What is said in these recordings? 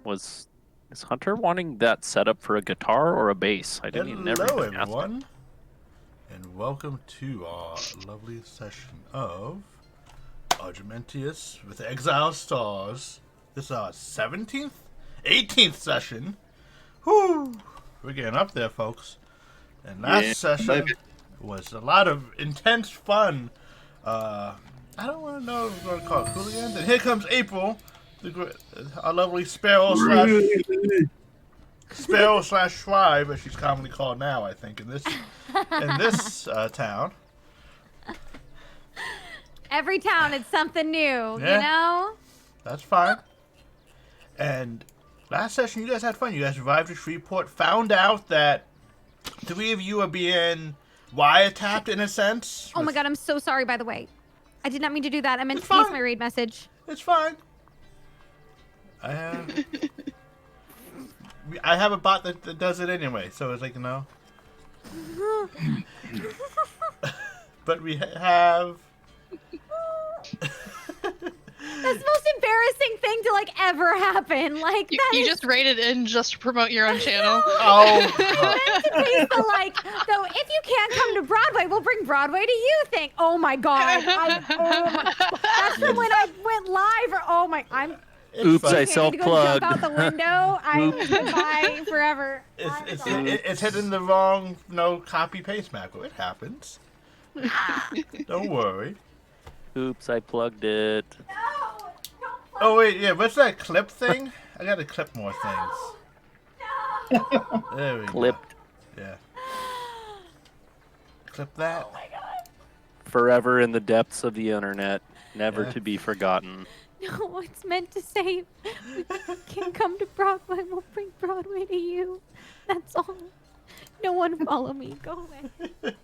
Is Hunter wanting that setup for a guitar or a bass? I didn't even never Hello, even ask him. everyone, and welcome to our lovely session of Argemontus with Exile Stars. This is our 17th? 18th session. Whew! We're getting up there, folks. And last session was a lot of intense fun. I don't want to know if we're going to call it hooligans. And here comes April, our lovely Sparrow slash Shrive, as she's commonly called now, I think, in this town. Every town, it's something new, Yeah. you know? That's fine. And last session, you guys had fun. You guys arrived at Shreveport, found out that 3 of you are being wiretapped in a sense. Oh my god, I'm so sorry, by the way. I did not mean to do that. I meant It's to paste fine. my raid message. It's fine. I have a bot that does it anyway, so it's like, you know. But we have... That's the most embarrassing thing to, like, ever happen. Like, You just raided in just to promote your own channel. Oh, meant to paste the, like, so if you can't come to Broadway, we'll bring Broadway to you thing. Oh my god. That's from when I went live. Oops, fun. I I need to go jump self-plugged. out the window. Bye forever. It's hitting the wrong copy paste macro. It happens. Don't worry. Oops, I plugged it. No, Oh wait, yeah. What's that clip thing? I gotta clip more things. There we Clipped go. Yeah. Clip that. Oh my god. forever in the depths of the internet, never Yeah. to be forgotten. No, it's meant to say we can't come to Broadway. We'll bring Broadway to you. That's all. No one follow me. Go away.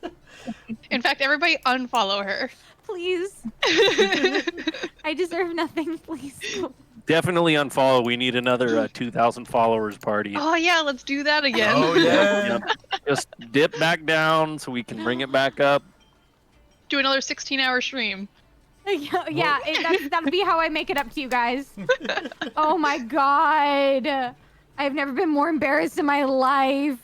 In fact, everybody unfollow her. Please. I deserve nothing. Please. Go. Definitely unfollow. We need another 2,000 followers party. Oh yeah, let's do that again. Oh yeah. Yep. Just dip back down so we can bring it back up. Do another 16-hour stream. Yeah, that'll be how I make it up to you guys. Oh my god. I've never been more embarrassed in my life.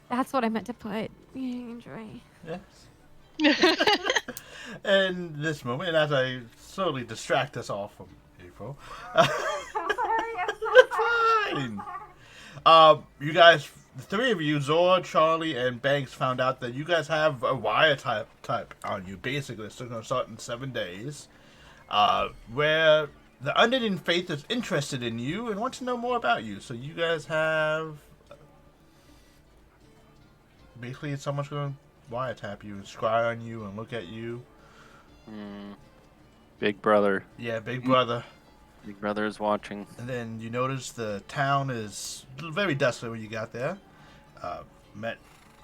That's what I meant to put. Enjoy. Yes. And this moment, as I slowly distract us all from April. Fine. You guys, the 3 of you, Zor, Charlie, and Banks, found out that you guys have a wire type on you. Basically, it's going to start in 7 days. Where the Unending Faith is interested in you and wants to know more about you. So you guys have... Basically, someone's going to wiretap you and scry on you and look at you. Big brother. Yeah, Big Brother. Big brother is watching. And then you notice the town is very desolate when you got there. Met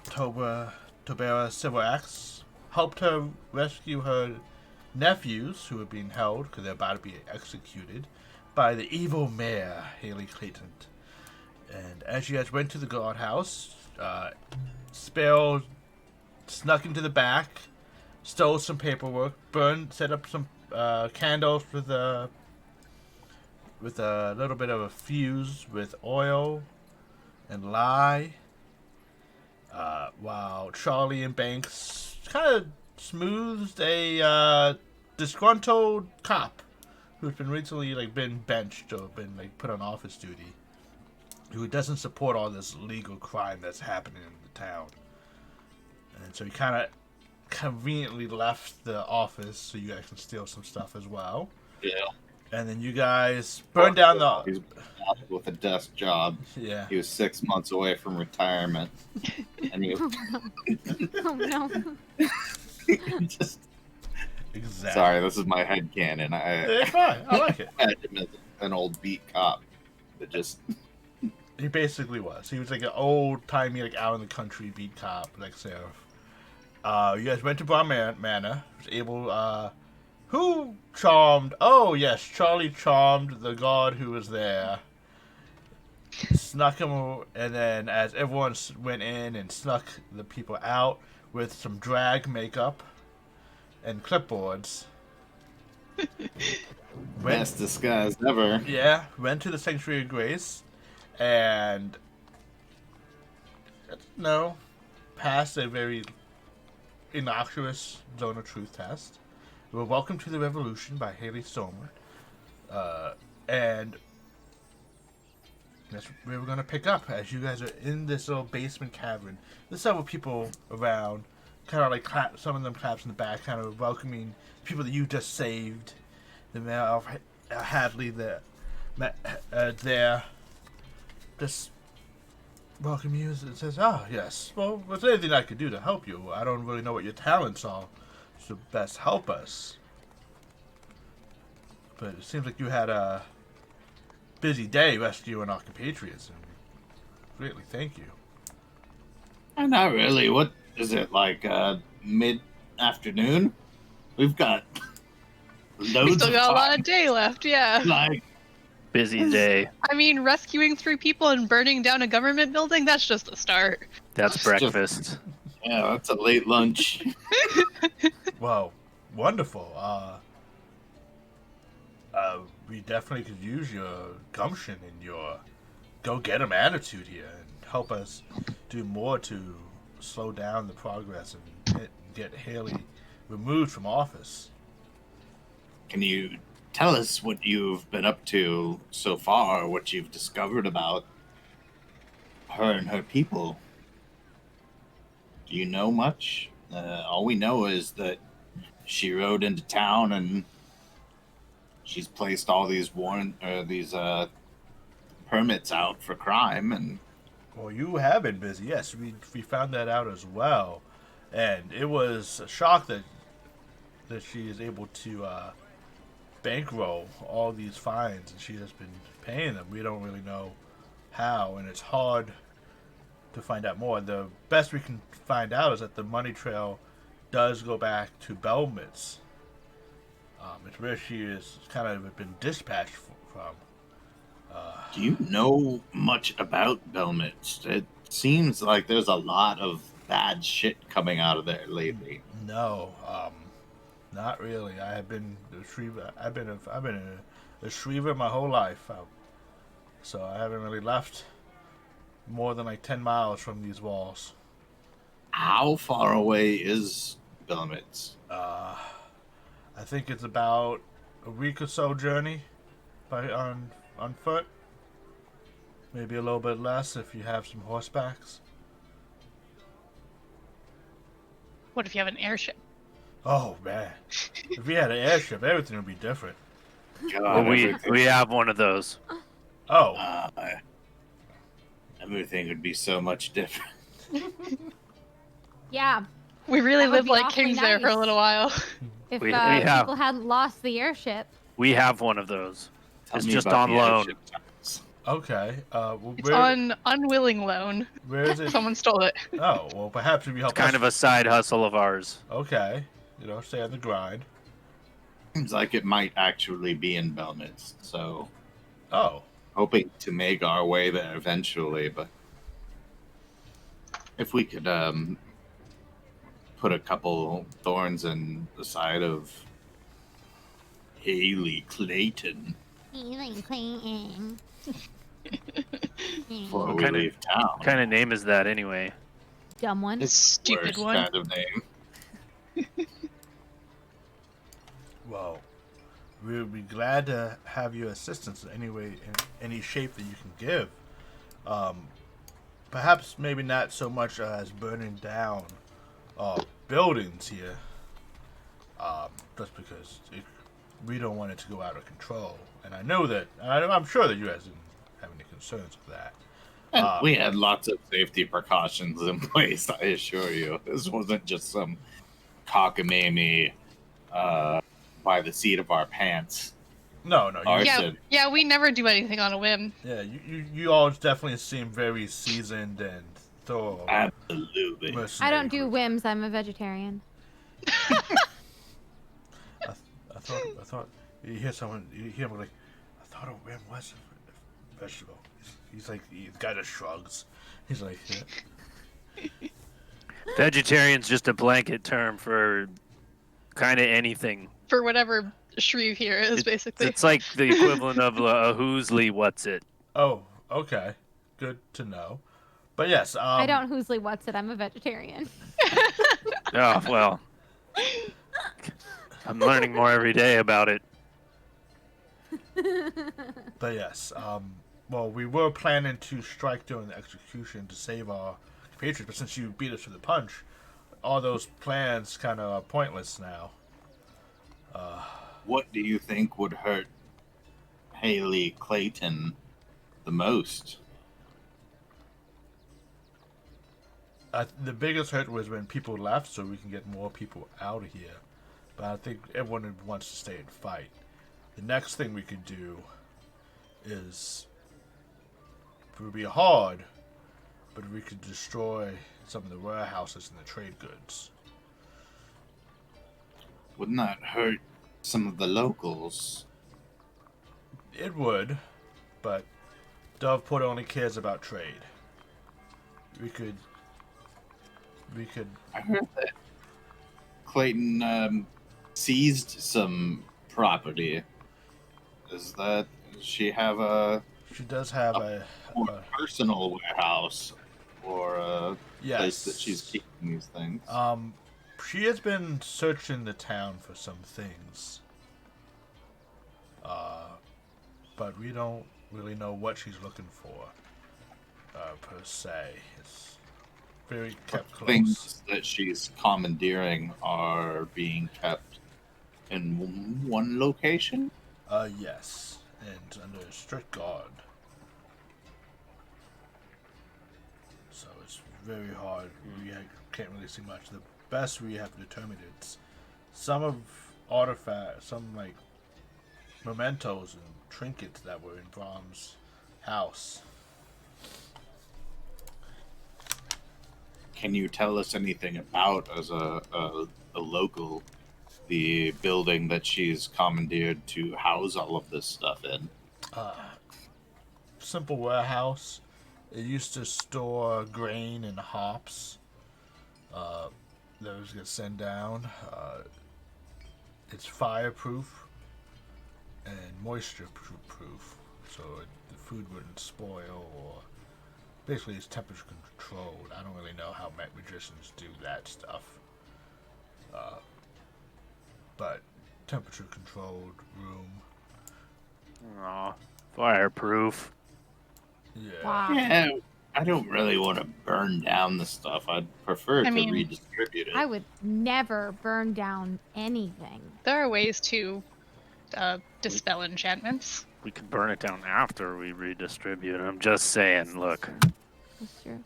Tobera Silveraxe. Helped her rescue her nephews, who are being held because they're about to be executed, by the evil mayor, Haley Clayton. And as you guys went to the guardhouse, Sparrow snuck into the back, stole some paperwork, set up some candles with a little bit of a fuse with oil and lye, while Charlie and Banks kind of smoothed a disgruntled cop who's been recently been benched or been put on office duty, who doesn't support all this legal crime that's happening in the town. And so he kind of conveniently left the office so you guys can steal some stuff as well. Yeah. And then you guys burned down He the... was with a desk job. Yeah. He was 6 months away from retirement. And he Oh no. just... Exactly. Sorry, this is my headcanon. It's fine. I like it. I had him as an old beat cop that just... He basically was. He was like an old-timey, out in the country beat cop, Seraph. You guys went to Bar Manor. Was able, who charmed... Oh, yes, Charlie charmed the guard who was there. Snuck him, and then as everyone went in and snuck the people out with some drag makeup and clipboards, Best disguise ever. Yeah, went to the Sanctuary of Grace, and passed a very innocuous Zone of Truth test. We were Welcome to the Revolution by Haley Stormer, and that's where we're gonna pick up as you guys are in this little basement cavern. There's several people around, kind of like some of them claps in the back, kind of welcoming people that you just saved. The mayor of Hadley there, just welcome you. It says, "Oh yes, well, was there anything I could do to help you? I don't really know what your talents are, so best help us." But it seems like you had a busy day rescuing our compatriots, and we greatly thank you. Not really. What is it, like mid-afternoon? We've got loads We still of got a time. lot of day left, yeah. Like, Busy day. I mean, rescuing 3 people and burning down a government building, that's just a start. That's Just- breakfast. yeah, that's a late lunch. Well, wonderful. We definitely could use your gumption and your go-get-em attitude here and help us do more to slow down the progress and get Haley removed from office. Can you tell us what you've been up to so far, what you've discovered about her and her people? Do you know much? All we know is that she rode into town and she's placed all these permits out for crime, and Well, you have been busy. Yes, we found that out as well, and it was a shock that she is able to bankroll all these fines, and she has been paying them. We don't really know how, and it's hard to find out more. The best we can find out is that the money trail does go back to Belmitz. It's where she is kind of been dispatched from. do you know much about Belmitz? It seems like there's a lot of bad shit coming out of there lately. No, not really. I have been a Shriver. I've been a Shriver my whole life, so I haven't really left more than like 10 miles from these walls. How far away is Belmitz? I think it's about a week or so journey on foot. Maybe a little bit less if you have some horsebacks. What if you have an airship? Oh man, if we had an airship, everything would be different. God, Well, we have one of those. Oh, everything would be so much different. Yeah. We really That would lived be like awfully kings there for a nice. little while. If We have- people hadn't lost the airship. We have one of those. Tell It's me just about on the loan. airship times. okay. Well, It's on unwilling loan. where is it? Someone stole it. Oh, well, perhaps if you help It's kind us. of a side hustle of ours. Okay, stay on the grind. Seems like it might actually be in Belmitz, so Oh, hoping to make our way there eventually, but if we could put a couple thorns in the side of Haley Clayton before What we kind of- leave town. What kind of name is that anyway? Dumb one. It's Stupid worst one. kind of name. well, we'll be glad to have your assistance in any way, in any shape that you can give. Perhaps maybe not so much as burning down buildings here, just because we don't want it to go out of control. And I know that, I'm sure that you guys didn't have any concerns with that. And we had lots of safety precautions in place, I assure you. This wasn't just some cockamamie by the seat of our pants. No, Ours- you, Arson. Yeah, we never do anything on a whim. yeah, you all definitely seem very seasoned and thorough. Absolutely. I don't do mercenary whims. I'm a vegetarian. group. I thought you hear someone, you hear him like, I thought a whim was a vegetable. He's like, the guy just shrugs. He's like, yeah. Vegetarian's just a blanket term for kind of anything. For whatever Shreve here is, basically. It's like the equivalent of a Who'sly what's it. Oh, okay. Good to know. But yes, I don't whoosely what's it. I'm a vegetarian. Oh, well. I'm learning more every day about it. But yes, well, we were planning to strike during the execution to save our compatriots, but since you beat us to the punch, all those plans kind of are pointless now. What do you think would hurt Haley Clayton the most? The biggest hurt was when people left, so we can get more people out of here. But I think everyone wants to stay and fight. The next thing we could do is, it would be hard, but we could destroy some of the warehouses and the trade goods. Wouldn't that hurt some of the locals? It would, but Doveport only cares about trade. We could. I heard that Clayton seized some property. Does she have a She does have a more personal warehouse or a yes. place that she's keeping these things? She has been searching the town for some things. But we don't really know what she's looking for, per se. It's very kept close. Things that she's commandeering are being kept in one location? Yes, and under strict guard. So it's very hard. We can't really see much. The best we have determined is some of artifacts, some like mementos and trinkets that were in Brahm's house. Can you tell us anything about, as a local, the building that she's commandeered to house all of this stuff in? Simple warehouse. It used to store grain and hops. Those get sent down. It's fireproof and moisture proof, so the food wouldn't spoil, or basically it's temperature controlled. I don't really know how magicians do that stuff, but temperature controlled room. Aw, fireproof. Yeah. Wow. Yeah, I don't really want to burn down the stuff. I'd prefer to mean, redistribute it. I would never burn down anything. There are ways to dispel enchantments. We could burn it down after we redistribute. I'm just saying, look. That's true.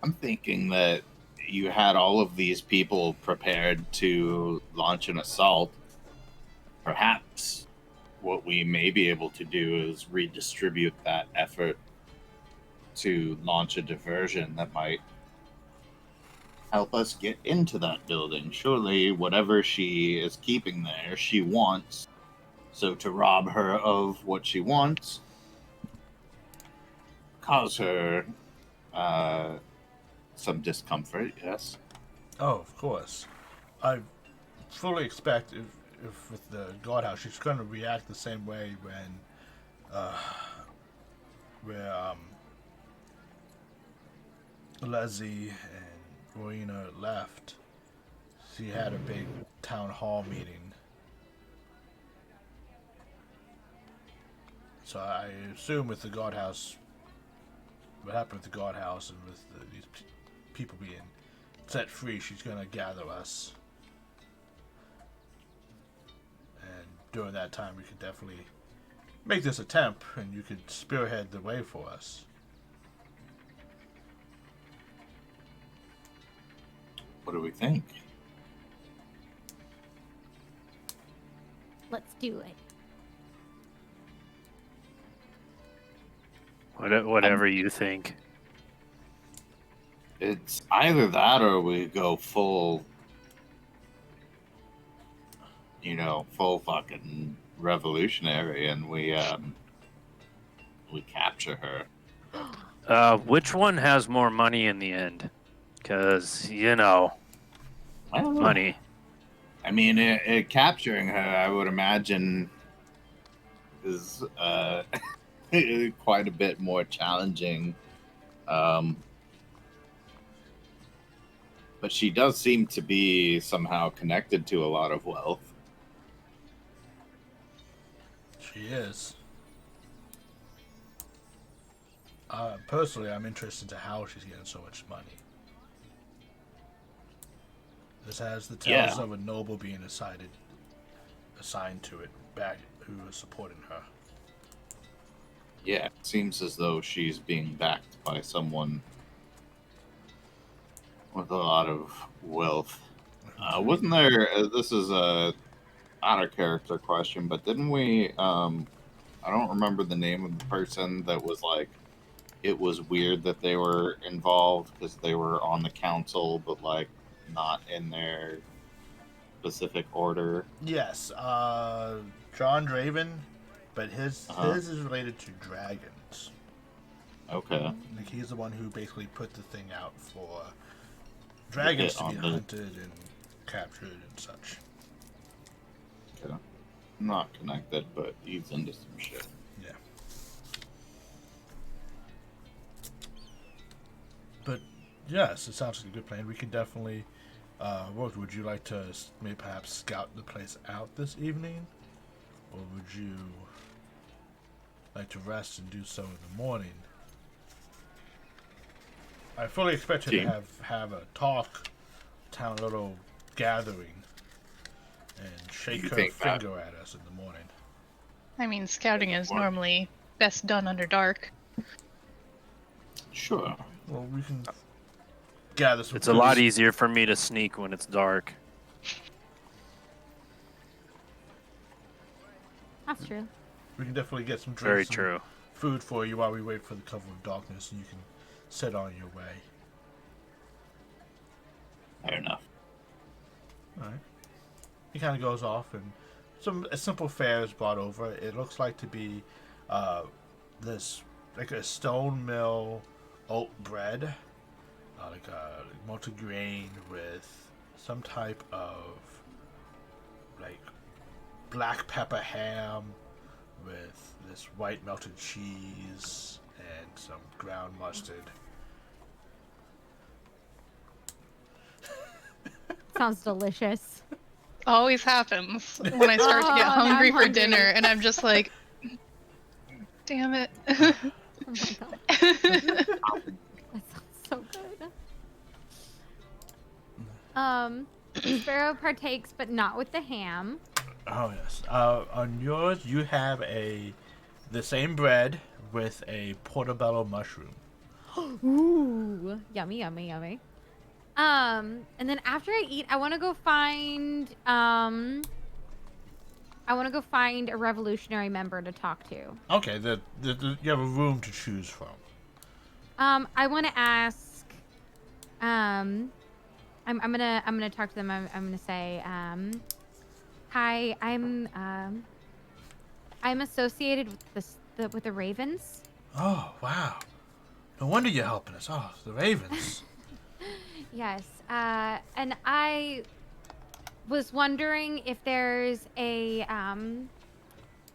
I'm thinking that you had all of these people prepared to launch an assault. Perhaps what we may be able to do is redistribute that effort to launch a diversion that might help us get into that building. Surely whatever she is keeping there, she wants. So to rob her of what she wants, cause her some discomfort, yes. Oh, of course. I fully expect if with the guardhouse, she's going to react the same way when, where Leslie and Rowena left. She had a big town hall meeting. So I assume with the guardhouse, what happened with the guardhouse and with these people being set free, she's going to gather us. And during that time, we could definitely make this attempt, and you could spearhead the way for us. What do we think? Let's do it. Whatever you think. It's either that or we go full, full fucking revolutionary and we capture her. Which one has more money in the end? Because, Well, money. I mean, capturing her, I would imagine, is quite a bit more challenging. But she does seem to be somehow connected to a lot of wealth. She is. Personally, I'm interested to how she's getting so much money. This has the tales of a noble being assigned to it, back who is supporting her. Yeah, it seems as though she's being backed by someone with a lot of wealth. Wasn't there? This is a out of character question, but didn't we? I don't remember the name of the person that was like. It was weird that they were involved because they were on the council, but like not in their specific order. Yes, John Draven, but his is related to dragons. Okay. Like he's the one who basically put the thing out for dragons to be hunted and captured and such. Okay. Not connected, but he's into some shit. Yeah. But yes, it sounds like a good plan. We can definitely work. Would you like to maybe perhaps scout the place out this evening? Or would you like to rest and do so in the morning? I fully expect you to have a talk, town little gathering, and shake her finger at us in the morning. I mean, scouting is normally best done under dark. Sure. Well, we can gather some. It's a lot easier for me to sneak when it's dark. That's true. We can definitely get some Very drinks, true. Food for you while we wait for the cover of darkness, and you can set on your way. Fair enough. All right. He kind of goes off, and a simple fare is brought over. It looks like to be this like a stone mill oat bread, like a multigrain with some type of like black pepper ham with this white melted cheese and some ground mustard. Sounds delicious. Always happens when I start to get Oh, now hungry I'm for hungry. dinner, and I'm just like, damn it. Oh my god. That sounds so good. Sparrow partakes, but not with the ham. Oh yes. On yours, you have the same bread with a portobello mushroom. Ooh, yummy, yummy, yummy. And then after I eat, I want to go find a revolutionary member to talk to. Okay, you have a room to choose from. I want to ask. I'm gonna talk to them. I'm gonna say, hi. I'm associated with with the Ravens. Oh wow! No wonder you're helping us. Oh, the Ravens. Yes. And I was wondering if there's a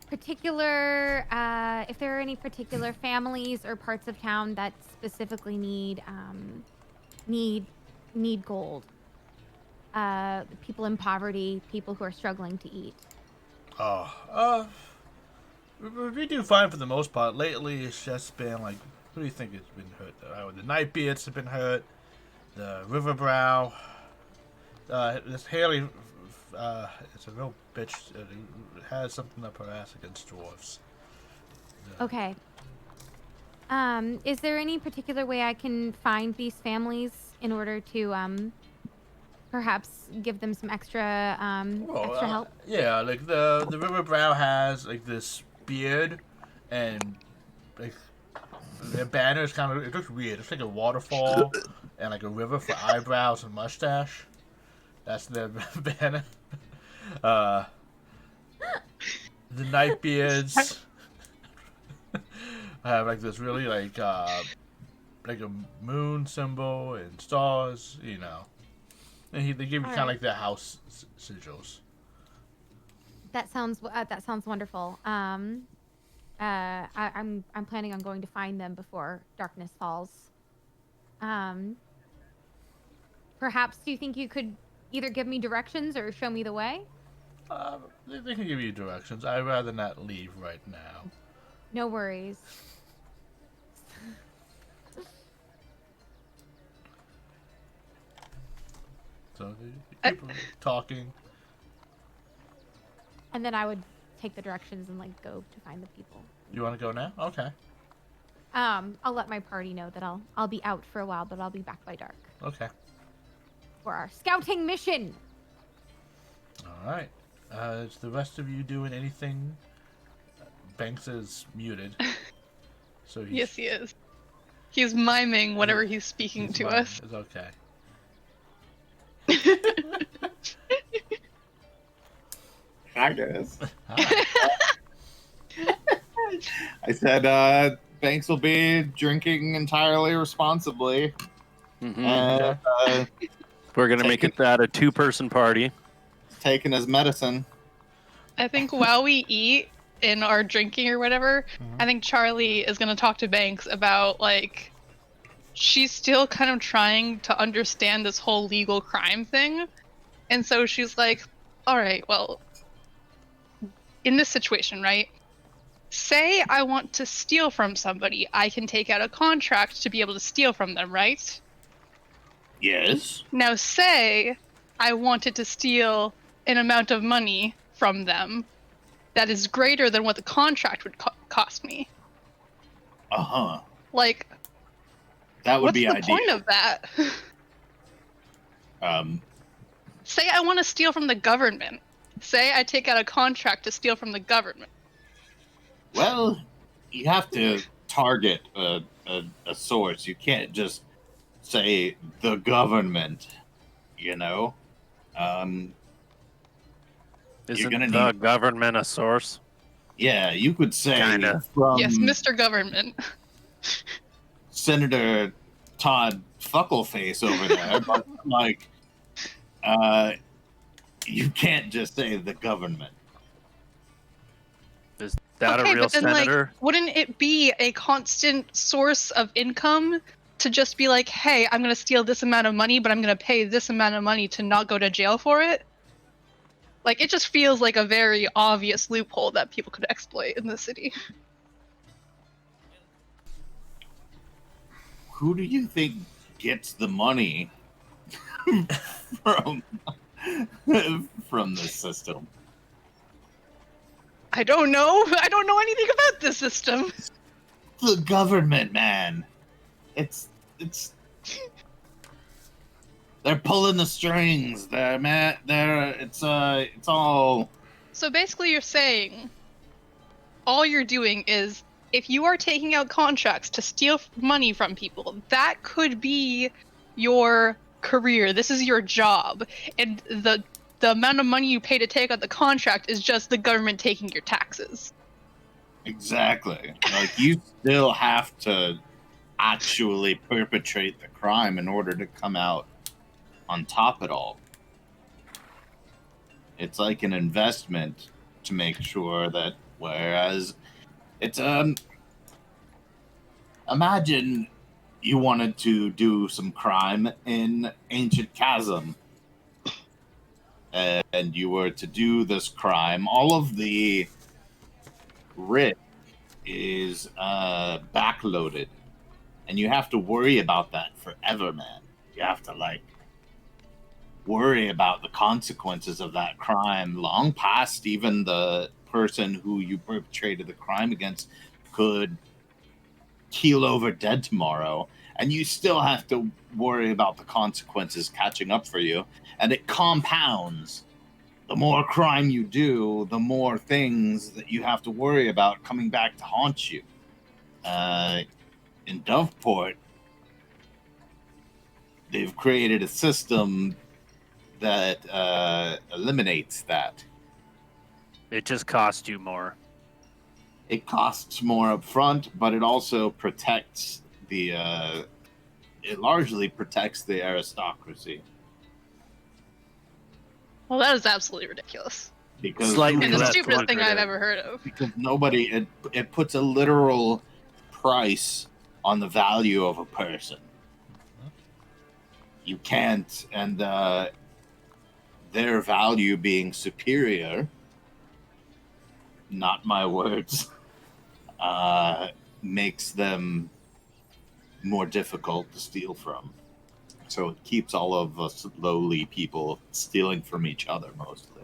particular if there are any particular families or parts of town that specifically need gold. People in poverty, people who are struggling to eat. We do fine for the most part. Lately, it's just been like, who do you think has been hurt? The Nightbeards have been hurt. The Riverbrow. This Haley, it's a real bitch. It has something up her ass against dwarves. Okay. Is there any particular way I can find these families in order to perhaps give them some extra extra help? Yeah, like the Riverbrow has like this beard, and like their banner is kind of, it looks weird. It's like a waterfall and like a river for eyebrows and mustache. That's their banner. The Nightbeards have like this really like a moon symbol and stars, you know. And they give you kind of Alright. like their house sigils. That sounds wonderful. I'm planning on going to find them before darkness falls. Perhaps do you think you could either give me directions or show me the way? They can give you directions. I'd rather not leave right now. No worries. So they keep talking. And then I would take the directions and like go to find the people. You want to go now? Okay. I'll let my party know that I'll be out for a while, but I'll be back by dark Okay. for our scouting mission. All right. Is the rest of you doing anything? Banks is muted. So Yes, he is. He's miming whatever he's speaking to us. It's okay. I guess. Hi. I said Banks will be drinking entirely responsibly. Mhm. And We're gonna make it that a 2-person party. taking his medicine. I think while we eat in our drinking or whatever, I think Charlie is gonna talk to Banks about like she's still kind of trying to understand this whole legal crime thing. And so she's like, all right, well, in this situation, right? Say I want to steal from somebody, I can take out a contract to be able to steal from them, right? Yes. Now say I wanted to steal an amount of money from them that is greater than what the contract would cost me. Uh-huh. Like, That would what's be the ideal. point of that? Say I want to steal from the government. Say I take out a contract to steal from the government. Well, you have to target a source. You can't just say the government, you know? Isn't gonna the need- government a source? Yeah, you could say Kinda. from Yes, Mr. Government. Senator Todd Fuckleface over there, but like, you can't just say the government. Is that Okay, a real but then, senator? like, wouldn't it be a constant source of income to just be like, hey, I'm going to steal this amount of money, but I'm going to pay this amount of money to not go to jail for it? Like, it just feels like a very obvious loophole that people could exploit in the city. Who do you think gets the money from from this system? I don't know. I don't know anything about this system. The government, man. It's they're pulling the strings. It's all So basically, you're saying all you're doing is if you are taking out contracts to steal money from people, that could be your career. This is your job, and the amount of money you pay to take out the contract is just the government taking your taxes. exactly like you still have to actually perpetrate the crime in order to come out on top of it all. It's like an investment to make sure that whereas it's imagine you wanted to do some crime in Ancient Chasm and you were to do this crime, all of the writ is backloaded and you have to worry about that forever, man. You have to like worry about the consequences of that crime long past even the person who you perpetrated the crime against could keel over dead tomorrow, and you still have to worry about the consequences catching up for you, and it compounds. The more crime you do, the more things that you have to worry about coming back to haunt you. In Doveport, they've created a system that eliminates that. It just cost you more. It costs more up front, but it also protects the it largely protects the aristocracy. Well, that is absolutely ridiculous. Because Slightly And the less stupidest thing I've lucrative. ever heard of. because nobody it puts a literal price on the value of a person. You can't, and their value being superior, not my words, makes them more difficult to steal from. So it keeps all of us lowly people stealing from each other mostly.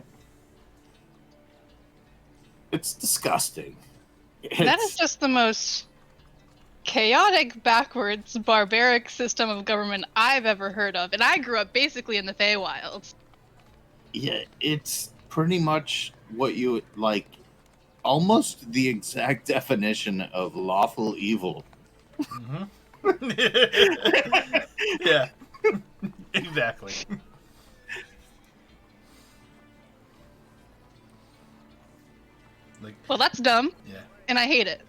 It's disgusting. That is just the most chaotic, backwards, barbaric system of government I've ever heard of. And I grew up basically in the Feywilds. Yeah, it's pretty much what you like, almost the exact definition of lawful evil. Yeah, exactly. Like, Well, that's dumb, yeah. and I hate it.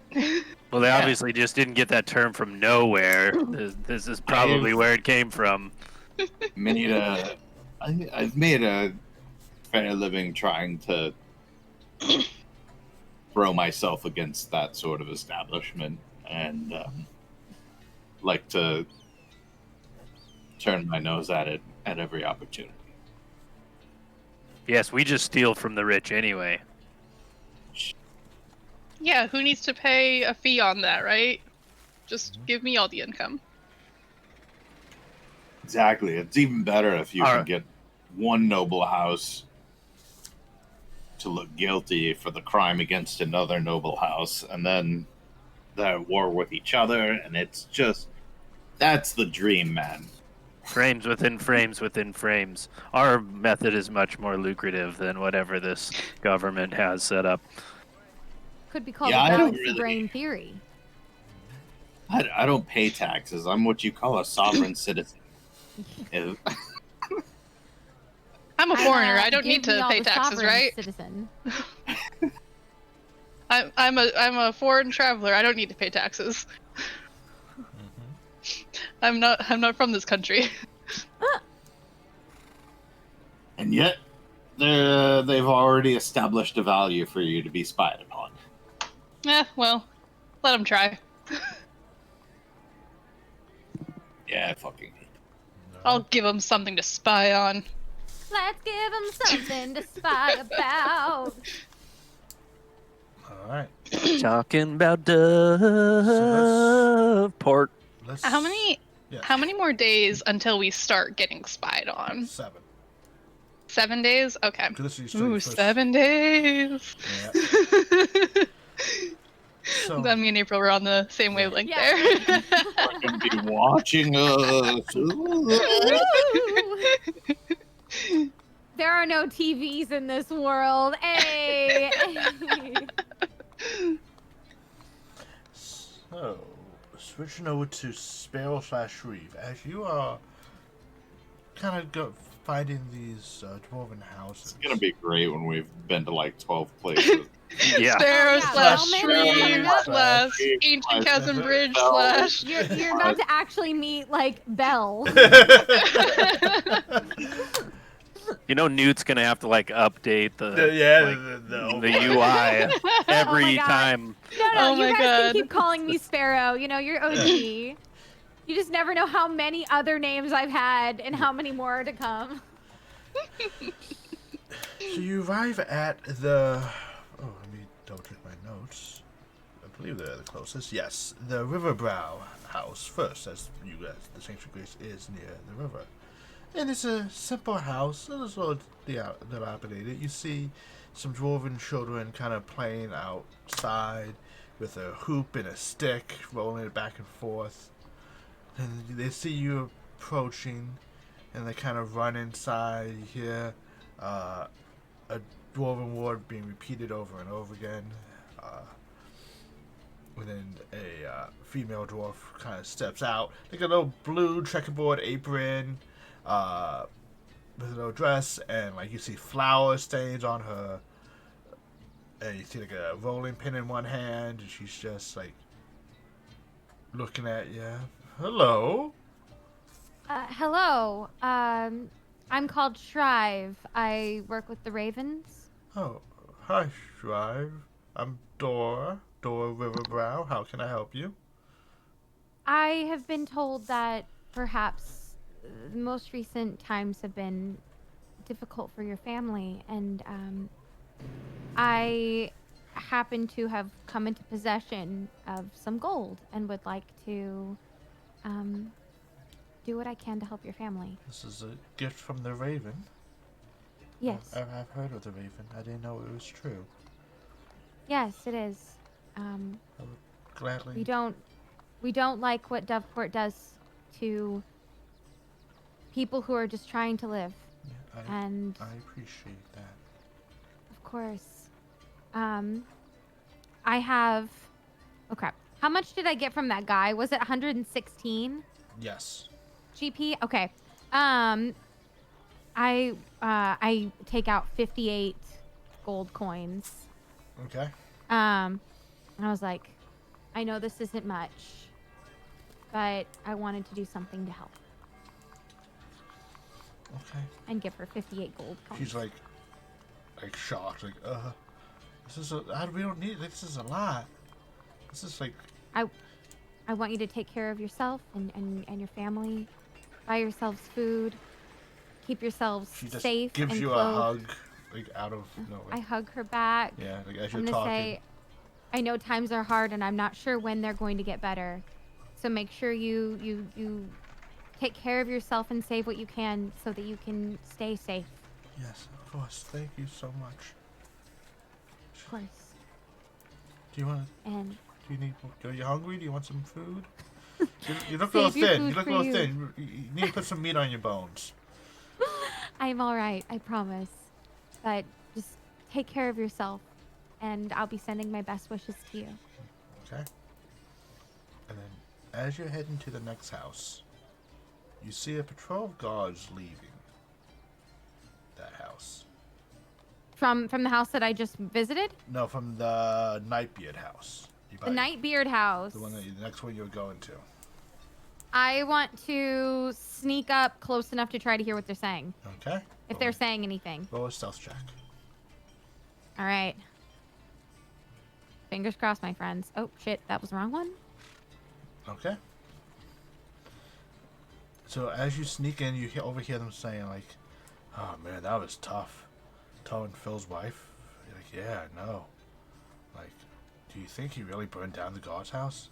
Well, they Yeah. obviously just didn't get that term from nowhere. This is probably where it came from. I've made a fair living trying to throw myself against that sort of establishment, and like to turn my nose at it at every opportunity. Yes, we just steal from the rich anyway. Yeah, who needs to pay a fee on that, right? Just give me all the income. Exactly. It's even better if you can get one noble house to look guilty for the crime against another noble house, and then they're at war with each other, and it's just that's the dream, man. Frames within frames within frames. Our method is much more lucrative than whatever this government has set up. Could be called Yeah, I the don't balanced really- brain theory. I don't pay taxes. I'm what you call a sovereign citizen. If- I'm a foreigner. I don't give need me to all pay the taxes, sovereign right? Citizen. I'm a foreign traveler. I don't need to pay taxes. I'm not from this country. and yet, they've already established a value for you to be spied upon. Well, let them try. Yeah, I fucking hate it. I'll give them something to spy on. Let's give them something to spy about. All right. Talking about Doveport. Let's. How many Yes. How many more days until we start getting spied on? 7. 7 days? Okay. This is Ooh, 31st. 7 days. Yeah. So, Me and April were on the same wavelength Yeah. there. Are gonna be watching us. Woo! There are no TVs in this world. Hey. so switching over to Sparrow/Shreve, as you are kind of fighting these dwarven houses. It's gonna be great when we've been to like 12 places. Yeah. Sparrow Yeah, slash Roman Shreve coming up. slash Ancient Chasm Bridge slash. You're about to actually meet like Belle. You know, Newt's gonna have to like update the the UI every God. time. No, Oh you my guys God. can keep calling me Sparrow. You know, you're OG. You just never know how many other names I've had and how many more are to come. So you arrive at the. Oh, let me double check my notes. I believe they're the closest. Yes, the Riverbrow house first, as you guys, the Sanctuary Grace is near the river. And it's a simple house, and it's a little dilapidated. You see some dwarven children kind of playing outside with a hoop and a stick, rolling it back and forth. And they see you approaching, and they kind of run inside. You hear a dwarven word being repeated over and over again. And then a female dwarf kind of steps out, like a little blue checkerboard apron, with a little dress, and like you see flower stains on her, and you see like a rolling pin in one hand, and she's just like looking at you. Hello. Hello. I'm called Shrive. I work with the Ravens. Oh, hi, Shrive. I'm Dora Riverbrow. How can I help you? I have been told that perhaps the most recent times have been difficult for your family, and I happen to have come into possession of some gold and would like to do what I can to help your family. This is a gift from the Raven. Yes. I've heard of the Raven. I didn't know it was true. Yes, it is. I would gladly. We don't like what Doveport does to people who are just trying to live. Yeah, And I appreciate that. of course, I have. Oh crap! How much did I get from that guy? Was it 116 Yes. GP? Okay. I take out 58 gold coins. Okay. And I was like, I know this isn't much, but I wanted to do something to help Okay. and give her 58 gold coins. She's like shocked. Like, this is we don't need. This is a lot. This is like. I want you to take care of yourself and your family. Buy yourselves food. Keep yourselves She just safe gives and you clothed. a hug, like out of nowhere. I hug her back. Yeah, like as I'm you're gonna talking. say, I know times are hard, and I'm not sure when they're going to get better. So make sure you take care of yourself and save what you can, so that you can stay safe. Yes, of course. Thank you so much. Of course. Do you want? And Do you need? Are you hungry? Do you want some food? You look a Save little your thin. food You look a for little you. thin. You need to put some meat on your bones. I'm all right. I promise. But just take care of yourself, and I'll be sending my best wishes to you. Okay. And then, as you're heading to the next house, you see a patrol of guards leaving that house. From the house that I just visited, No, from the Nightbeard house. the Nightbeard house. The one that the next one you're going to. I want to sneak up close enough to try to hear what they're saying. Okay. If they're saying anything. Roll a stealth check. All right. Fingers crossed, my friends. Oh, shit. That was the wrong one. Okay. So as you sneak in, you overhear them saying like, "Oh man, that was tough." Telling Phil's wife, you're like, "Yeah, I know. Like, do you think he really burned down the guard's house?"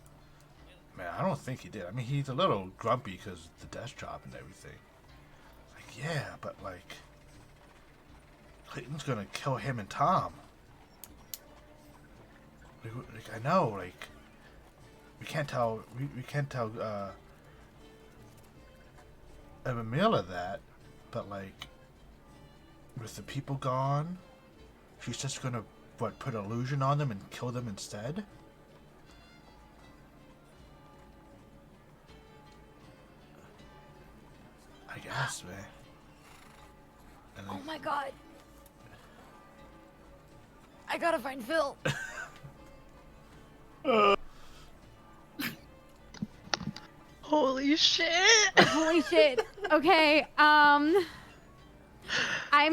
Man, I don't think he did. I mean, he's a little grumpy because the desk job and everything. Like, yeah, but like, Clayton's gonna kill him and Tom. Like, I know, like, we can't tell Emila that, but like, with the people gone, she's just gonna put illusion on them and kill them instead. I guess, man. And Oh my god. I gotta find Phil. Holy shit! Holy shit. Okay. I'm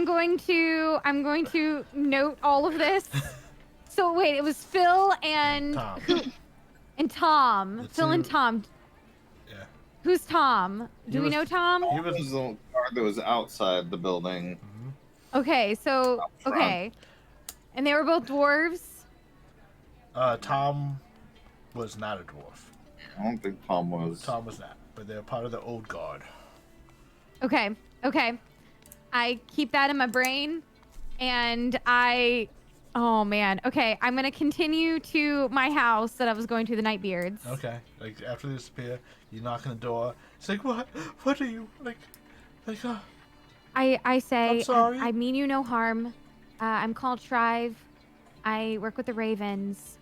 going to note all of this. So wait, it was Phil and Tom. and Tom. The Phil and two- Tom. Yeah. Who's Tom? He Do we was- know Tom? He This was. is the guard that was outside the building. Okay, so Up front. okay. And they were both dwarves? Tom was not a dwarf. I don't think Tom was. Tom was not, but they're part of the old guard. Okay. Okay. I keep that in my brain, and oh man. Okay, I'm gonna continue to my house that I was going to, the Nightbeards. Okay. Like after they disappear, you knock on the door. It's like, what? What are you like? I say, I'm sorry. I mean you no harm. I'm called Shrive. I work with the Ravens.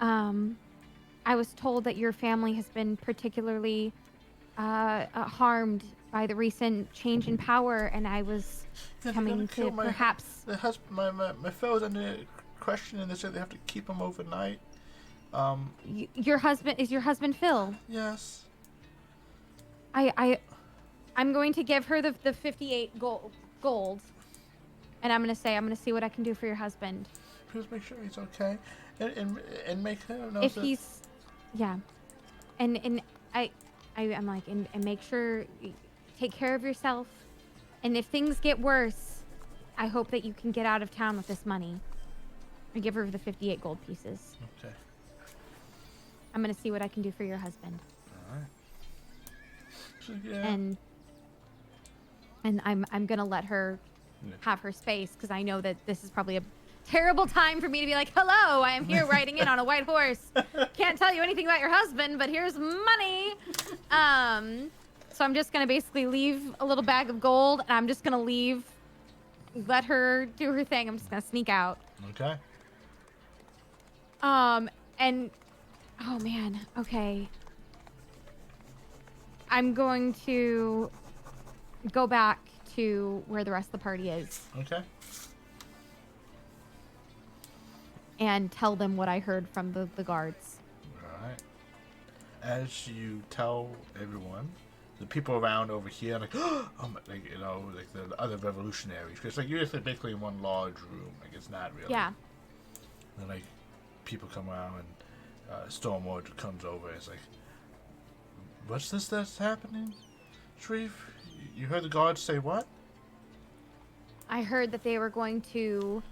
I was told that your family has been particularly harmed by the recent change in power, and I was Yeah, they're coming gonna to kill my- perhaps. The husband, my fellow's under question, and they said they have to keep him overnight. Your husband is your husband Phil. Yes. I I'm going to give her the 58 gold. And I'm going to see what I can do for your husband. Just make sure he's okay. And make her know If that... he's... Yeah. And I'm like, and make sure you take care of yourself. And if things get worse, I hope that you can get out of town with this money. I give her the 58 gold pieces. Okay. I'm going to see what I can do for your husband. All right. So, yeah. And I'm going to let her have her space, because I know that this is probably a terrible time for me to be like, hello, I am here riding in on a white horse. Can't tell you anything about your husband, but here's money. So I'm just going to basically leave a little bag of gold, and I'm just going to let her do her thing. I'm just going to sneak out. Okay. And, oh man, okay. I'm going to go back to where the rest of the party is. Okay. And tell them what I heard from the guards. All right. As you tell everyone, the people around over here, like, oh my, like, you know, like the other revolutionaries, because like you're just basically in one large room, like it's not really. Yeah. And like people come around and Stormlord comes over. And it's like, what's this that's happening, Sharif? You heard the guards say what? I heard that they were going to,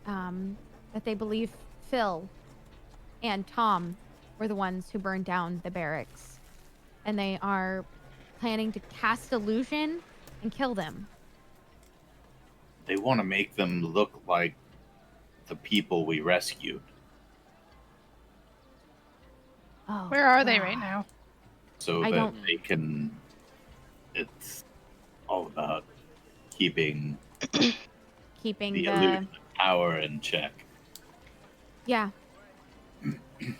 that they believe Phil and Tom were the ones who burned down the barracks. And they are planning to cast illusion and kill them. They want to make them look like the people we rescued. Oh, Where are they God. right now? So I that don't- they can... It's all about keeping Keeping the the... illusion of power in check. Yeah.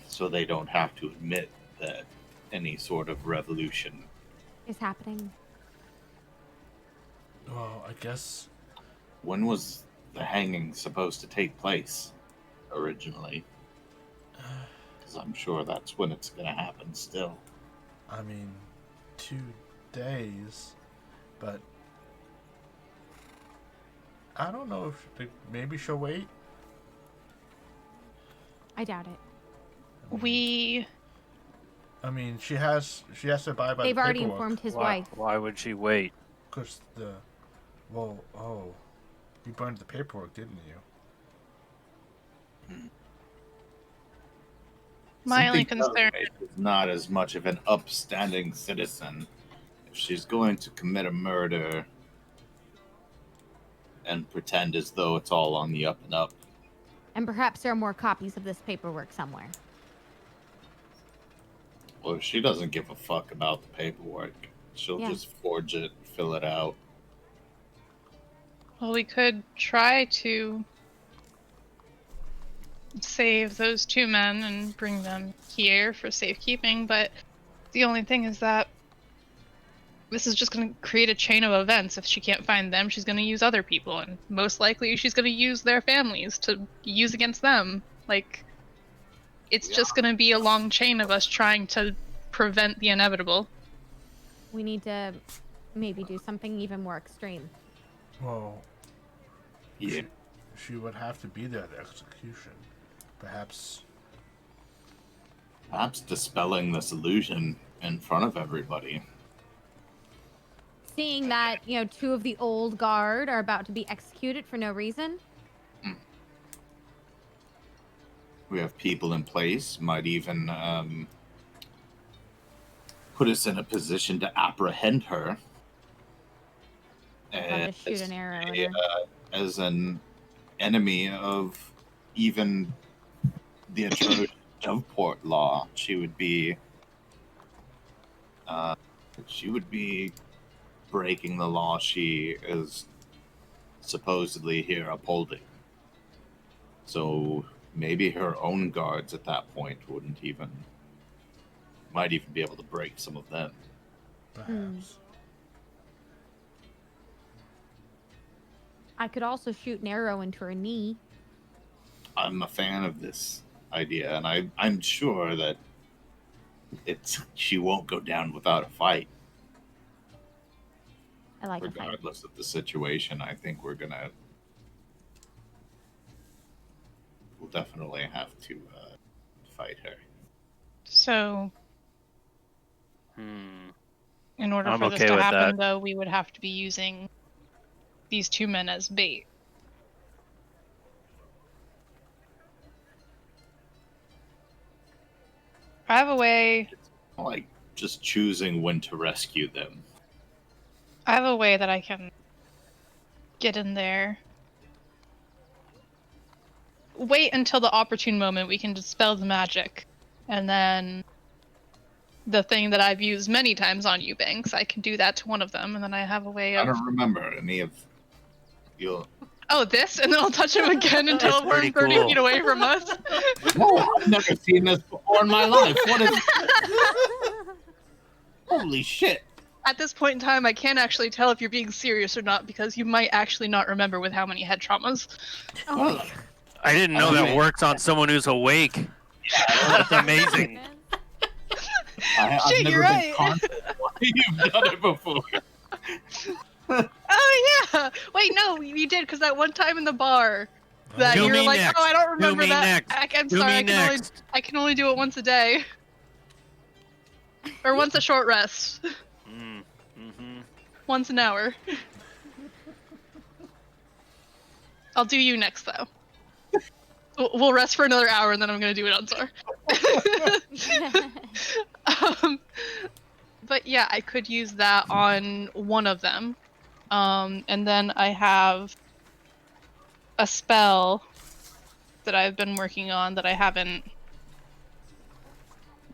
So they don't have to admit that any sort of revolution... Is happening. Well, I guess. When was the hanging supposed to take place originally? Because I'm sure that's when it's going to happen still. I mean, 2 days, but I don't know if maybe she'll wait. I doubt it. I mean, she has to abide by They've the already paperwork. informed his Why, wife. why would she wait? Because you burned the paperwork, didn't you? My only Something tells concern me she's not as much of an upstanding citizen. If she's going to commit a murder and pretend as though it's all on the up and up, And perhaps there are more copies of this paperwork somewhere. well, she doesn't give a fuck about the paperwork. She'll Yeah. just forge it, fill it out. Well, we could try to save those 2 men and bring them here for safekeeping, but the only thing is that this is just going to create a chain of events. If she can't find them, she's going to use other people, and most likely she's going to use their families to use against them. Like, it's just going to be a long chain of us trying to prevent the inevitable. We need to maybe do something even more extreme. Well, Yeah. she would have to be there at the execution. Perhaps. Perhaps dispelling this illusion in front of everybody. Seeing that, 2 of the old guard are about to be executed for no reason. We have people in place, might even put us in a position to apprehend her. I'll just shoot an arrow at her. As an enemy of even the atrocious Doveport law. She would be breaking the law she is supposedly here upholding. So maybe her own guards at that point might even be able to break some of them. Perhaps. I could also shoot an arrow into her knee. I'm a fan of this idea, and I'm sure that she won't go down without a fight. I like a fight. Regardless of the situation, I think we'll definitely have to fight her. So, Hmm. in order I'm for this okay to with happen, that. though, we would have to be using these 2 men as bait. I have a way. Like just choosing when to rescue them. I have a way that I can get in there. Wait until the opportune moment. We can dispel the magic, and then the thing that I've used many times on you, Banks, I can do that to one of them, and then I have a way I of. don't remember any of you. Oh, this, and then I'll touch him again until It's we're pretty 30 cool. feet away from us. Whoa, I've never seen this before in my life. What is? Holy shit! At this point in time, I can't actually tell if you're being serious or not because you might actually not remember with how many head traumas. Oh my Well, god. I didn't know that works on someone who's awake. That's amazing. I've Shit, never you're been right. conscious why you've done it before. Oh yeah! Wait, no, you did because that one time in the bar that Do you were me like, next. "Oh, I don't Do remember me that." next. I'm Do sorry, me next. I can only do it once a day, or once a short rest, Mm-hmm. once an hour. I'll do you next though. We'll rest for another hour and then I'm gonna do it on Zor. But yeah, I could use that on one of them. And then I have a spell that I've been working on that I haven't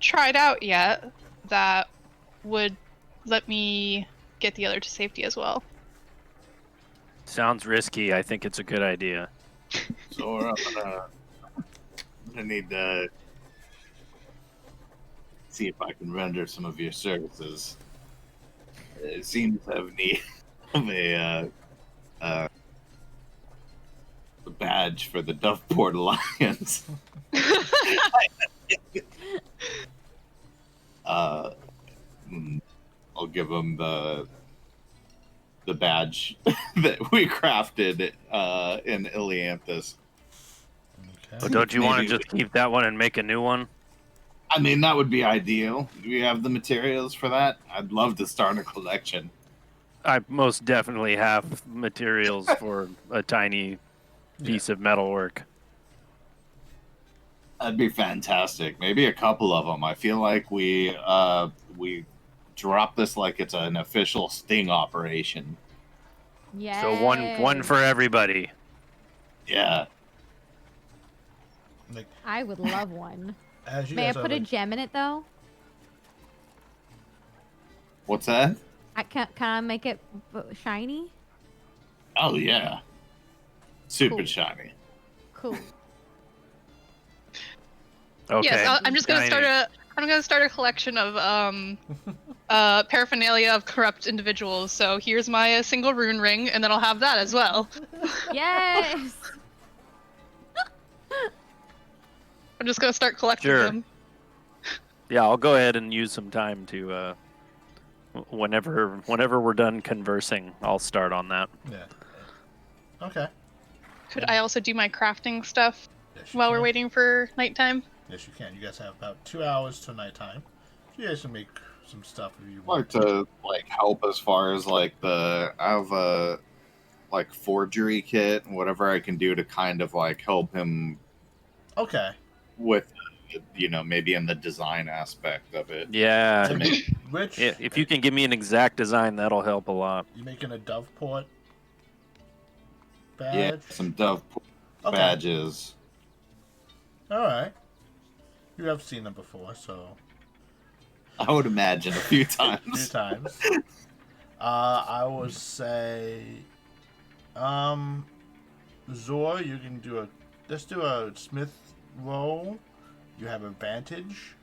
tried out yet that would let me get the other to safety as well. Sounds risky. I think it's a good idea. So I'm gonna need to see if I can render some of your services. It seems to have need of a badge for the Doveport Alliance. I'll give them the badge that we crafted in Ilianthus. Okay. But don't you want to Maybe just keep that one and make a new one? I mean, that would be ideal. Do we have the materials for that? I'd love to start a collection. I most definitely have materials for a tiny piece of metalwork. That'd be fantastic. Maybe a couple of them. I feel like we drop this like it's an official sting operation. Yeah. So one for everybody. Yeah. Like, I would love one. as you May I guys put are a gem in it though? What's that? Can I make it shiny? Oh yeah. Super Cool. shiny. Cool. Okay. Yes, I'm just gonna Tiny. I'm gonna start a collection of paraphernalia of corrupt individuals. So here's my single rune ring, and then I'll have that as well. Yes. I'm just gonna start collecting Sure. them. Yeah, I'll go ahead and use some time to whenever we're done conversing, I'll start on that. Yeah. Okay. Could I also do my crafting stuff Yes, you while we're can. waiting for nighttime? Yes, you can. You guys have about 2 hours till nighttime. You guys can make some stuff if you I'd want. like to help as far as I have a forgery kit and whatever I can do to kind of help him Okay. with maybe in the design aspect of it. Yeah. To make Which? Yeah, if you can give me an exact design, that'll help a lot. You making a Doveport yeah, badge? some dove Okay. badges. All right. You have seen them before, so I would imagine a few a few times. times. I would say, Zor, you can let's do a smith roll. You have advantage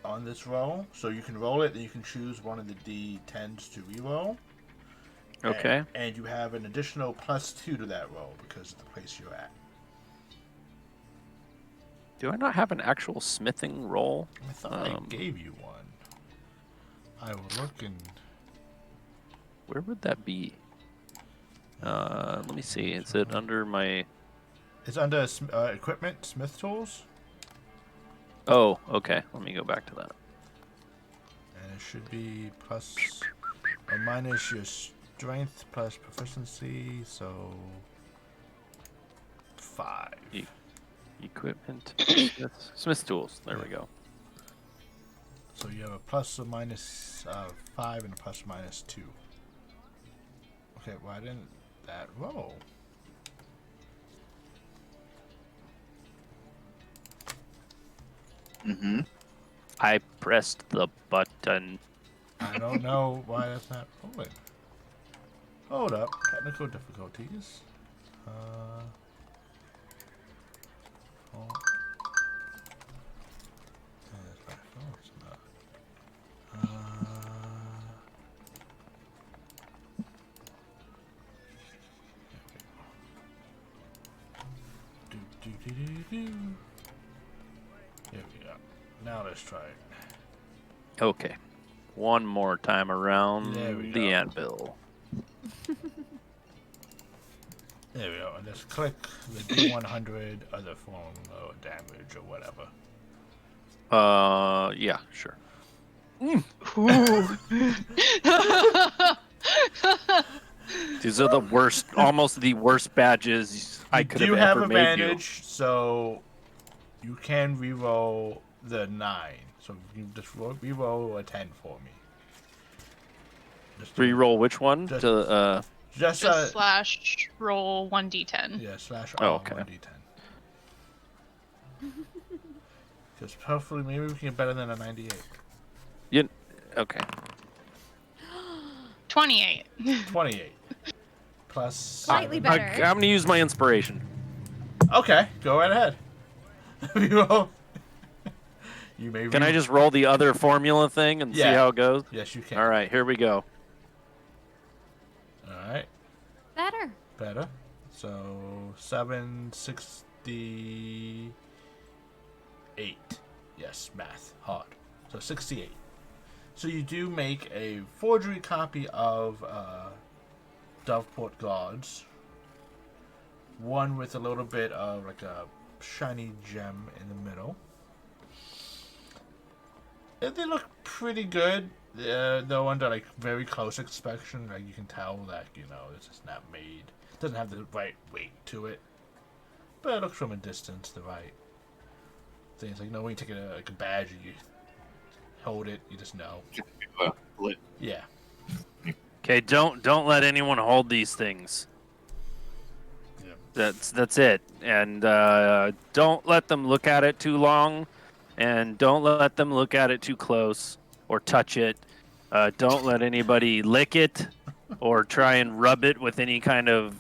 on this roll, so you can roll it, then you can choose one of the D10s to re-roll. Okay. And you have an additional +2 to that roll because of the place you're at. Do I not have an actual smithing roll? I thought I gave you one. I will look and Where would that be? Let me see. Is it under my... It's under equipment, smith tools, Oh, okay. Let me go back to that. and it should be plus or minus your strength plus proficiency, so 5. Equipment. Smith tools. There we go. So you have a plus or minus 5 and a plus or minus 2. Okay, why didn't that roll? Mm-hmm. I pressed the button. I don't know why that's not rolling. Hold up, technical difficulties. Oh. There's my phone, it's not. Here we go. Now let's try it. Okay. One more time around There we the go. anvil. There we go. And just click the D100 other form or damage or whatever. Yeah, sure. These are the worst, almost the worst badges I could You have have ever made you. advantage, so you can reroll the 9. So you just reroll a 10 for me. Just Reroll which one? Just- To Just Just slash roll 1d10. yeah, slash Oh, R okay. 1d10. Because hopefully maybe we can get better than a 98. okay. 28. 28. Plus Slightly 7. better. I'm gonna use my inspiration. Okay, go right ahead. Reroll. You may Can I just roll the other formula thing and see Yeah. how it goes? Yes, you can. All right, here we go. Alright, Better. better. So 768. Yes, math. Hard. So 68. So you do make a forgery copy of Doveport Gods. One with a little bit of like a shiny gem in the middle. And they look pretty good. Though under like very close inspection, like you can tell that it's just not made. Doesn't have the right weight to it. But it looks from a distance the right thing. It's like when you take a badge and you hold it, you just know. Yeah. Okay, don't let anyone hold these things. Yeah. That's it. And don't let them look at it too long, and don't let them look at it too close or touch it. Don't let anybody lick it or try and rub it with any kind of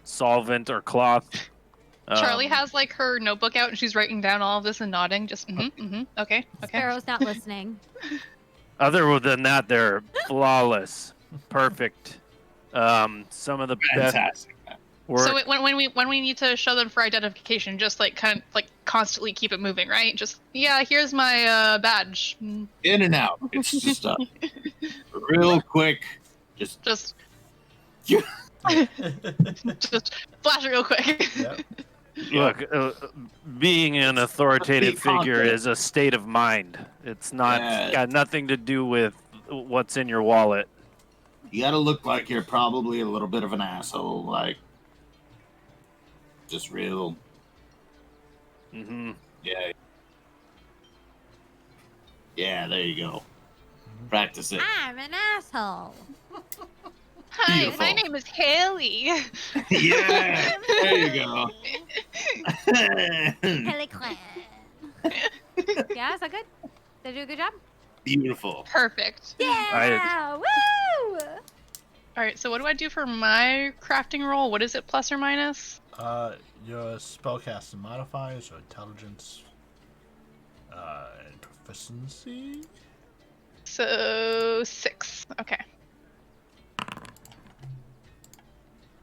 solvent or cloth. Charlie has like her notebook out and she's writing down all of this and nodding. Just okay. Sparrow's not listening. Other than that, they're flawless, perfect. Some of the best Fantastic. work. So when we need to show them for identification, just like kind of like constantly keep it moving, right? Just here's my badge. In and out. It's just real quick. Just Just flash it real quick. Yep. Look, being an authoritative Be figure confident. is a state of mind. It's not Yeah. got nothing to do with what's in your wallet. you gotta look like you're probably a little bit of an asshole, like just real. Hmm Yeah. Yeah, there you go. Practice it. I'm an asshole. Hi, Beautiful. my name is Haley. Yeah, there you go. Pelican. Yeah, is that good? Did I do a good job? Beautiful. Perfect. Yeah! Woo! All right, so what do I do for my crafting roll? What is it, plus or minus? Your spellcasting modifiers are intelligence and proficiency. So 6. Okay.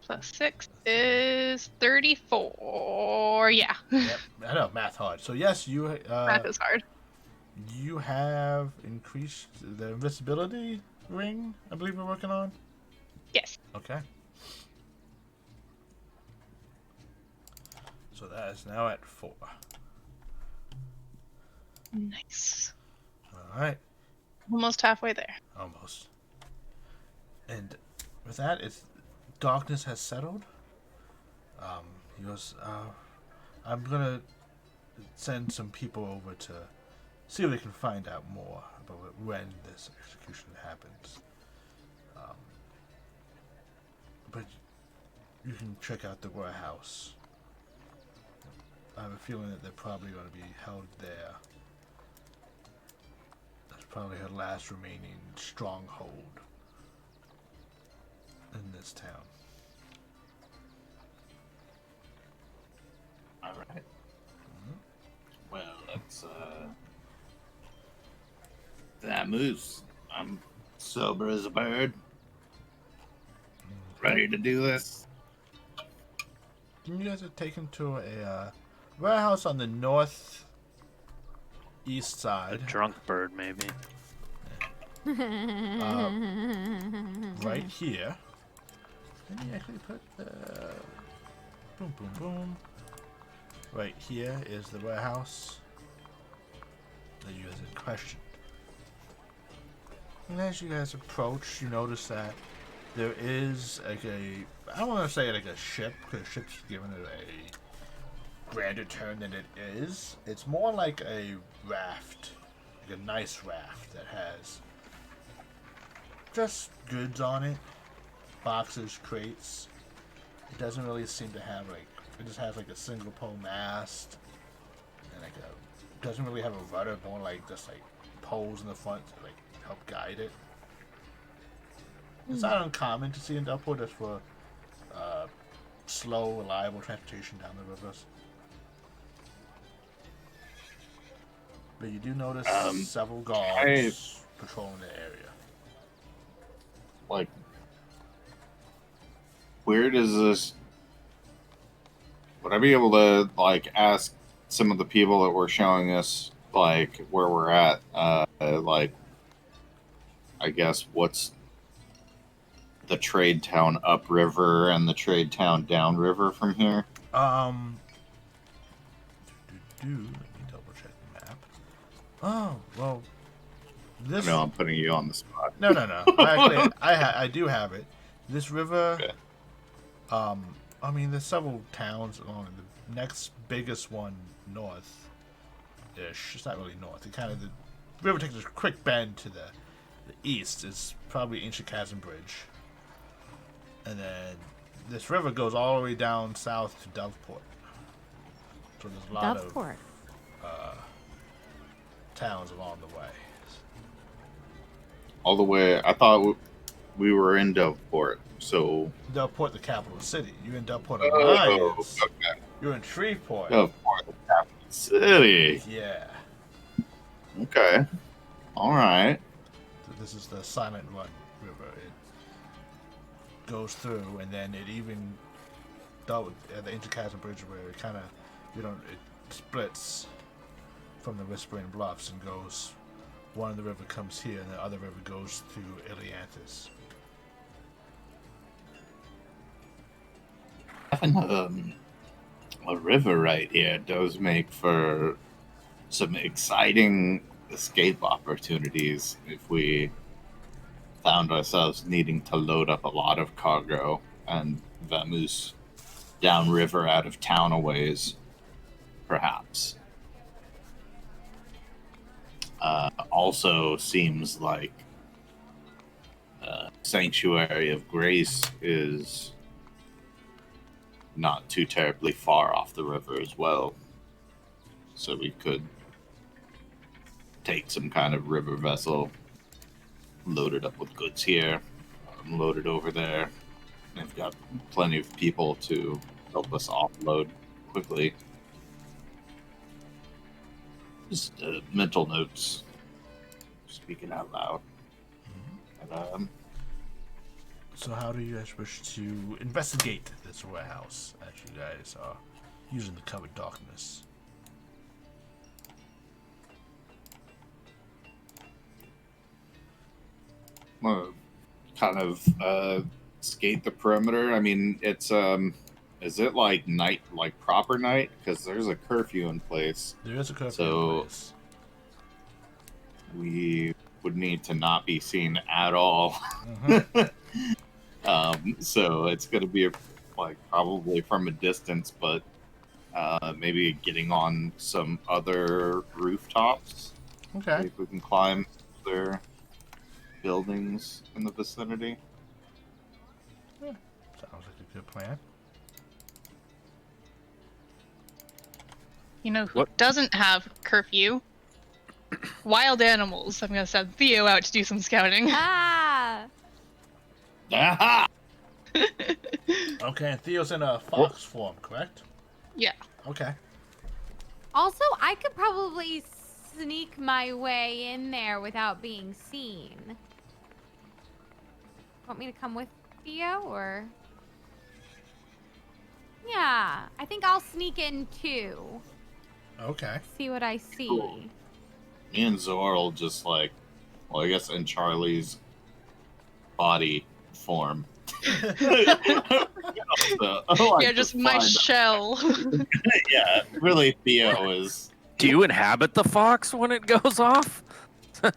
Plus 6 is 34. Yeah. Yep, I know math hard. So yes, Math is hard. you have increased the invisibility ring. I believe we're working on. Okay. So that is now at 4. Nice. All right. Almost halfway there. Almost. And with that, it's darkness has settled. He goes, I'm gonna send some people over to see if they can find out more about when this execution happens. But you can check out the warehouse. I have a feeling that they're probably going to be held there. That's probably her last remaining stronghold in this town. All right. Well, that's that moose. I'm sober as a bird. Ready to do this. You guys are taken to a warehouse on the northeast A side. drunk bird, maybe. Right here. Let me actually put the boom, boom, boom. Right here is the warehouse that you guys had questioned. And as you guys approach, you notice that there is like I don't want to say like a ship, because a ship's given it a grander term than it is. It's more like a raft, like a nice raft that has just goods on it, boxes, crates. It doesn't really seem to have like, it just has like a single pole mast, and like doesn't really have a rudder, more like just like poles in the front to like help guide it. It's not uncommon to see in Delport just for slow, reliable transportation down the rivers. But you do notice several guards patrolling the area. Like, where does this? Would I be able to like ask some of the people that were showing us like where we're at? Like, I guess what's the trade town upriver and the trade town downriver from here? Let me double check the map. Oh well, this. I know I'm putting you on the spot. No. Actually, I do have it. This river. Okay. I mean, there's several towns along it. The next biggest one north-ish. It's not really north. It kind of the river takes a quick bend to the east. It's probably Ancient Chasm Bridge. And then this river goes all the way down south to Doveport. So there's a lot Doveport. of towns along the way. All the way. I thought we were in Doveport, so Doveport, the capital city. You're in Doveport Oh, Alliance. okay. You're in Shreveport. Doveport, the capital city. Yeah. Okay. All right. So this is the Silent Run River. It goes through, and then it even at the Ancient Chasm Bridge, where it kind of it splits from the Whispering Bluffs and goes. One of the river comes here, and the other river goes to Iliantis. Having a river right here does make for some exciting escape opportunities if we found ourselves needing to load up a lot of cargo and vamoose downriver out of town a ways, perhaps. Also seems like Sanctuary of Grace is not too terribly far off the river as well. So we could take some kind of river vessel, load it up with goods here, load it over there. They've got plenty of people to help us offload quickly. Just mental notes, speaking out loud. And, So how do you guys wish to investigate this warehouse as you guys are using the covered darkness? kind of skate the perimeter? I mean, it's is it like night, like proper night? Because there's a curfew in place. There is a curfew So- in place. We would need to not be seen at all. So it's going to be like probably from a distance, but maybe getting on some other rooftops. See Okay. if we can climb their buildings in the vicinity. Sounds like a good plan. You know who What? doesn't have curfew? Wild animals. I'm gonna send Theo out to do some scouting. Ah! Aha! Okay, and Theo's in a fox form, correct? Yeah. Okay. Also, I could probably sneak my way in there without being seen. Want me to come with Theo, or? Yeah, I think I'll sneak in too. Okay. See what I see. Cool. Me and Zor will just like, well, I guess in Charlie's body form. Yeah, just my shell. Yeah, really, Theo is. Do you inhabit the fox when it goes off?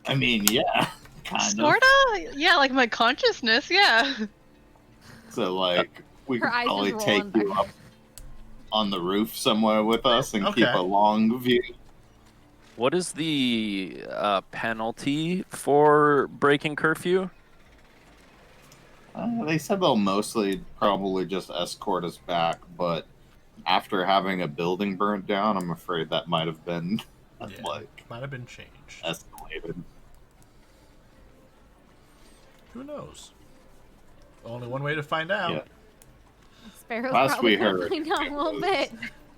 I mean, yeah, kind of. Sorta? Yeah, like my consciousness, yeah. So, like, we Her could eyes probably just take rolling you back. up on the roof somewhere with us and keep Okay. a long view. What is the penalty for breaking curfew? They said they'll mostly probably just escort us back, but after having a building burnt down, I'm afraid that might have been Yeah. like Might have been changed. escalated. Who knows? Only one way to find out. Yeah. Sparrow's Last probably we gonna heard, find out it a little was- bit.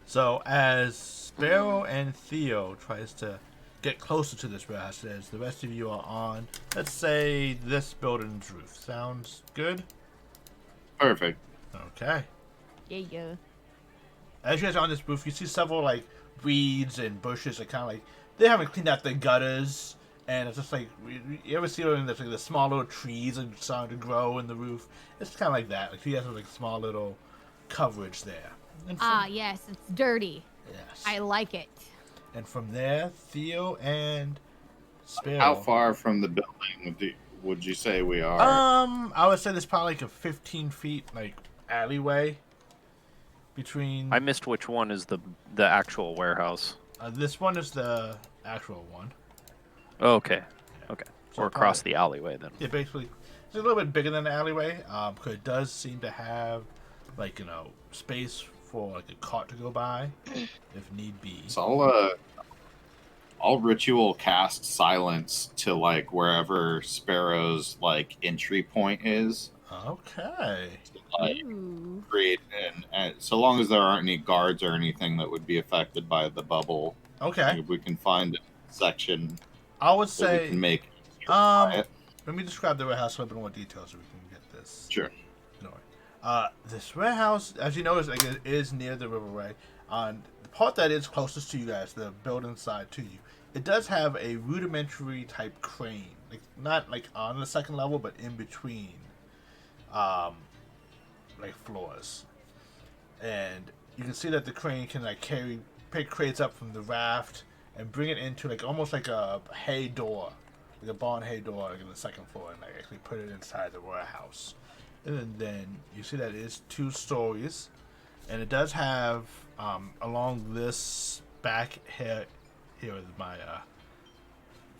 So as Sparrow and Theo tries to get closer to this warehouse, as the rest of you are on, let's say, this building's roof. Sounds good? Perfect. Okay. Yeah. As you guys are on this roof, you see several like weeds and bushes that kind of like they haven't cleaned out the gutters, and it's just like you ever see when there's like the small little trees are starting to grow in the roof. It's kind of like that. Like you guys have like small little coverage there. And Ah, yes, it's dirty. yes. I like it. And from there, Theo and Sparrow. How far from the building would you say we are? I would say there's probably like a 15 feet like alleyway between. I missed which one is the actual warehouse. This one is the actual one. Oh, okay. Okay. So Or across the alleyway then. Yeah, basically, it's a little bit bigger than the alleyway. Because it does seem to have, like, space for like a cart to go by, if need be. So I'll ritual cast silence to like wherever Sparrow's like entry point is. Okay. Like Ooh. create and so long as there aren't any guards or anything that would be affected by the bubble, Okay. if we can find a section I would that we say. can make. Let me describe the warehouse a little bit more detail so we can get this. Sure. This warehouse, as you know, it is near the riverway. On the part that is closest to you guys, the building side to you, it does have a rudimentary type crane, like not like on the second level, but in between, like floors. And you can see that the crane can like pick crates up from the raft and bring it into like almost like a hay door, like a barn hay door, like in the second floor, and like actually put it inside the warehouse. And then you see that it is 2 stories, and it does have along this back here with my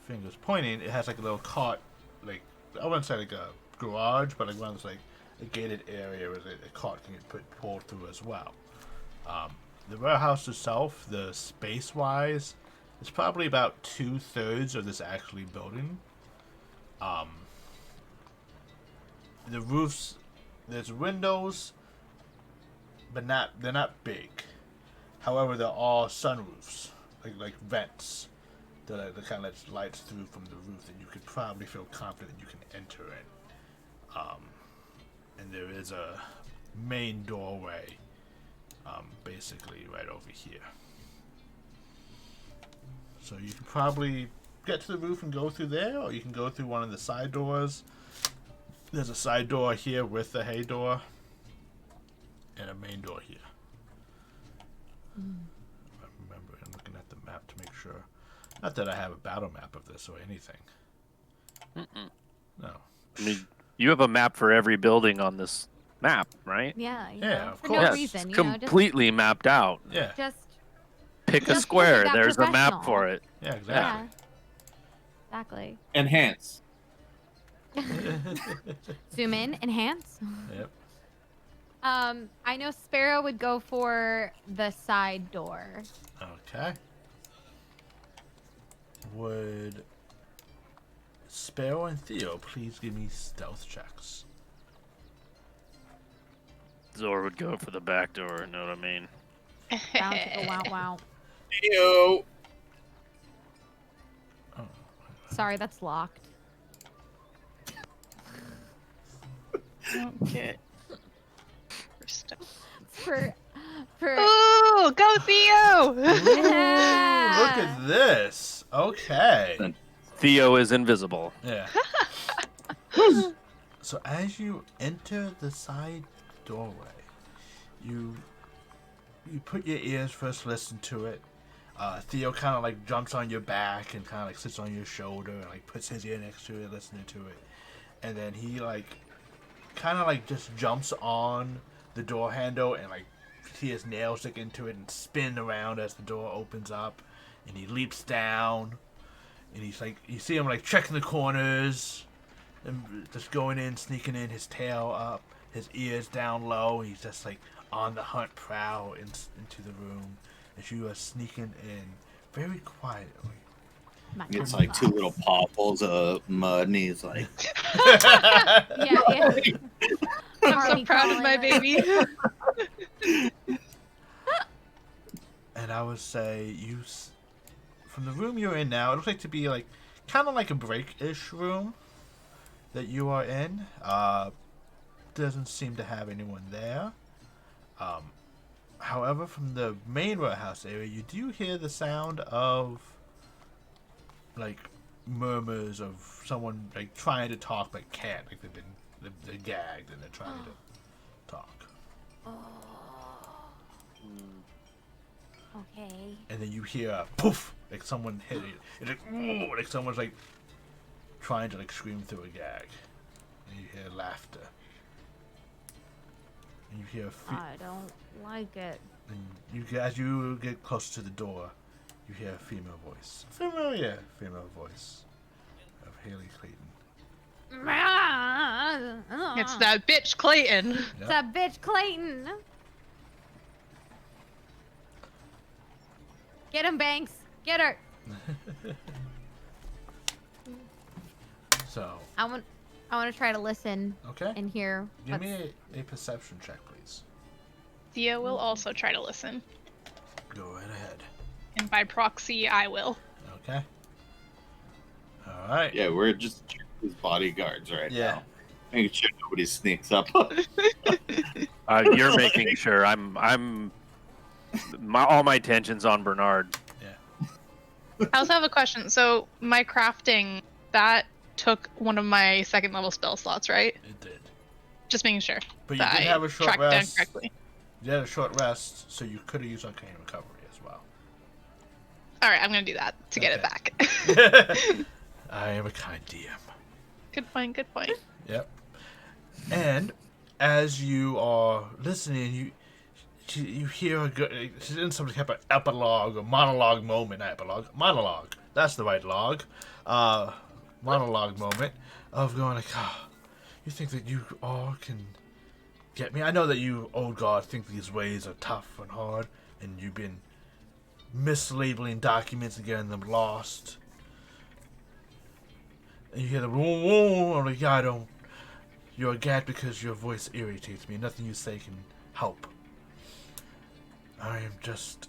fingers pointing, it has like a little cart, like I wouldn't say like a garage, but like one of those like a gated area where a cart can get pulled through as well. The warehouse itself, the space wise, is probably about 2/3 of this actually building. The roofs, there's windows, but they're not big. However, there are sunroofs, like vents that kind of lets lights through from the roof that you could probably feel confident you can enter in. And there is a main doorway, basically right over here. So you can probably get to the roof and go through there, or you can go through one of the side doors. There's a side door here with the hay door, and a main door here. I remember I'm looking at the map to make sure. Not that I have a battle map of this or anything. No. I mean, you have a map for every building on this map, right? Yeah. Yeah, of for course. no Yes, reason. it's You know, completely mapped out. Yeah. just Pick a Just square. look at that There's a map professional. for it. Yeah, exactly. yeah. Exactly. Enhance. Zoom in, enhance. Yep. I know Sparrow would go for the side door. Okay. Would Sparrow and Theo please give me stealth checks? Zor would go for the back door. Know what I mean? Bound to go wow wow. Yo. Oh. Sorry, that's locked. Okay. For Ooh, go Theo! Ooh, look at this. Okay. Theo is invisible. Yeah. So as you enter the side doorway, you put your ears first, listen to it. Theo kind of like jumps on your back and kind of like sits on your shoulder and like puts his ear next to it, listening to it, and then he like kind of like just jumps on the door handle and like see his nails stick into it and spin around as the door opens up, and he leaps down, and he's like, you see him like checking the corners and just going in, sneaking in, his tail up, his ears down low. He's just like on the hunt, prowl into the room as you are sneaking in very quietly. It's like two little pawfuls of mud, and he's like, yeah. I'm so proud of my baby. And I would say from the room you're in now, it looks like to be like kind of like a break-ish room that you are in. Doesn't seem to have anyone there. However, from the main warehouse area, you do hear the sound of like murmurs of someone like trying to talk but can't. Like they're gagged and they're trying to talk. Okay. And then you hear a poof, like someone hit it. It's like, ooh, like someone's like trying to like scream through a gag. And you hear laughter. And you hear I don't like it. and as you get closer to the door, you hear a female voice. Familiar female voice of Haley Clayton. It's that bitch Clayton. Yep. It's that bitch Clayton. Get him, Banks. Get her. So, I want to try to listen okay. and hear. Give what's- me a perception check, please. Theo will also try to listen. Go right ahead. And by proxy, I will. Okay. All right. yeah, we're just his bodyguards right Yeah. now. Making sure nobody sneaks up. You're making sure. All my attention's on Bernard. I also have a question. So my crafting, that took one of my second level spell slots, right? It did. Just making sure But you that did I have a short tracked down rest. correctly. You had a short rest, so you could have used Arcane Recovery as well. All right, I'm gonna do that to get it Okay. back. I am a kind DM. Good point. Good point. Yep. And as you are listening, you hear a good. She's in some type of epilogue or monologue moment. Not epilogue, monologue. That's the right log. Monologue moment of going like, oh, you think that you all can get me? I know that you, old god, think these ways are tough and hard, and you've been mislabeling documents and getting them lost. And you hear the whoa, whoa. I'm like, yeah, I don't. You're a gad because your voice irritates me. Nothing you say can help. I am just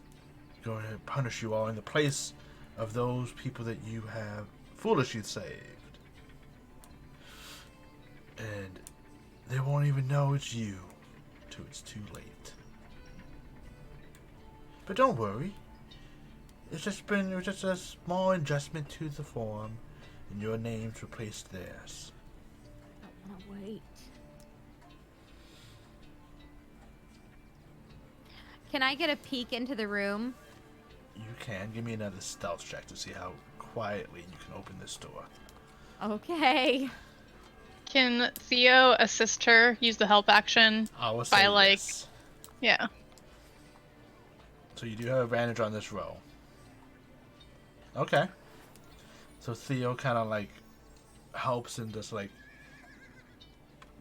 going to punish you all in the place of those people that you have foolishly saved. And they won't even know it's you till it's too late. But don't worry. It was just a small adjustment to the form, and your names replaced theirs. Oh, wait. Can I get a peek into the room? You can. Give me another stealth check to see how quietly you can open this door. Okay. Can Theo assist her, use the help action? I will say yes. Yeah. So you do have advantage on this roll. Okay. So Theo kind of like helps and just like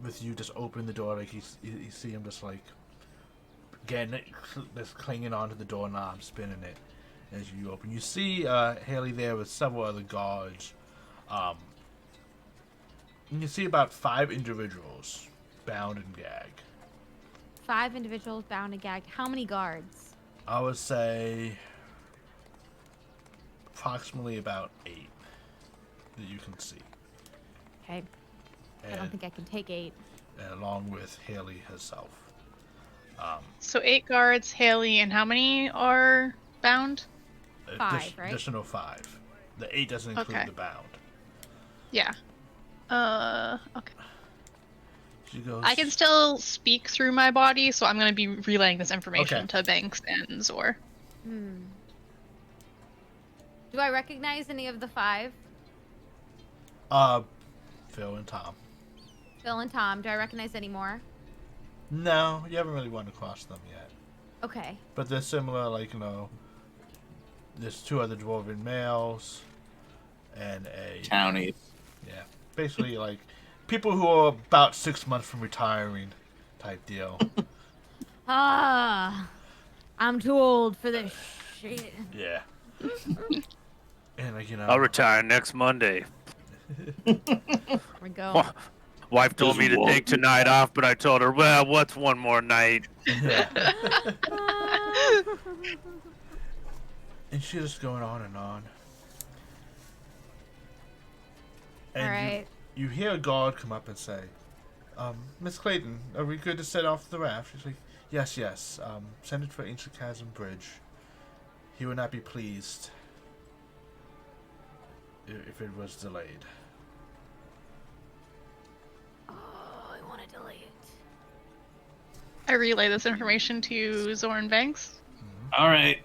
with you just open the door, like you see him just like getting it, just clinging onto the doorknob, spinning it as you open. You see Haley there with several other guards. You can see about 5 individuals bound and gagged. 5 individuals bound and gagged. How many guards? I would say approximately about 8 that you can see. Okay. I don't think I can take 8. And along with Haley herself. So 8 guards, Haley, and how many are bound? 5, right? Additional 5. The 8 doesn't include Okay. the bound. Yeah. Okay. She goes, I can still speak through my body, so I'm going to be relaying this information Okay. to Banks and Zor. Do I recognize any of the 5? Phil and Tom. Phil and Tom. Do I recognize any more? No, you haven't really run across them yet. Okay. But they're similar, like, you know, there's 2 other dwarven males and a... Townies. Yeah. Basically, like, people who are about 6 months from retiring type deal. I'm too old for this shit. Yeah. And, like, you know... I'll retire next Monday. Here we go. Wife told me to take tonight off, but I told her, well, what's one more night? Yeah. And she's just going on and on. And Alright. you hear a guard come up and say, Miss Clayton, are we good to set off the raft? She's like, yes. Send it for Ancient Chasm Bridge. He would not be pleased if it was delayed. Oh, I want to delay it. I relay this information to Zor and Banks. All right.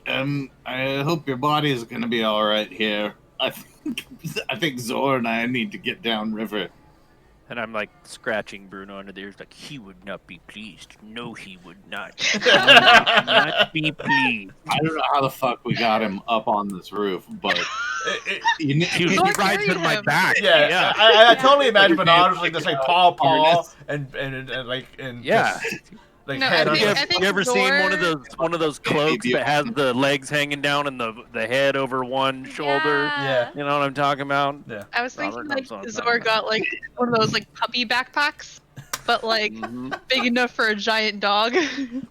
I hope your body is gonna be all right here. I think Zor and I need to get downriver. And I'm like scratching Bruno under the ears, like, he would not be pleased. No, he would not. He would not be pleased. I don't know how the fuck we got him up on this roof, but He rides on my back. Yeah. I totally imagine Bernard was like this, like paw, and Yeah. just, like No, head I on think- the- I think You ever seen Zor- one of those cloaks that has the legs hanging down and the head over one shoulder? Yeah. You know what I'm talking about? Yeah. I was Robert thinking knows like what I'm Zor talking got like one of those like puppy backpacks, but like big enough for a giant dog.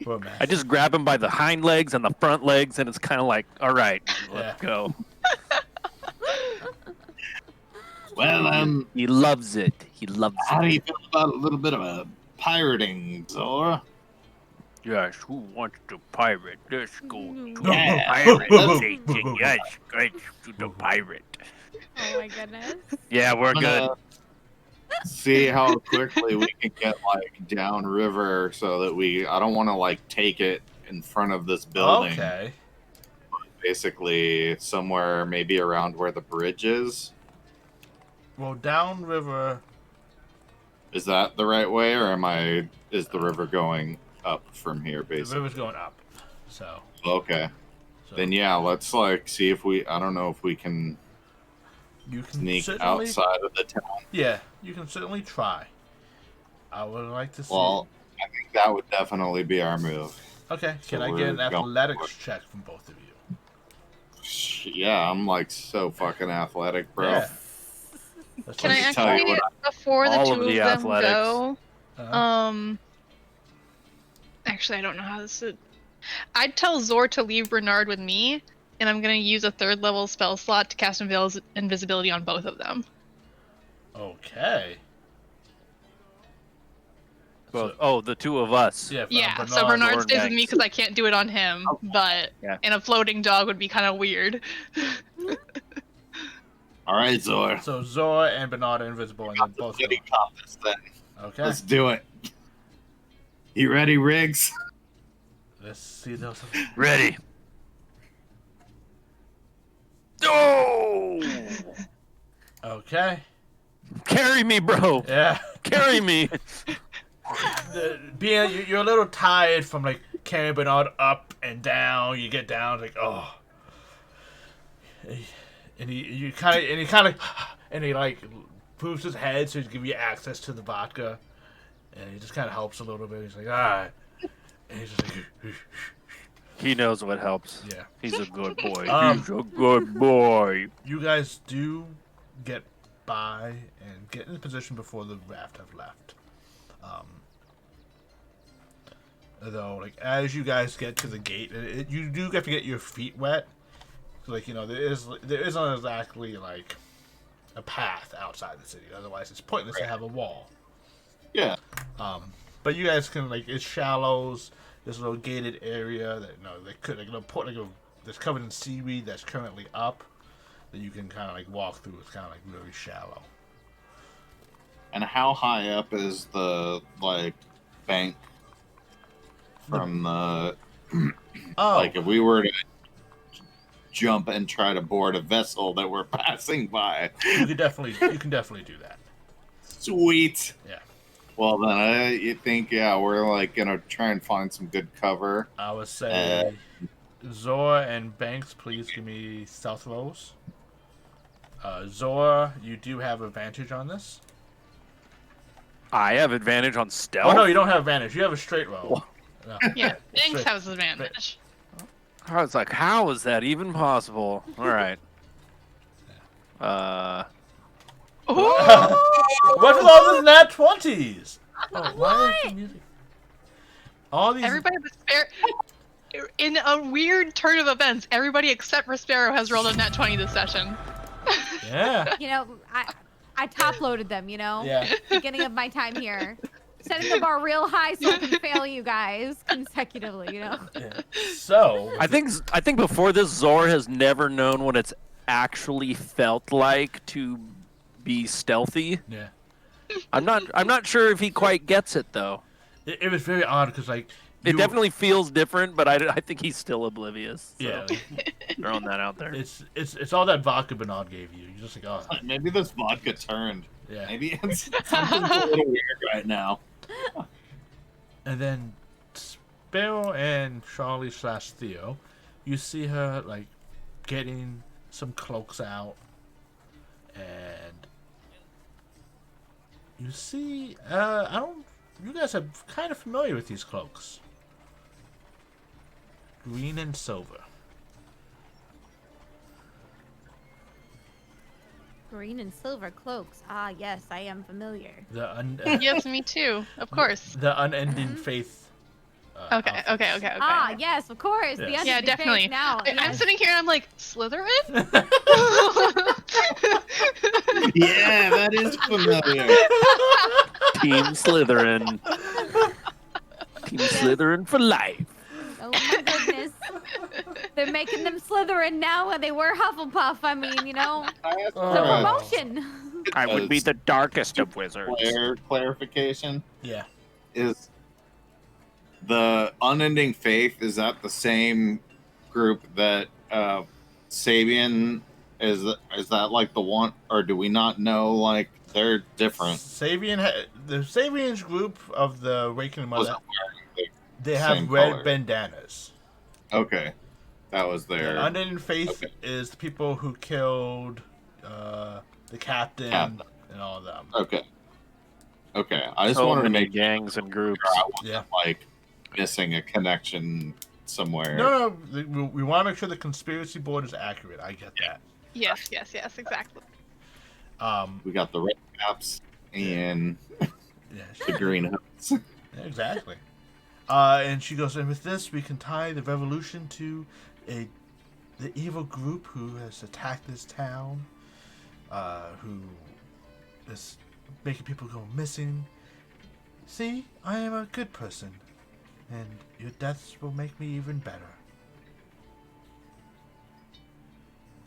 Poor man. I just grab him by the hind legs and the front legs, and it's kind of like, all right, let's go. well, He loves it. He loves how do it. you feel about a little bit of a pirating, Zor? Yes, who wants to pirate? Let's go to Yeah. the pirate station. Yes, let's to the pirate. Oh my goodness. Yeah, we're I'm good. gonna see how quickly we can get like downriver, so that I don't want to like take it in front of this building. Okay. Basically, somewhere maybe around where the bridge is. Well, downriver. Is that the right way, or is the river going up from here, The basically? river's going up. So. Okay. Then yeah, let's like see if I don't know if we can You can sneak certainly, outside of the town. Yeah, you can certainly try. I would like to see. Well, I think that would definitely be our move. Okay, so can I we're get an going athletics for check from both of you? Yeah, I'm like so fucking athletic, bro. Yeah. Let's Can I Let me tell you actually, what before the All two of of the them athletics. go, Uh-huh. actually I don't know how this would. I'd tell Zor to leave Bernard with me, and I'm gonna use a 3rd level spell slot to cast invisibility on both of them. Okay. Well, the two of us. Yeah. Yeah, so Bernard or stays with me Banks. because I can't do it on him, but Yeah. and a floating dog would be kind of weird. All right, Zor. So Zora and Bernard are invisible, and then both go. Let's cop this thing. Okay. Let's do it. You ready, Riggs? Let's see those. Ready. Oh! Okay. Carry me, bro. Yeah. Carry me. You're a little tired from like carrying Bernard up and down. You get down, like oh, and he like moves his head so he give you access to the vodka, and he just kind of helps a little bit. He's like, all right, and he's just like, He knows what helps. yeah. He's a good boy. He's a good boy. You guys do get by and get in position before the raft have left. Though, like as you guys get to the gate, you do have to get your feet wet. So, like there isn't exactly like a path outside the city. Otherwise, it's pointless to have a wall. Yeah. But you guys can it's shallows. There's a little gated area that that's covered in seaweed that's currently up that you can kind of like walk through. It's kind of like very shallow. And how high up is the bank from the like if we were to jump and try to board a vessel that we're passing by? You can definitely do that. Sweet. Yeah. Well then, you think we're gonna try and find some good cover. I would say Zora and Banks, please give me stealth rolls. Zora, you do have advantage on this. I have advantage on stealth. Oh no, you don't have advantage. You have a straight roll. No. Yeah, Banks has advantage. I was like, how is that even possible? All right. What with all these nat 20s? Oh, why is the music? All these. Everybody but in a weird turn of events, everybody except Prospero has rolled a nat 20 this session. Yeah. I top loaded them. Yeah. Beginning of my time here. Setting the bar real high so I can fail you guys consecutively, Yeah. So I think before this, Zor has never known what it's actually felt like to be stealthy. Yeah. I'm not sure if he quite gets it though. It was very odd because It definitely feels different, but I think he's still oblivious. So Yeah. throwing that out there. It's all that vodka Bernard gave you. You're just like, oh. Maybe this vodka turned. Yeah. Maybe it's something's a little weird right now. And then Sparrow and Charlie / Theo, you see her getting some cloaks out, and you see you guys are kind of familiar with these cloaks. Green and silver. Green and silver cloaks. Ah, yes, I am familiar. Yes, me too. Of course. The unending faith. Okay. Ah, yes, of course. Yes. The Yeah, unending definitely. faith now. I'm Yes. sitting here and I'm like, Slytherin? Yeah, that is familiar. Team Slytherin. Team Slytherin for life. Oh my goodness. They're making them Slytherin now and they were Hufflepuff. I mean, it's a promotion. I would be the darkest of wizards. Clarification Yeah. is the unending faith. Is that the same group that Sabian is? Is that the one, or do we not know? They're different. The Sabian's group of the Awakening Mother. They Same have red color. bandanas. Okay, that was their. The unending faith is the people who killed the captain and all of them. Okay. I just So wanted to many make gangs and groups. sure I wasn't Yeah. missing a connection somewhere. No, we want to make sure the conspiracy board is accurate. I get that. Yes, exactly. We got the red caps and Yeah, the green hoods. exactly. And she goes, and with this, we can tie the revolution to the evil group who has attacked this town, who is making people go missing. See, I am a good person, and your deaths will make me even better.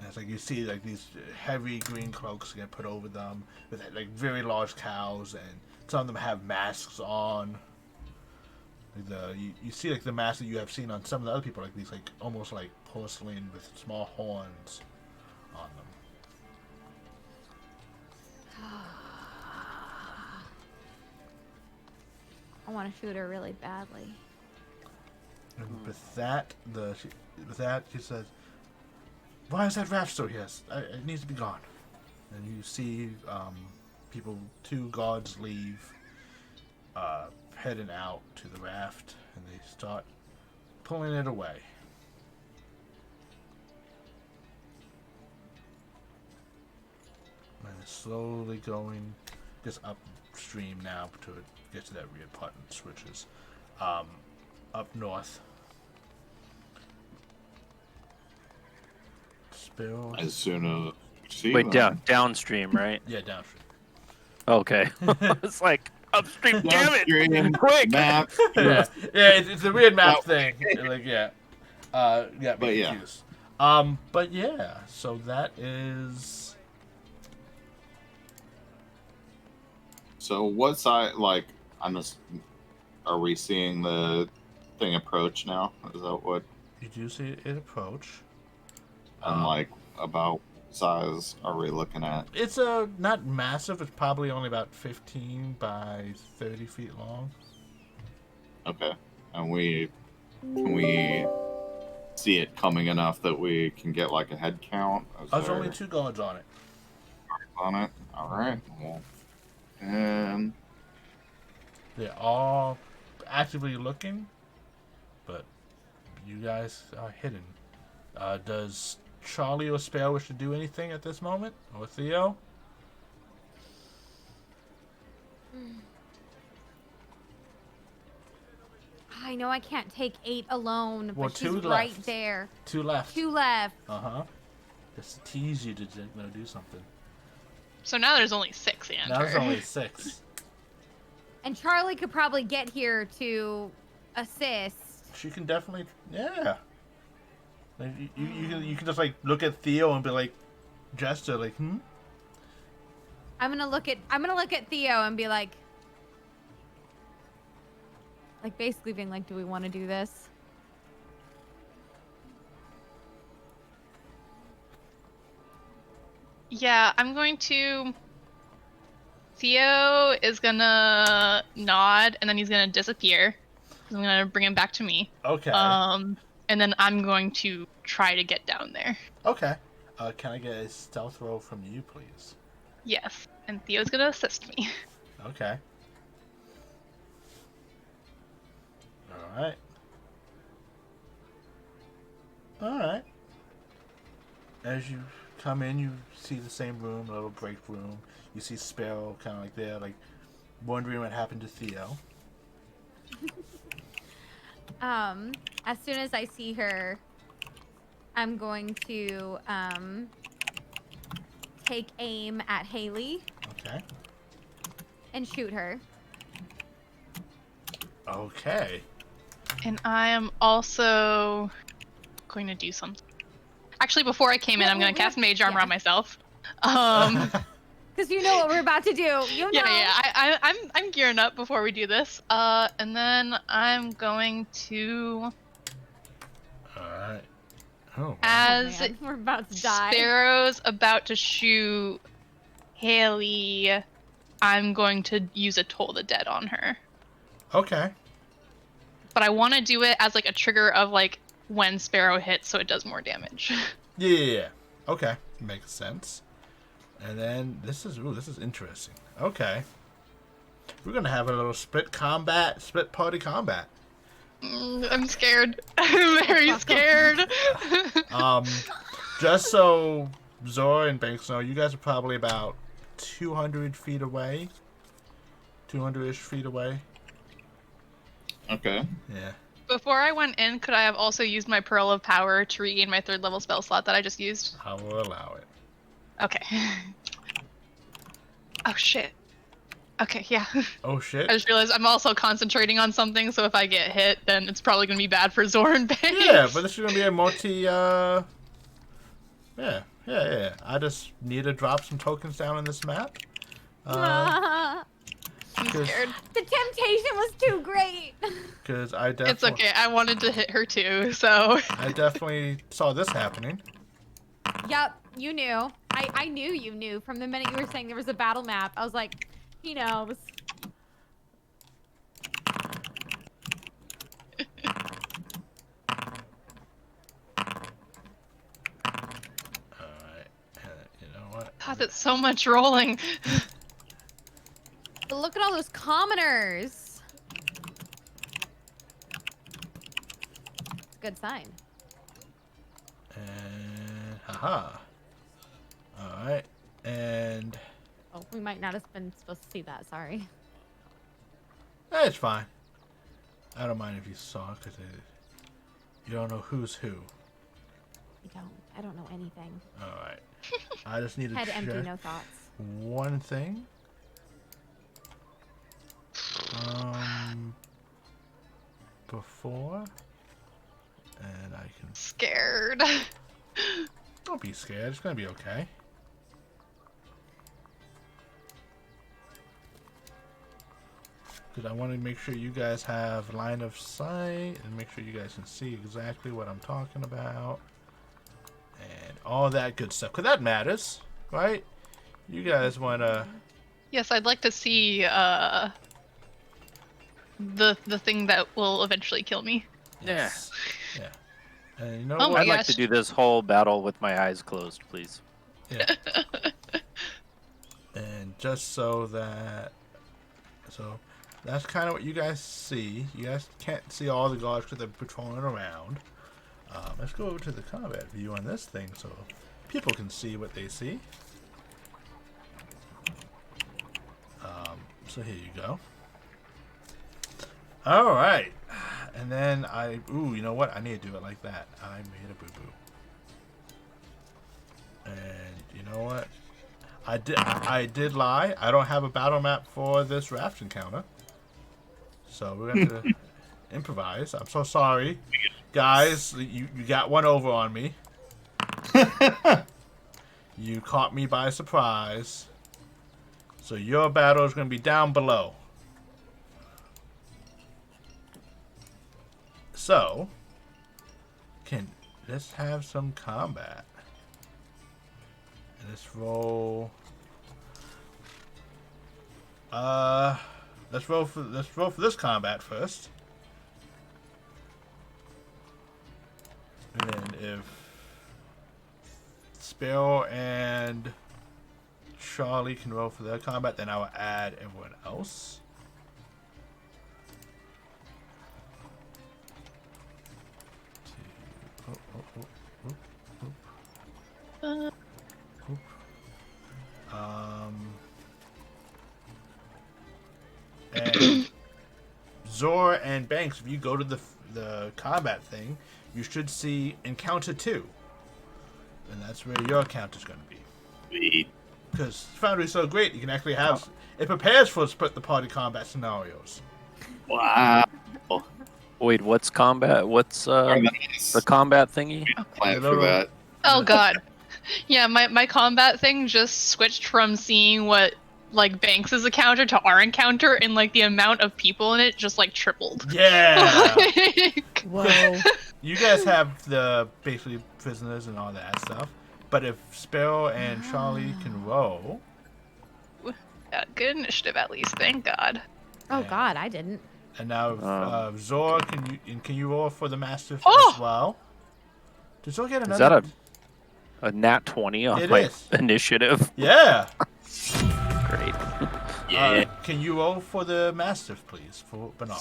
And it's like you see like these heavy green cloaks get put over them with like very large cows, and some of them have masks on. You see like the masks that you have seen on some of the other people, like these like almost like porcelain with small horns on them. I want to shoot her really badly. And with that, she says, "Why is that raft still here? It needs to be gone." And you see people, 2 guards leave, heading out to the raft, and they start pulling it away. And it's slowly going just upstream now to get to that rear button, which is up north. Spill. As soon as see Wait, them. downstream, right? Yeah, downstream. Okay. It's like upstream. Damn it! Downstream, Quick! map. Yeah, it's a weird map thing. Like, yeah. Yeah, But yeah. confused. But yeah, so that is. So what side? Like, are we seeing the thing approach now? Is that what? You do see it approach. And like, about what size are we looking at? It's not massive. It's probably only about 15 by 30 feet long. Okay, and can we see it coming enough that we can get like a head count? There's only 2 guards on it. On it. All right. Well, and They're all actively looking, but you guys are hidden. Does Charlie or Spare wish to do anything at this moment? Or Theo? I know I can't take 8 alone, but Well, she's 2 right left. there. 2 left. 2 left. Uh-huh. Just to tease you to do something. So now there's only 6 in Now there's only 6. And Charlie could probably get here to assist. She can definitely, yeah. Like, you can just like look at Theo and be like, gesture like, I'm gonna look at Theo and be like basically being like, do we want to do this? Yeah, I'm going to. Theo is gonna nod and then he's gonna disappear. I'm gonna bring him back to me. Okay. And then I'm going to try to get down there. Okay. Can I get a stealth roll from you, please? Yes, and Theo's gonna assist me. Okay. Alright. Alright. As you come in, you see the same room, a little break room. You see Sparrow kind of like there, like wondering what happened to Theo. As soon as I see her, I'm going to take aim at Haley Okay. and shoot her. Okay. And I am also going to do something. Actually, before I came in, I'm gonna cast Mage Armor on myself. Because you know what we're about to do. You know. Yeah. I'm gearing up before we do this. And then I'm going to, Alright. Oh. as man, we're about to die. Sparrow's about to shoot Haley, I'm going to use a Toll the Dead on her. Okay. But I want to do it as like a trigger of like when Sparrow hits, so it does more damage. Yeah. Okay. Makes sense. And then this is interesting. Okay. We're gonna have a little split party combat. I'm scared. I'm very scared. Just so Zora and Banks know, you guys are probably about 200 feet away. 200-ish feet away. okay. Yeah. Before I went in, could I have also used my Pearl of Power to regain my 3rd level spell slot that I just used? I will allow it. Okay. Oh shit. Okay, yeah. Oh shit. I just realized I'm also concentrating on something, so if I get hit, then it's probably gonna be bad for Zora and Banks. Yeah, but this is gonna be a multi. Yeah, Yeah. I just need to drop some tokens down on this map. I'm scared. The temptation was too great. Because I definitely... It's okay. I wanted to hit her too, so. I definitely saw this happening. Yep, you knew. I knew you knew from the minute you were saying there was a battle map. I was like, he knows. Alright, you know what? God, that's so much rolling. But look at all those commoners. It's a good sign. And haha. Alright, and Oh, we might not have been supposed to see that. Sorry. it's fine. I don't mind if you saw, because you don't know who's who. I don't know anything. Alright. I just need to Head check empty, no thoughts. one thing. Before. And I can... Scared. Don't be scared. It's going to be okay. Because I want to make sure you guys have line of sight and make sure you guys can see exactly what I'm talking about. And all that good stuff. Because that matters, right? You guys want to... Yes, I'd like to see the thing that will eventually kill me. Yes. Yeah. And you know Oh what? my I'd like gosh. to do this whole battle with my eyes closed, please. Yeah. And just so that... So... That's kind of what you guys see. You guys can't see all the guards because they're patrolling around. Let's go over to the combat view on this thing so people can see what they see. So here you go. Alright. And then ooh, you know what? I need to do it like that. I made a boo-boo. And you know what? I did lie. I don't have a battle map for this raft encounter. So we're going to improvise. I'm so sorry. Guys, you got one over on me. You caught me by surprise. So your battle is going to be down below. So, let's have some combat. Let's roll... Let's roll for this combat first. And then if Sparrow and Charlie can roll for their combat, then I will add everyone else. And Zor and Banks, if you go to the combat thing, you should see Encounter 2. And that's where your account is going to be. Sweet. Because Foundry is so great, you can actually have... It prepares for split the party combat scenarios. Wow. Wait, what's combat? What's the combat thingy? Plan for that. Oh god. Yeah, my combat thing just switched from seeing what like Banks's encounter to our encounter, and like the amount of people in it just like tripled. Yeah! Whoa. You guys have the basically prisoners and all that stuff. But if Sparrow and Charlie can roll... Yeah, good initiative at least, thank god. Oh Yeah. God, I didn't. And now, Zor, can you roll for the Mastiff Oh! as well? Did Zor get another? Is that a nat 20 on It my is. initiative? Yeah! Great. Yeah. Can you roll for the Mastiff, please, for Bernard?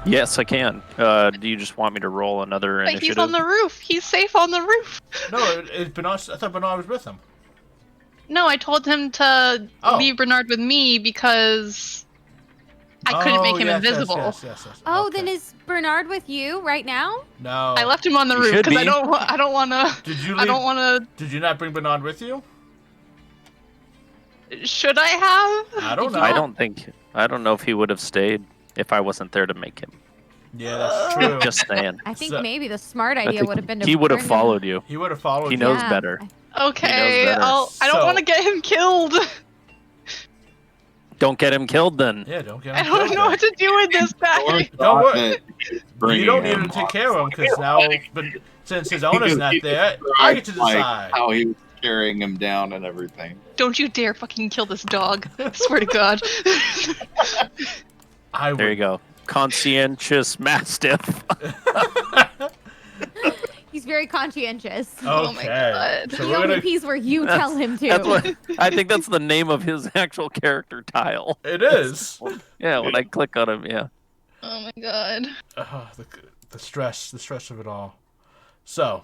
Yes, I can. Do you just want me to roll another Like initiative? he's on the roof. He's safe on the roof. No, Bernard. I thought Bernard was with him. No, I told him to Oh. leave Bernard with me because I couldn't make him invisible. Yes. Oh, Okay. then is Bernard with you right now? No. I left him on the You roof should because I be. don't want to. Did you I leave? don't want Did you not bring Bernard with you? to. Should I have? I don't know. I don't know if he would have stayed if I wasn't there to make him. Yeah, that's true. Just saying. I think So- maybe the smart I idea think would have been to he would have burn him. followed you. He would have followed He you. knows Yeah. better. Okay, better. I don't So- want to get him killed. Don't get him killed then. Yeah, don't get I him don't killed know what to do with this guy. Don't worry. That then. bringing You don't need him to take on. care of him because now, but since his owner's not there, I get to Like, decide. how he was carrying him down and everything. Don't you dare fucking kill this dog. I swear to God. I There you would. go. Conscientious mastiff. He's very conscientious. Oh my Okay. God. So He we're only gonna. pees where you tell him to. That's what I think. That's the name of his actual character tile. It is. Yeah, when I click on him, yeah. Oh my God. The stress of it all. So,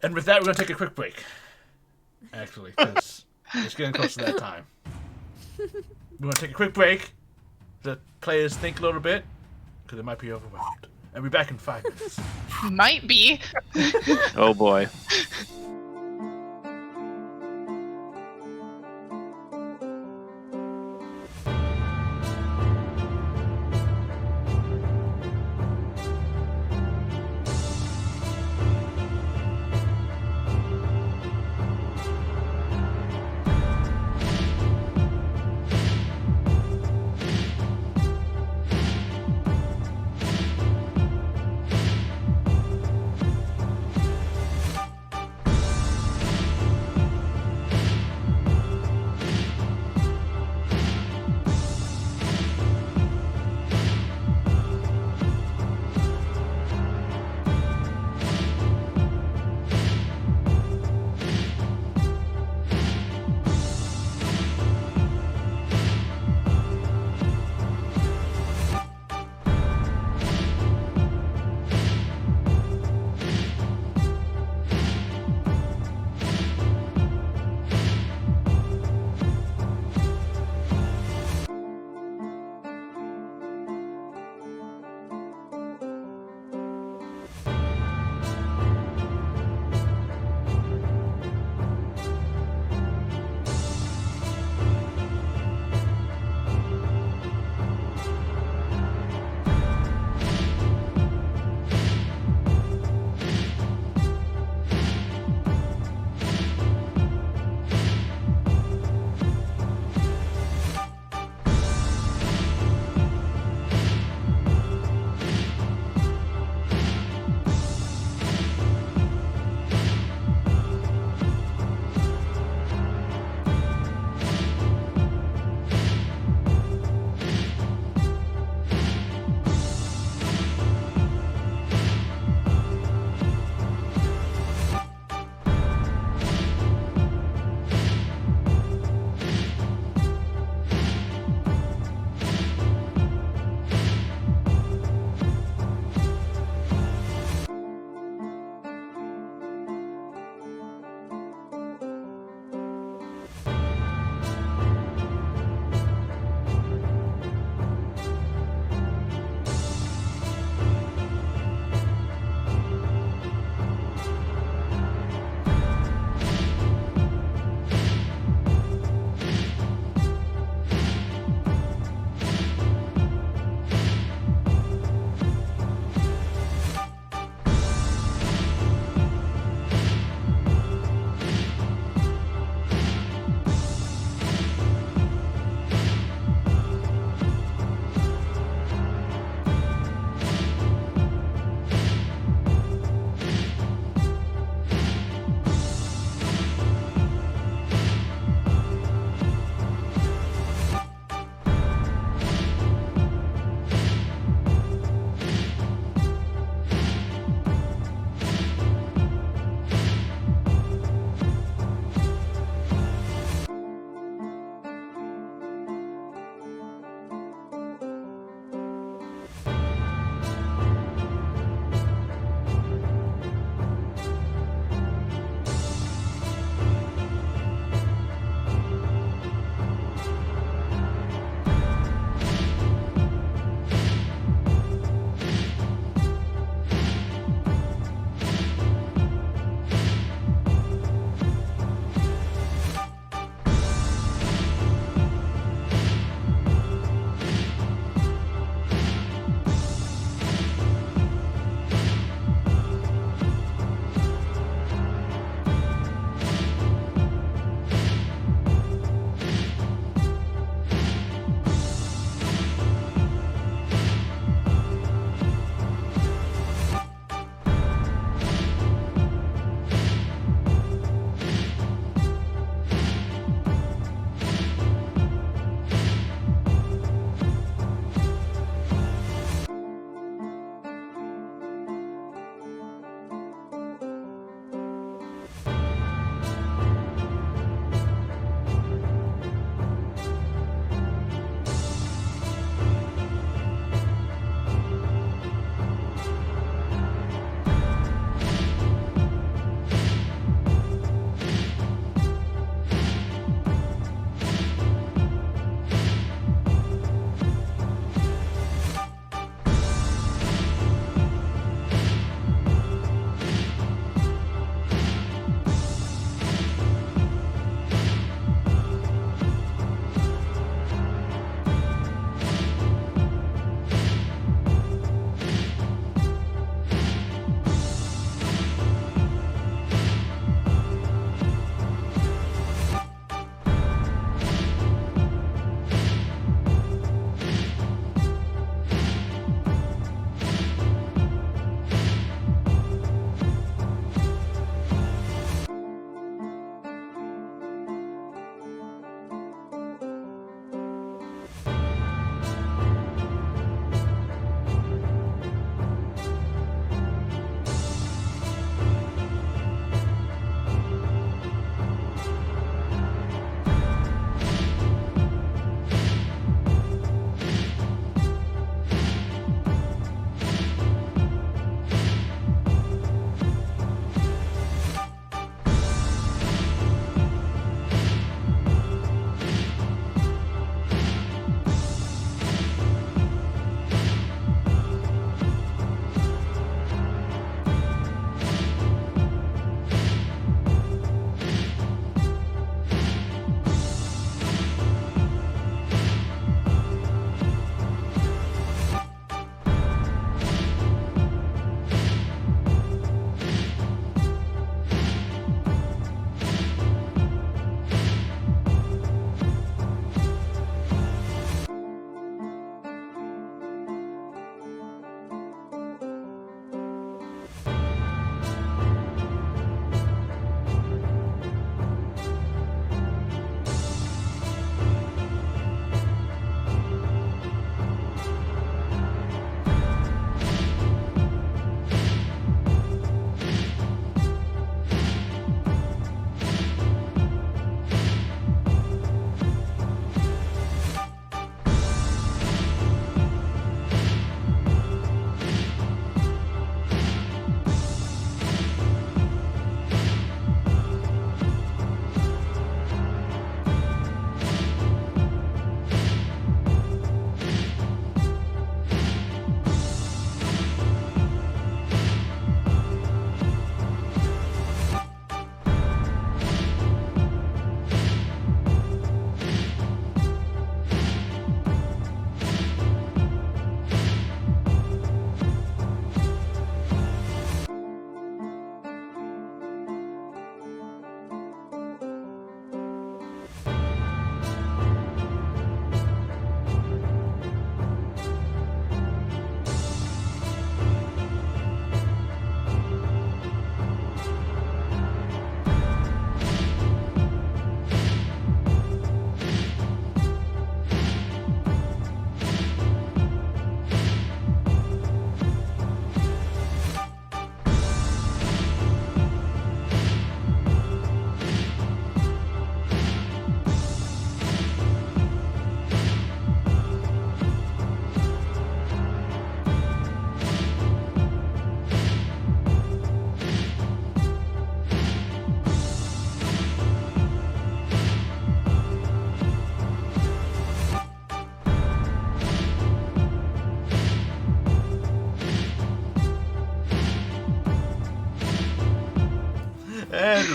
and with that, we're gonna take a quick break. Actually, because it's getting close to that time. We're gonna take a quick break. The players think a little bit, because they might be overwhelmed. And we'll be back in 5 minutes. Might be. Oh boy.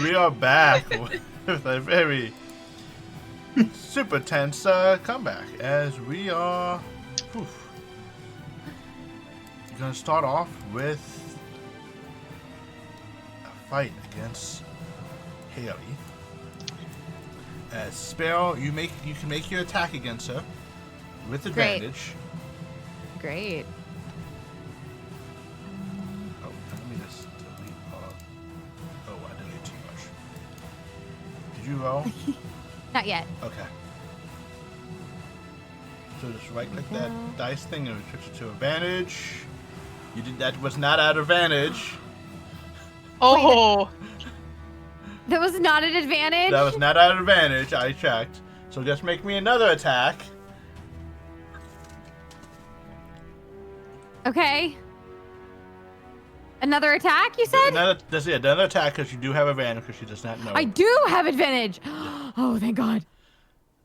we are back with a very super tense comeback as we are going to start off with a fight against Haley. As Sparrow, you can make your attack against her with advantage. Great. Oh, let me just delete. Oh, I deleted too much. Did you roll? Not yet. Okay. So just right-click that dice thing and switch it to advantage. You did that was not at advantage. Oh, That was not an advantage. That was not at advantage. I checked. So just make me another attack. Okay. Another attack, you said? Another attack because you do have advantage because she does not know. I do have advantage. Oh, thank God.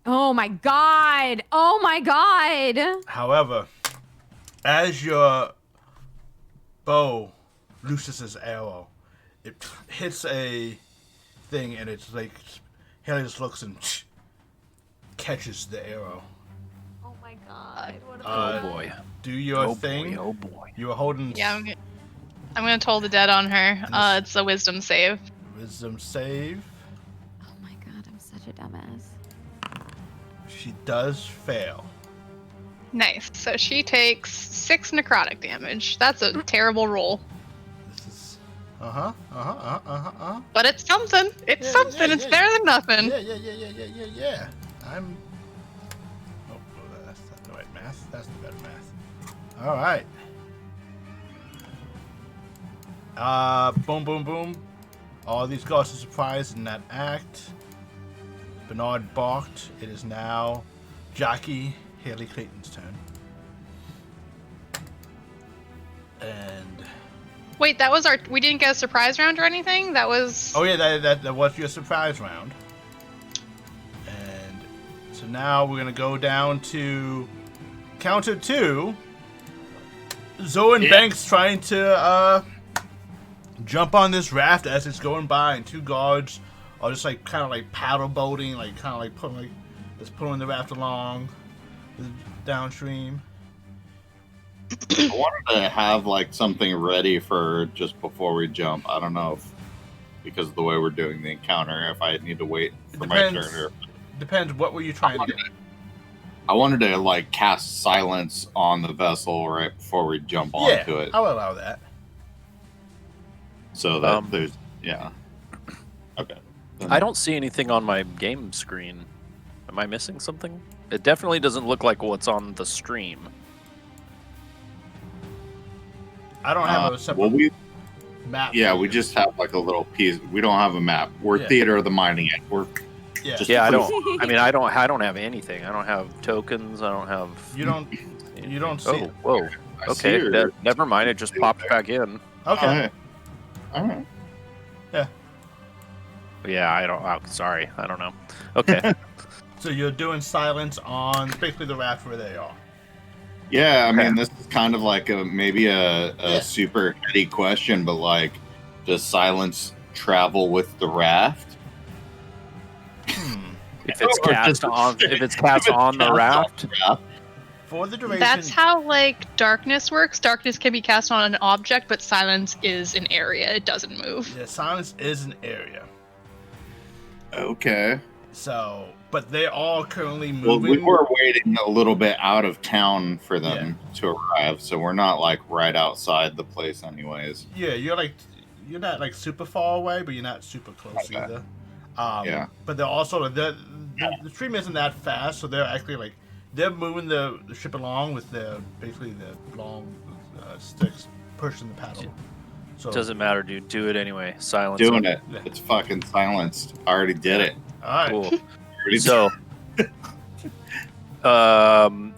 Oh my God. Oh my God. However, as your bow looses its arrow, it hits a thing and it's like Haley just looks and catches the arrow. Oh my God. What Oh boy. Do your Oh thing. boy. Oh boy. You are holding yeah. I'm gonna toll the dead on her. It's a wisdom save. wisdom save. Oh my God, I'm such a dumbass. She does fail. Nice. So she takes 6 necrotic damage. That's a terrible roll. This is But it's something. It's Yeah, something. yeah, It's yeah. better than nothing. Yeah. I'm. Oh, that's not the right math. That's the better math. All right. Boom. All these guards are surprised in that act. Bernard balked. It is now Jockey Haley Clayton's turn. And Wait, that was our. We didn't get a surprise round or anything. That was. oh yeah, that was your surprise round. And so now we're gonna go down to counter 2. Zoe and Banks trying to jump on this raft as it's going by, and 2 guards are just like kind of like paddle boating, like kind of like pulling the raft along downstream. I wanted to have like something ready for just before we jump. I don't know if because of the way we're doing the encounter, if I need to wait for my turn or. Depends. What were you trying to do? I wanted to like cast silence on the vessel right before we jump onto it, I'll allow that. so that there's Okay. I don't see anything on my game screen. Am I missing something? It definitely doesn't look like what's on the stream. I don't have a separate Well, we map. we just have like a little piece. We don't have a map. We're Yeah. Theater of the Minding It. We're just Yeah, I don't. I mean, I don't have anything. I don't have tokens. I don't have. You don't see it. Whoa. I see Okay, her. never mind. It just popped back in. Okay. All right. Yeah, I don't. Oh, sorry, I don't know. Okay. So you're doing silence on basically the raft where they are. Yeah, I mean, Okay. this is kind of like maybe a super heady question, but like, does silence travel with the raft? If it's cast on the raft. For the duration. That's how like darkness works. Darkness can be cast on an object, but silence is an area. It doesn't move. Yeah, silence is an area. Okay. So, but they are currently Well, moving. we were waiting a little bit out of town for them to arrive, so we're not like right outside the place, anyways. Yeah, you're not like super far away, but you're not super close Okay. either. Yeah. But they're also the stream isn't that fast, so they're actually like they're moving the ship along with basically the long sticks pushing the paddle. So Doesn't matter, dude. Do it anyway. Silence. Doing it. Yeah. It's fucking silenced. I already did it. all right. Cool. Already So,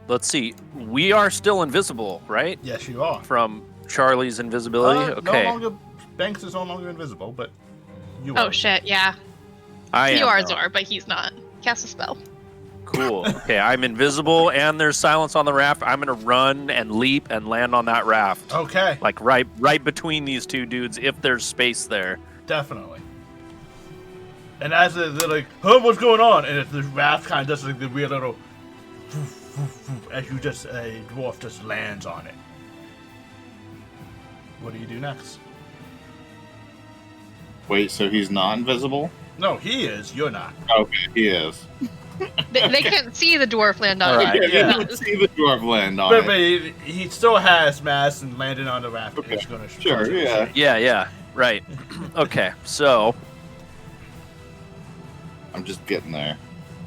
let's see. We are still invisible, right? Yes, you are. From Charlie's invisibility. Okay. No longer, Banks is no longer invisible, but you Oh are. shit! Yeah, I you am are now. Zor, but he's not. Cast a spell. Cool. Okay, I'm invisible, and there's silence on the raft. I'm gonna run and leap and land on that raft, Okay, like right between these 2 dudes, if there's space there. definitely. And as they're like, "Huh, what's going on?" and the raft kind of does like the weird little, as you just a dwarf just lands on it. What do you do next? Wait, so he's not invisible? No, he is. You're not. Okay, he is. They can't see the dwarf land on Alright. it. Yeah. You can see the dwarf land on But it. he still has mass and landing on the raft. Okay. Is gonna Sure, yeah. Yeah, right. Okay, so I'm just getting there.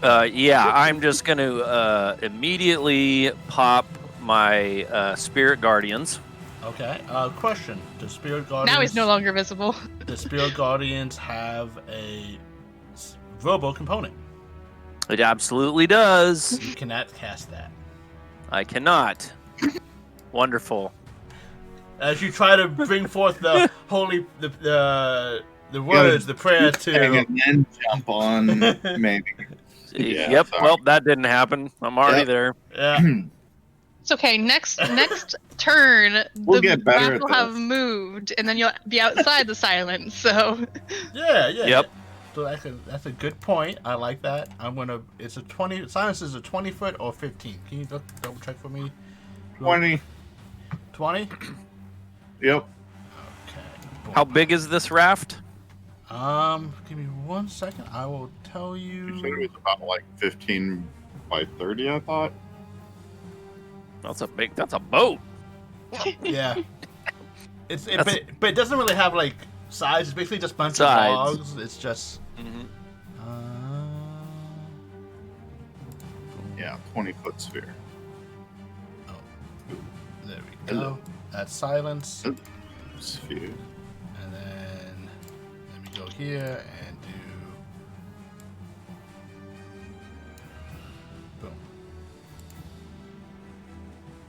I'm just going to immediately pop my Spirit Guardians. Okay. Question: Do Spirit Guardians? Now he's no longer visible. The Spirit Guardians have a verbal component. It absolutely does. You cannot cast that. I cannot. Wonderful. As you try to bring forth the holy the words, the prayer to. And then jump on, maybe. Yeah, Yep. sorry. Well, that didn't happen. I'm already Yep. there. Yeah. It's okay. Next turn, We'll the get better raft at will have this. moved, and then you'll be outside the silence. So Yeah. Yep. So that's a good point. I like that. I'm gonna. It's a 20. Silence is a 20-foot or 15. Can you double check for me? 20. 20. Yep. Okay. How big is this raft? Give me 1 second. I will tell You said it you. was about like 15 by 30, I thought. That's a boat. Yeah. But it doesn't really have like size. It's basically just a bunch Sides. of logs. It's just. Mhm. Yeah, 20-foot sphere. There we go. Hello. That's silence. Sphere. And then let me go here and do. Boom.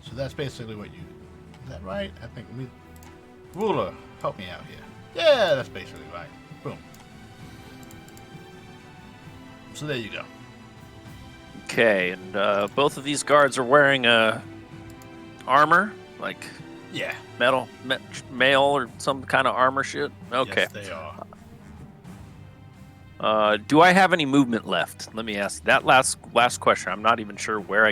So that's basically what you. Is that right? I think. Ruler, help me out here. Yeah, that's basically right. Boom. So there you go. Okay, and both of these guards are wearing armor, like Yeah. mail or some kind of armor shit. Okay. Yes, they are. Do I have any movement left? Let me ask that last question. I'm not even sure where I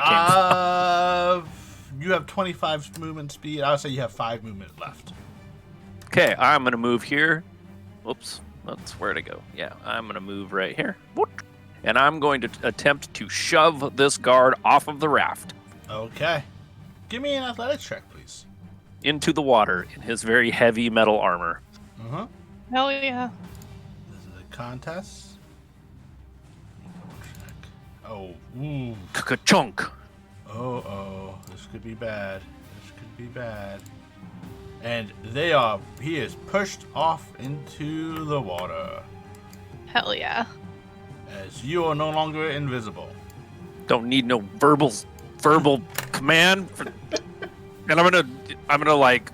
came from. You have 25 movement speed. I would say you have 5 movement left. Okay, I'm gonna move here. Whoops, that's where to go. Yeah, I'm gonna move right here. And I'm going to attempt to shove this guard off of the raft Okay. Give me an athletics check, please. into the water in his very heavy metal armor. Uh-huh. hell yeah. This is a contest. Double check. Oh, ooh. Ka-chunk. Oh. This could be bad. And he is pushed off into the water Hell yeah. as you are no longer invisible. Don't need no verbal command. And I'm gonna like.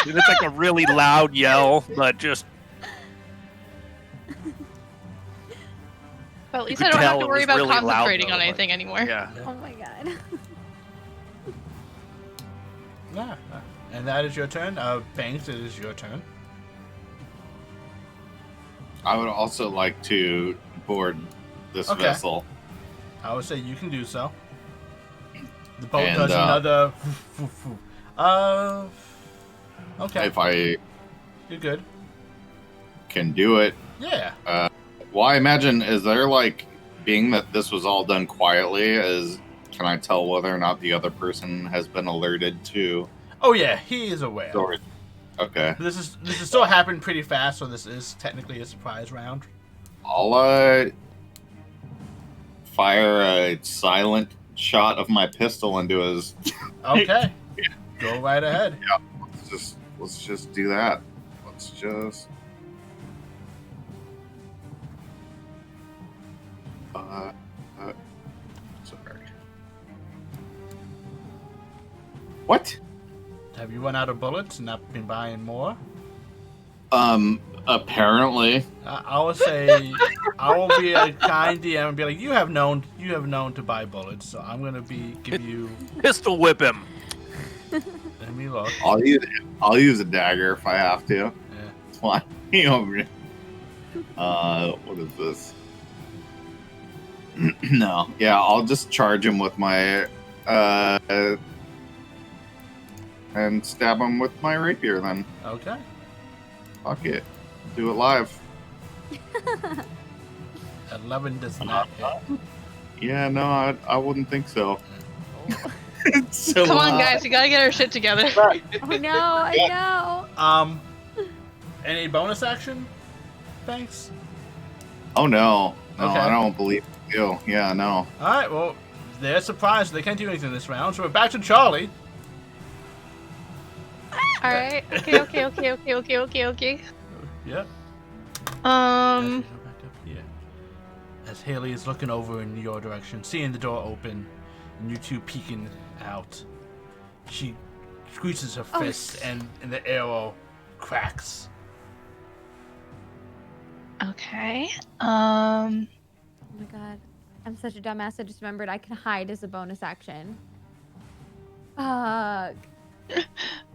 It's like a really loud yell, but just But at least could I don't have tell to it worry was about really loud, concentrating though, on like- anything anymore. yeah. Oh my god. Nah. And that is your turn. Banks, it is your turn. I would also like to board this Okay. vessel. I would say you can do so. The boat And, does another. Okay, If I you're good. can do it. Yeah. Well, I imagine, is there like, being that this was all done quietly, can I tell whether or not the other person has been alerted to? Oh yeah, he is aware. Or, okay. This is still happened pretty fast, so this is technically a surprise round. I'll fire a silent shot of my pistol into his. Okay. Go right ahead. Let's just do that. Let's just. Sorry. What? Have you run out of bullets and not been buying more? Apparently. I would say I will be a kind DM and be like, you have known to buy bullets, so I'm gonna give you. Pistol whip him. Let me look. I'll use a dagger if I have to. Yeah. Flying over. What is this? No, yeah, I'll just charge him with my, and stab him with my rapier then. Okay. Fuck it. Do it live. 11 does not hit. Yeah, no, I wouldn't think so. So, Come on, guys, we gotta get our shit together. Oh no, I know. Any bonus action? Thanks. Oh no. No, Okay. I don't believe you. Yeah, no. Alright, well, they're surprised. They can't do anything this round, so we're back to Charlie. All right. Okay. Yep. Um. Go back up here. As Haley is looking over in your direction, seeing the door open, and you two peeking out, she squeezes her fist, and the arrow cracks. Okay. Oh my god. I'm such a dumbass. I just remembered I can hide as a bonus action. Fuck.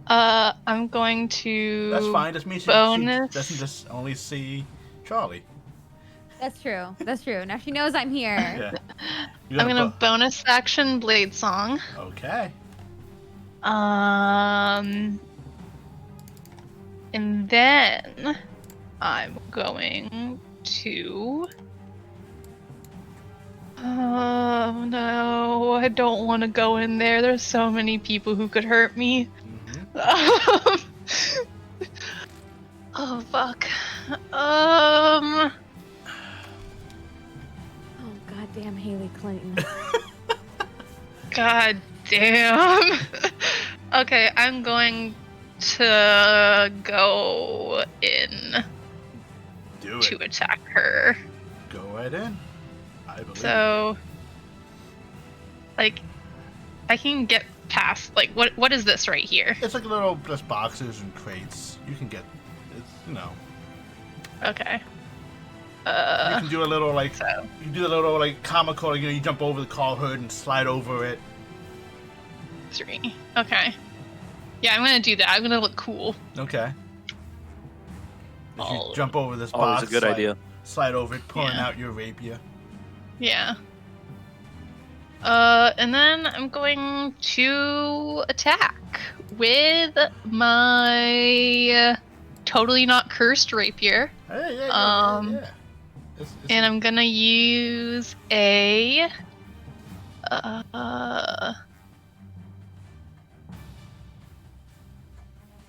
I'm going to. That's fine. That means she bonus. doesn't just only see Charlie. That's true. That's true. Now she knows I'm here. Yeah. You I'm got a gonna bonus action Blade Song. Okay. And then I'm going to. Oh no, I don't want to go in there. There's so many people who could hurt me. Mm-hmm. Oh fuck. Oh goddamn Haley Clinton. God damn. Okay, I'm going to go in Do to it. attack her. Go right in. I believe. So, like, I can get past. Like, what is this right here? It's like little just boxes and crates. You can get. It's Okay. You can do a little like. So You can do a little like comical. You jump over the car hood and slide over it. 3. Okay. Yeah, I'm gonna do that. I'm gonna look cool. Okay. If you Oh. jump over this Always box, a good idea. slide over it, pulling Yeah. out your rapier. Yeah. And then I'm going to attack with my totally not cursed rapier. Hey, yeah. It's- And I'm gonna use a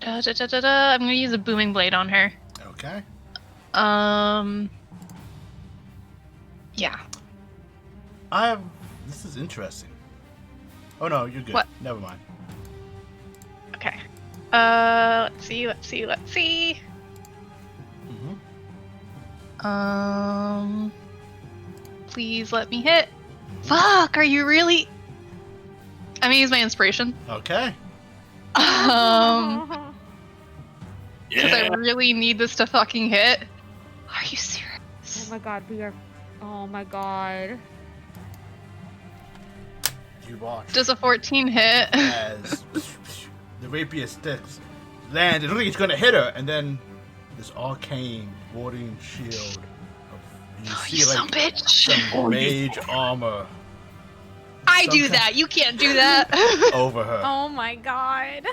I'm gonna use a booming blade on her. Okay. Yeah. This is interesting. Oh no, you're good. What? Never mind. Okay. Let's see. Mm-hmm. Please let me hit. Fuck, are you really? I'm gonna use my inspiration. Okay. Because Yeah. I really need this to fucking hit. Are you serious? Oh my god, we are. Oh my god. You watch Does a 14 hit? as the rapier sticks land. It looks like it's gonna hit her, and then this arcane warding shield. You Oh, see you son like bitch! some mage armor I some do kind- that. You can't do that. over her. Oh my god.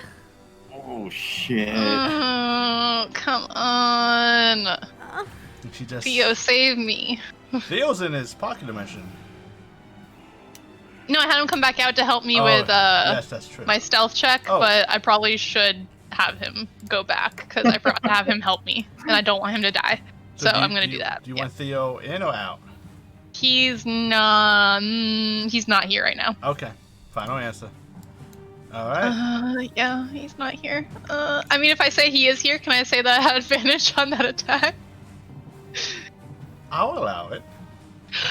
Oh shit. Oh, come on. And she just Theo, save me. Theo's in his pocket dimension. No, I had him come back out to help me Oh, with yes, that's true. my stealth check, Oh. but I probably should have him go back because I forgot to have him help me, and I don't want him to die. So I'm gonna do that. Do you Yeah. want Theo in or out? He's not here right now. Okay, final answer. All right. Yeah, he's not here. I mean, if I say he is here, can I say that I had advantage on that attack? I'll allow it.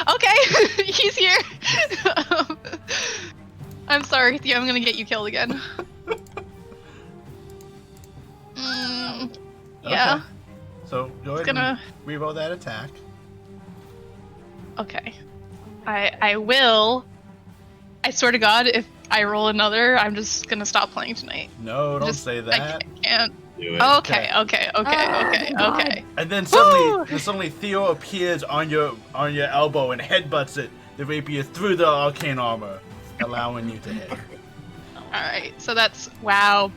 Okay, he's here. I'm sorry, Theo. I'm gonna get you killed again. Yeah. Okay. So go ahead Gonna- and reroll that attack. Okay. I will. I swear to God, if I roll another, I'm just gonna stop playing tonight. No, don't Just- say I that. can't. do it. Okay. Oh, God. And then Woo! suddenly Theo appears on your elbow and headbutts the rapier through the arcane armor, allowing you to hit. Alright, so that's wow.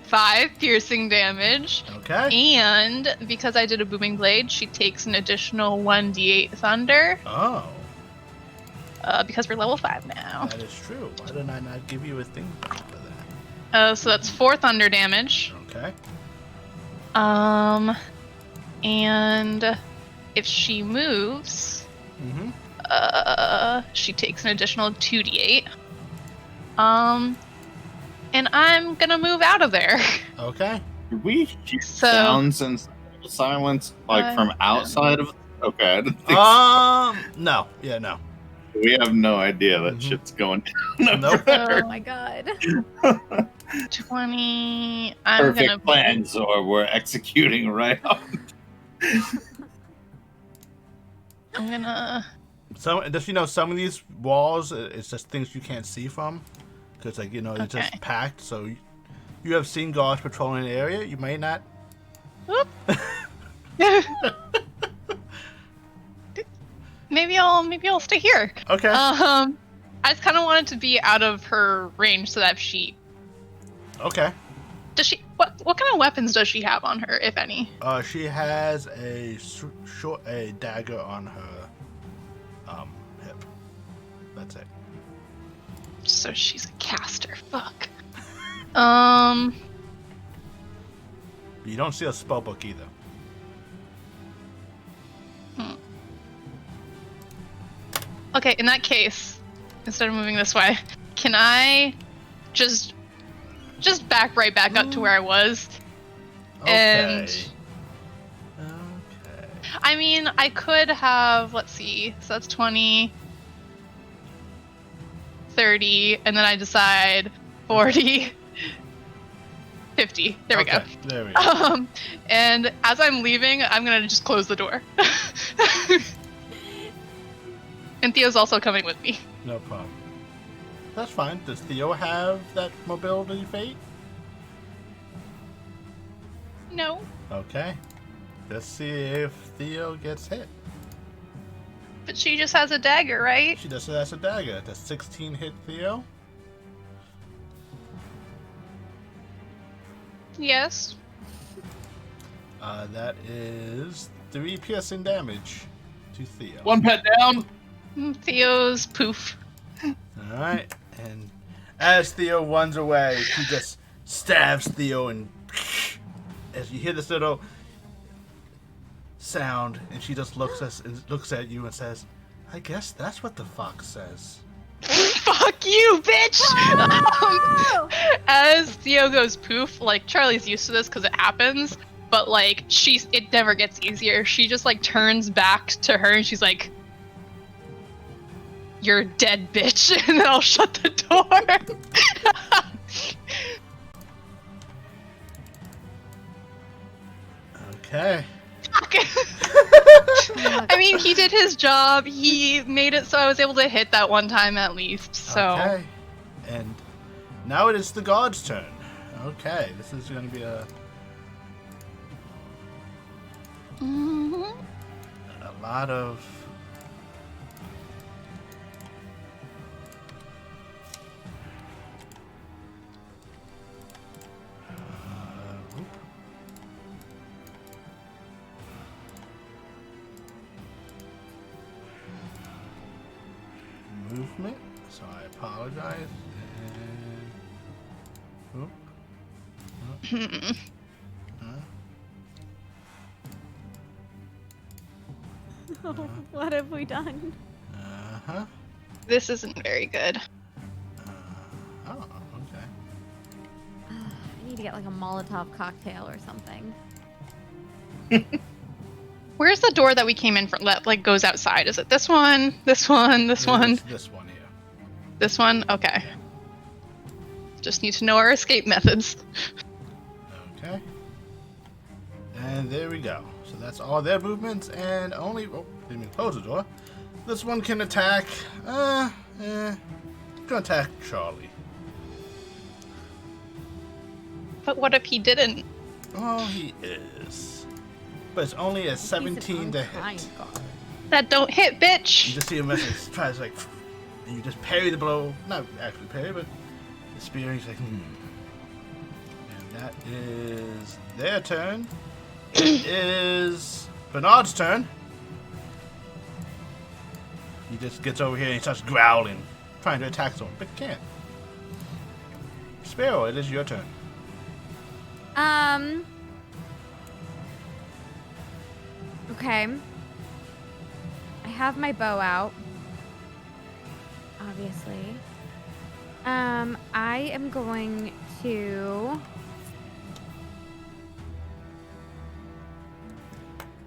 5 piercing damage. Okay. And because I did a booming blade, she takes an additional 1d8 thunder. Oh, Because we're level 5 now. that is true. Why did I not give you a thing for that? So that's 4 thunder damage. Okay. And if she moves, she takes an additional 2d8. And I'm gonna move out of there. Okay. Did we hear So- sounds and silence from outside of? Okay, I didn't think No. Yeah, no. so. We have no idea that shit's going down. Nope. Oh my god. 20. I'm Perfect gonna plan, Zor. We're executing right on. I'm gonna. Does some of these walls, it's just things you can't see from, because it's Okay. just packed. So you have seen guards patrolling the area. You may not. Whoop. Maybe I'll stay here. Okay. I just kind of wanted to be out of her range so that if she Okay. does she what kind of weapons does she have on her, if any? She has a dagger on her hip. That's it. So she's a caster. Fuck. You don't see a spell book either. Okay, in that case, instead of moving this way, can I just back right back up to where I was? Okay. And Okay. I mean, I could have, let's see, so that's 20, 30, and then I decide 40, 50. There we go. There we go. And as I'm leaving, I'm gonna just close the door. And Theo's also coming with me. No problem. That's fine. Does Theo have that mobility fate? No. Okay. Let's see if Theo gets hit. But she just has a dagger, right? She does has a dagger. Does 16 hit Theo? Yes. That is 3 piercing damage to Theo. One pet down. Theo's poof. Alright, and as Theo runs away, he just stabs Theo, and as you hear this little sound, and she just looks at you and says, I guess that's what the fox says. Fuck you, bitch! As Theo goes poof, like, Charlie's used to this because it happens, but, like, it never gets easier. She just, like, turns back to her and she's like, you're dead, bitch, and then I'll shut the door. Okay. I mean, he did his job. He made it so I was able to hit that one time at least, so. Okay. And now it is the god's turn. Okay, this is going to be a lot of... movement, so I apologize. What have we done? Uh-huh. This isn't very good. Oh, okay. I need to get like a Molotov cocktail or something. Where's the door that we came in from that, like, goes outside? Is it this one? This one? This one? It's this one here. This one? Okay. Just need to know our escape methods. Okay. And there we go. So that's all their movements, and only... Oh, didn't even close the door. This one can attack... Gonna attack Charlie. But what if he didn't? Oh, he is. But it's only a 17 to hit. That don't hit, You bitch! just see him as he tries like, and you just parry the blow. Not actually parry, but the spear. He's like, And that is their turn. It is Bernard's turn. He just gets over here and he starts growling, trying to attack someone, but can't. Sparrow, it is your turn. Okay. I have my bow out. Obviously. I am going to...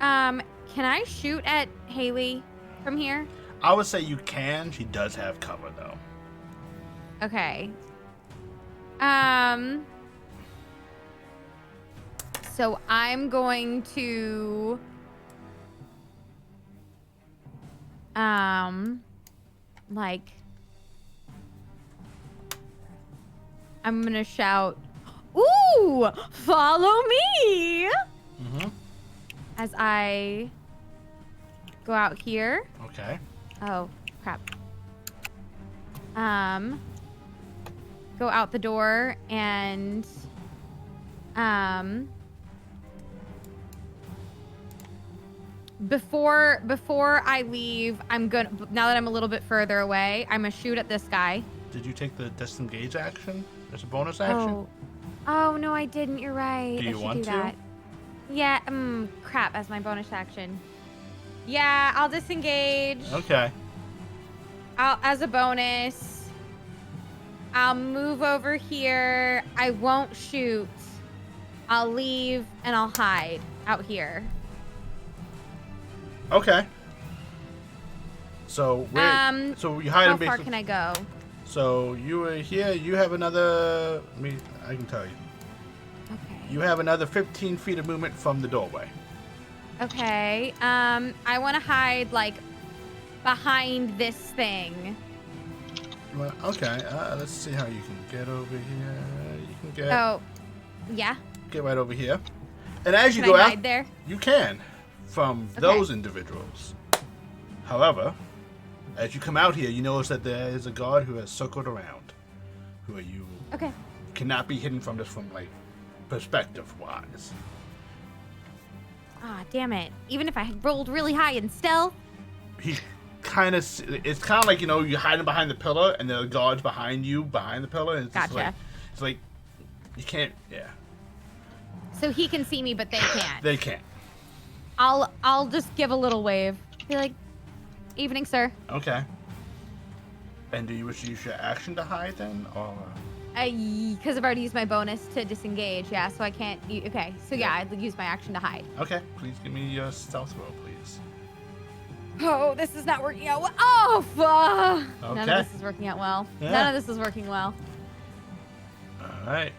can I shoot at Haley from here? I would say you can. She does have cover, though. Okay. So I'm going to... like... I'm gonna shout, "Ooh, follow me!" As I go out here. Okay. Oh, crap. Go out the door and before I leave, I'm gonna, now that I'm a little bit further away, I'm gonna shoot at this guy. Did you take the disengage action as a bonus action? Oh no, I didn't. You're right. Do you I should want do to? that. Yeah. Crap. As my bonus action. Yeah, I'll disengage. Okay. As a bonus. I'll move over here. I won't shoot. I'll leave and I'll hide out here. Okay. So where? So you hide How in far basically. can I go? So you are here. You have another. I can tell you. Okay. You have another 15 feet of movement from the doorway. Okay. I want to hide like behind this thing. Well, okay. Let's see how you can get over here. You can get. Oh, yeah. Get right over here. And as you Can go I out, hide there? you can from Okay. those individuals. However, as you come out here, you notice that there is a guard who has circled around, who you Okay. cannot be hidden from just from like perspective-wise. Ah, damn it. Even if I had rolled really high in stealth. He kind of, it's kind of like, you're hiding behind the pillar, and there are guards behind you, behind the pillar, and it's just Gotcha. like, it's like, you can't, yeah, So he can see me, but they can't. they can't. I'll just give a little wave. Be like, evening, sir. Okay. And do you wish to use your action to hide then, or? Because I've already used my bonus to disengage, yeah, so I can't... Okay, so yeah, I'd use my action to hide. Okay, please give me your stealth roll, please. Oh, this is not working out well. Oh, fuck! None Okay. of this is working out well. Yeah. None of this is working well. All right.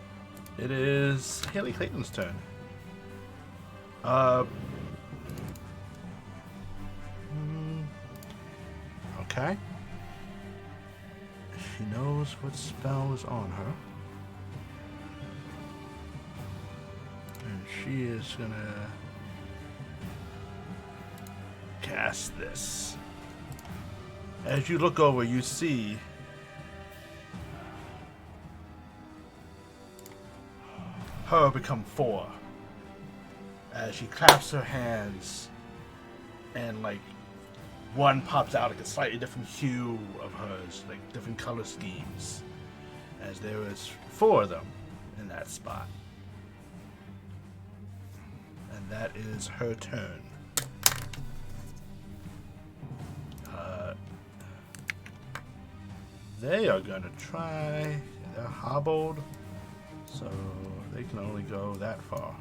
It is Haley Clayton's turn. Okay. She knows what spell is on her. And she is gonna cast this. As you look over, you see her become 4 as she claps her hands and like one pops out like a slightly different hue of hers, like different color schemes, as there is 4 of them in that spot. And that is her turn. They are gonna try. They're hobbled, so they can only go that far.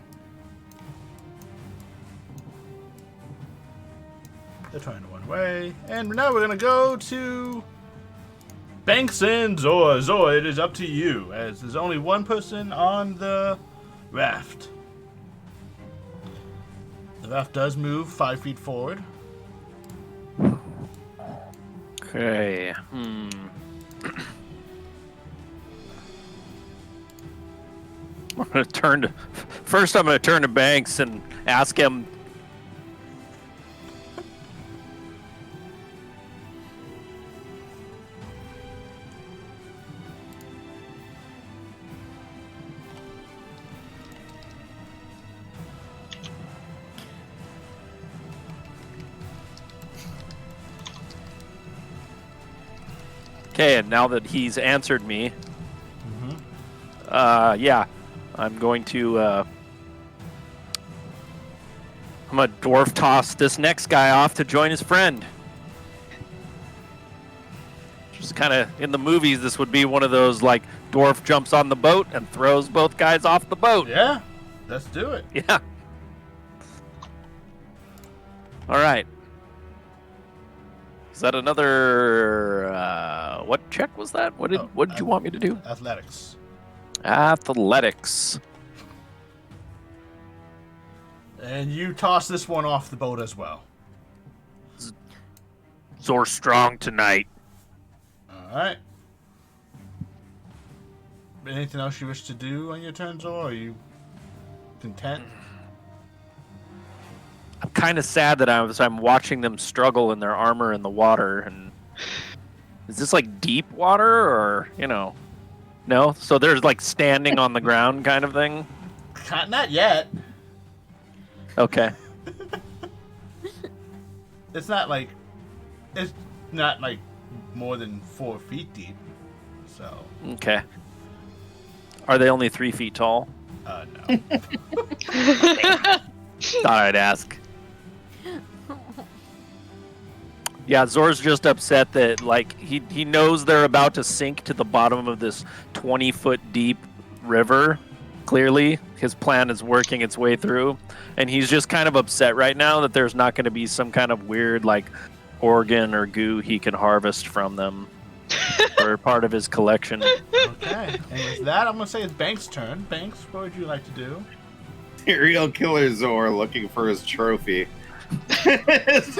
They're trying to run away. And now we're gonna go to Banks and Zora. Zora, it is up to you, as there's only one person on the raft. The raft does move 5 feet forward. Okay. I'm gonna turn to Banks and ask him. Okay, and now that he's answered me, yeah, I'm going to I'm gonna dwarf toss this next guy off to join his friend. Just kind of in the movies, this would be one of those like dwarf jumps on the boat and throws both guys off the boat. Yeah, let's do it. Yeah. All right. Is that another? What check was that? What did you want me to do? Athletics. Athletics. And you toss this one off the boat as well. Zor strong tonight. All right. Anything else you wish to do on your turn, Zor? Or are you content? I'm kind of sad that I'm watching them struggle in their armor in the water. And is this like deep water or no? So there's like standing on the ground kind of thing. Not yet. Okay. It's not like more than 4 feet deep. So. Okay. Are they only 3 feet tall? No. Thought I'd ask. Yeah, Zor's just upset that like he knows they're about to sink to the bottom of this 20-foot deep river. Clearly, his plan is working its way through, and he's just kind of upset right now that there's not going to be some kind of weird like organ or goo he can harvest from them for part of his collection. Okay, and with that, I'm gonna say it's Banks' turn. Banks, what would you like to do? Serial killer Zor looking for his trophy. His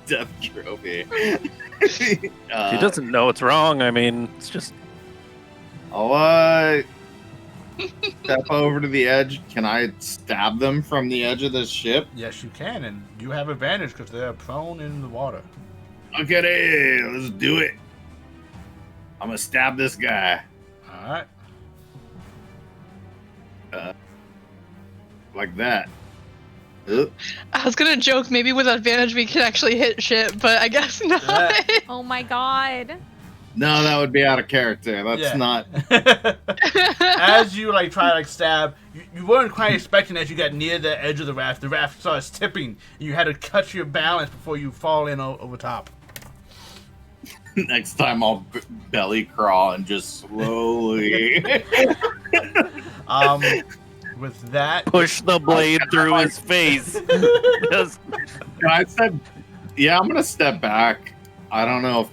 death trophy. He doesn't know what's wrong. I mean, it's just. I'll step over to the edge. Can I stab them from the edge of the ship? Yes, you can, and you have advantage because they're prone in the water. Okay, let's do it. I'm gonna stab this guy. All right. Like that. I was gonna joke maybe with advantage we can actually hit shit, but I guess not. Oh my god. No, that would be out of character. That's not. As you try to stab, you weren't quite expecting as you got near the edge of the raft starts tipping. And you had to cut your balance before you fall in over top. Next time I'll belly crawl and just slowly. With that, push the blade through his face. Just... I said, yeah, I'm gonna step back. I don't know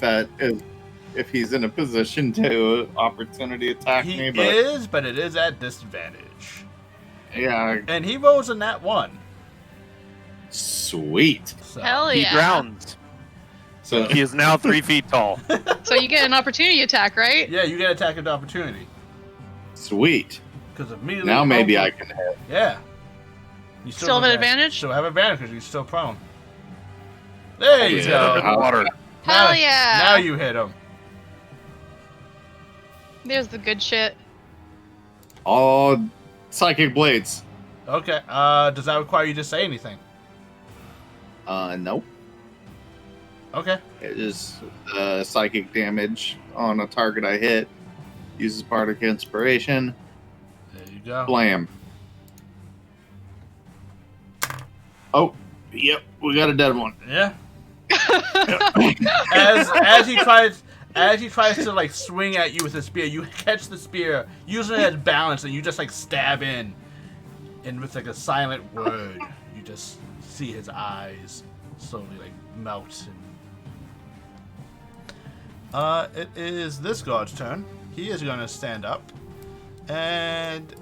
if he's in a position to opportunity attack me, but but it is at disadvantage. Yeah, and he rolls in that one. Sweet. So. Hell yeah. He drowns. So he is now 3 feet tall. So you get an opportunity attack, right? Yeah, you get attack of opportunity. Sweet. Because immediately. Now maybe I can hit. Yeah. You still have an advantage? Still have advantage because you're still prone. There you go. Water. Hell yeah. Now you hit him. There's the good shit. All psychic blades. Okay. Does that require you to say anything? Nope. Okay. It is psychic damage on a target I hit. Uses bardic inspiration. There you go. Blam. Oh, yep, we got a dead one. Yeah. as he tries to swing at you with a spear, you catch the spear, using it as balance, and you just stab in, and with a silent word, you just see his eyes slowly melt. It is this guard's turn. He is going to stand up and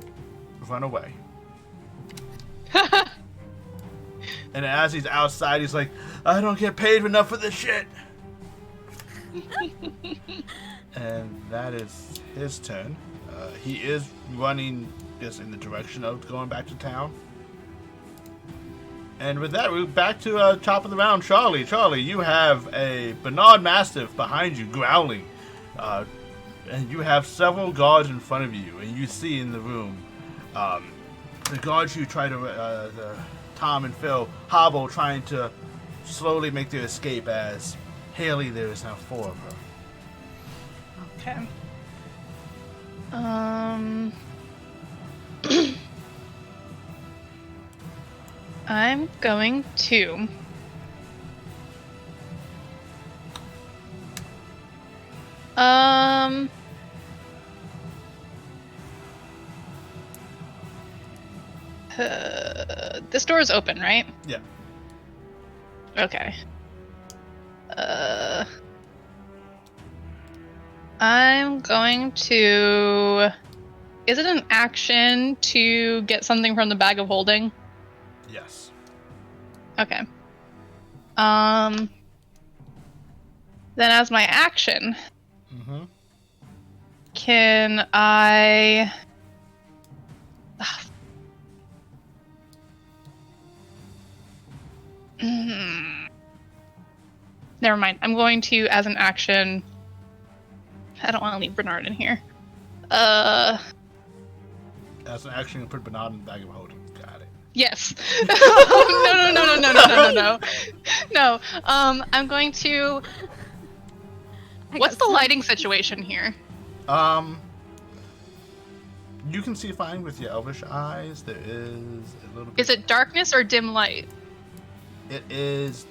run away. And as he's outside, he's like, I don't get paid enough for this shit. And that is his turn. He is running just in the direction of going back to town. And with that, we're back to top of the round, Charlie. Charlie, you have a Bernard Mastiff behind you, growling. And you have several guards in front of you, and you see in the room the guards who try to, Tom and Phil, hobble, trying to slowly make their escape as Haley, there is now 4 of her. Okay. I'm going to this door is open, right? Yeah. Okay. I'm going to... Is it an action to get something from the bag of holding? Yes. Okay. Then as my action, can I... Never mind. I'm going to, as an action... I don't want to leave Bernard in here. As an action, you put Bernard in the bag of holding. Got it. Yes. No. I'm going to... What's the lighting situation here? You can see fine with your elvish eyes. There is a little bit... Is it darkness or dim light? It is...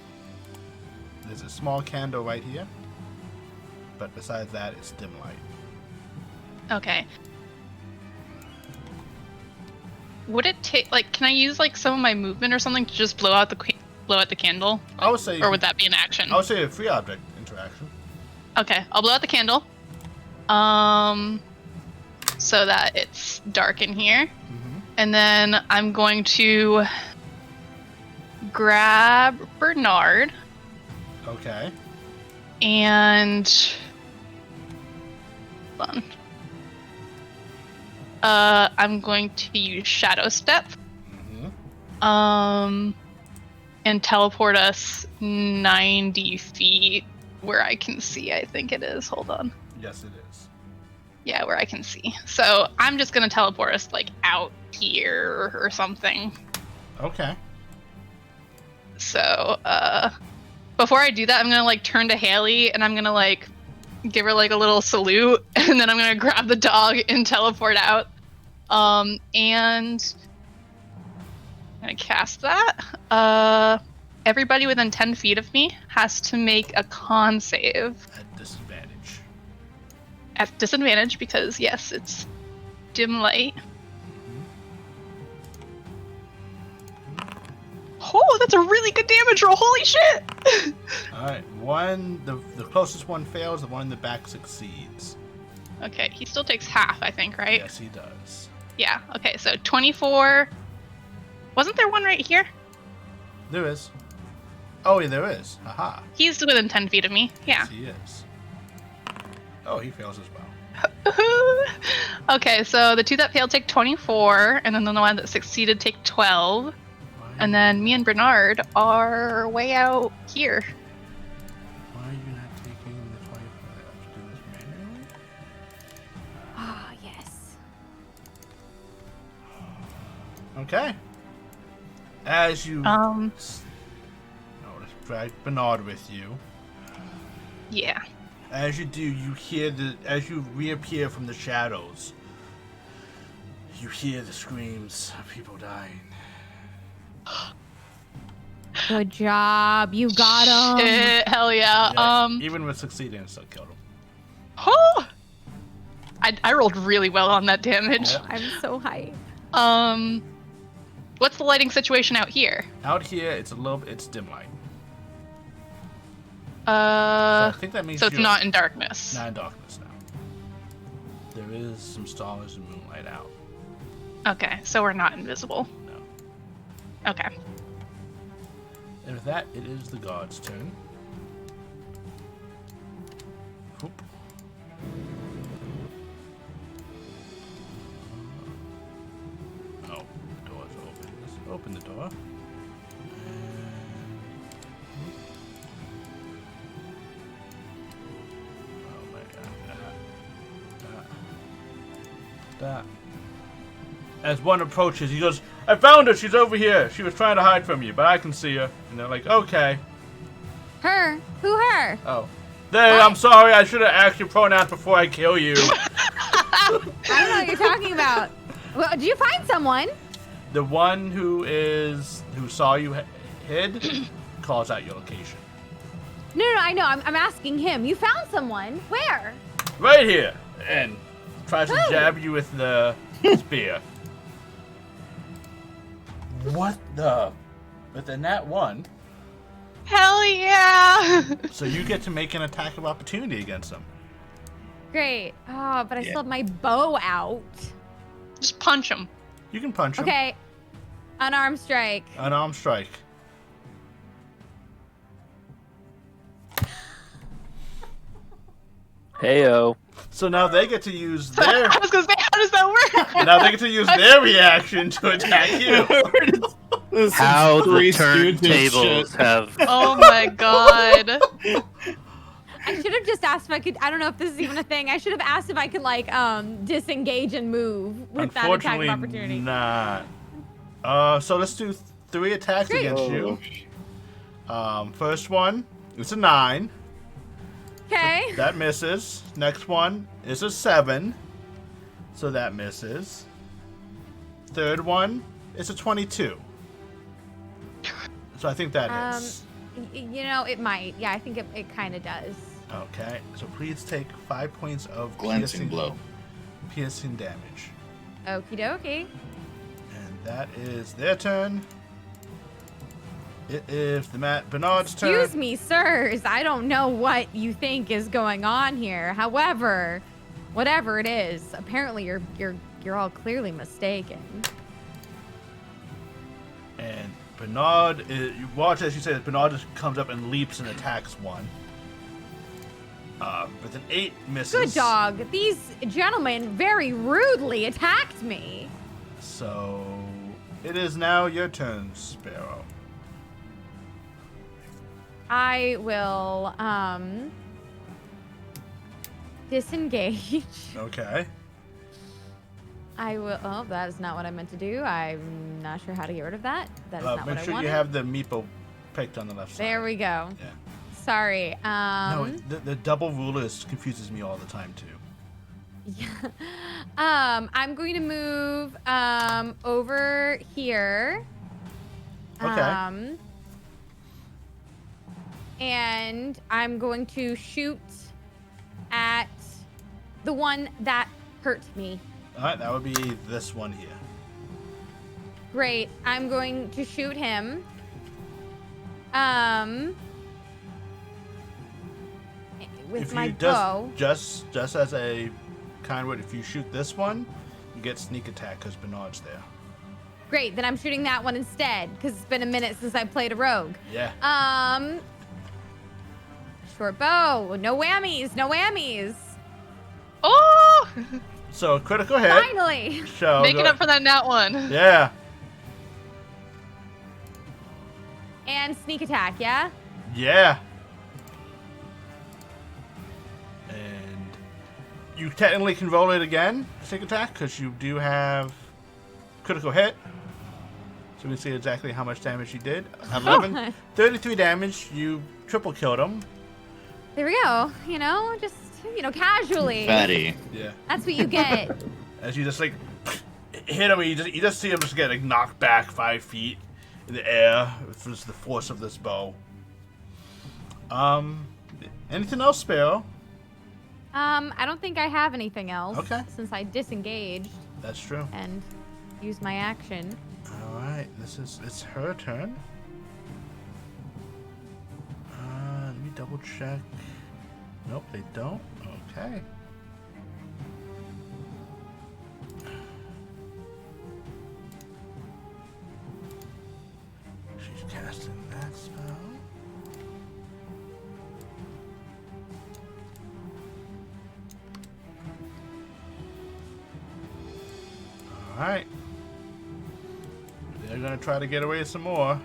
There's a small candle right here. But besides that, it's dim light. Okay. Would it take... Like, can I use, like, some of my movement or something to just blow out the candle? I would say... Or would that be an action? I would say a free object interaction. Okay, I'll blow out the candle. So that it's dark in here. And then I'm going to grab Bernard. Okay. And... Hold on. I'm going to use Shadow Step. And teleport us 90 feet where I can see, I think it is. Hold on. Yes, it is. Yeah, where I can see. So I'm just going to teleport us, like, out here or something. Okay. So, before I do that, I'm going to, like, turn to Haley, and I'm going to, like, give her, like, a little salute, and then I'm going to grab the dog and teleport out. And I'm going to cast that. Everybody within 10 feet of me has to make a con save. At disadvantage. At disadvantage because, yes, it's dim light. Oh, that's a really good damage roll. Holy shit! Alright, the closest one fails, the one in the back succeeds. Okay, he still takes half, I think, right? Yes, he does. Yeah, okay, so 24. Wasn't there one right here? There is. Oh, yeah, there is. Aha. He's within 10 feet of me, yeah. Yes, he is. Oh, he fails as well. Okay, so the two that failed take 24, and then the one that succeeded take 12. And then me and Bernard are way out here. Why are you not taking the 25? Do this manually? Ah, yes. Okay. As you... let's drag Bernard with you. Yeah. As you do, you hear as you reappear from the shadows, you hear the screams of people dying. Good job. You got him. Shit, hell yeah. Even with succeeding, it still killed him. Oh! I rolled really well on that damage. Yeah. I'm so hyped. What's the lighting situation out here? Out here, it's dim light. So I think that means so it's not in darkness. Not in darkness now. There is some stars and moonlight out. Okay, so we're not invisible. No. Okay. And with that, it is the god's turn. Whoop. that. As one approaches, he goes, "I found her. She's over here. She was trying to hide from you, but I can see her." And they're like, "Okay." Her? Who her? Oh. There, I'm sorry. I should have asked your pronouns before I kill you. I don't know what you're talking about. Well, did you find someone? The one who saw you hid calls out your location. No, I know. I'm asking him. You found someone? Where? Right here. And tries to Who? jab you with the spear. What the? With the nat 1. Hell yeah! So you get to make an attack of opportunity against them. Great. Oh, but I still have my bow out. Just punch him. You can punch him. Okay. Unarmed strike. Unarmed strike. Heyo. So now they get to use their. I was gonna say, how does that work? Now they get to use their reaction to attack you. How the Three Stooges turntables shit. have. Oh my god. I should have just asked if I could. I don't know if this is even a thing. I should have asked if I could like disengage and move with that attack of Unfortunately, opportunity. not. So let's do 3 attacks Great. against you. First one, it's a 9. Okay. That misses. Next one is a 7. So that misses. Third one is a 22. So I think that is. You know, it might. Yeah, I think it kind of does. Okay. So please take 5 points of Glancing blow. piercing damage. Okie dokie. And that is their turn. It is the Matt Bernard's turn. Excuse me, sirs. I don't know what you think is going on here. However, whatever it is, apparently you're all clearly mistaken. And Bernard, you watch as you say that Bernard just comes up and leaps and attacks one. With an 8 misses. Good dog. These gentlemen very rudely attacked me. So it is now your turn, Sparrow. I will disengage. Okay. I will. Oh, that is not what I meant to do. I'm not sure how to get rid of that. That is not Make what I sure wanted. you have the meeple picked on the left side. There we go. Yeah. Sorry. No, the double ruler confuses me all the time too. Yeah. I'm going to move over here. Okay. And I'm going to shoot at the one that hurt me. All right, that would be this one here. Great. I'm going to shoot him. With If my you bow. just as a kind word, if you shoot this one, you get sneak attack because Bernard's there. Great. Then I'm shooting that one instead because it's been a minute since I played a rogue. Yeah. Short bow. No whammies. No whammies. Oh! So critical hit. Finally. So Making up for that nat 1. Yeah. And sneak attack, yeah? Yeah. And you technically can roll it again, sneak attack, because you do have critical hit. So we can see exactly how much damage you did. 11, 33 damage. You triple killed him. There we go. You know, just, casually. Fatty. Yeah. That's what you get. As you just like hit him, you just see him just get like knocked back 5 feet in the air with just the force of this bow. Anything else, Sparrow? I don't think I have anything else. Okay. Since I disengaged That's true. and used my action. All right, it's her turn. Let me double check. Nope, they don't. Okay. She's casting that spell. All right. They're gonna try to get away some more.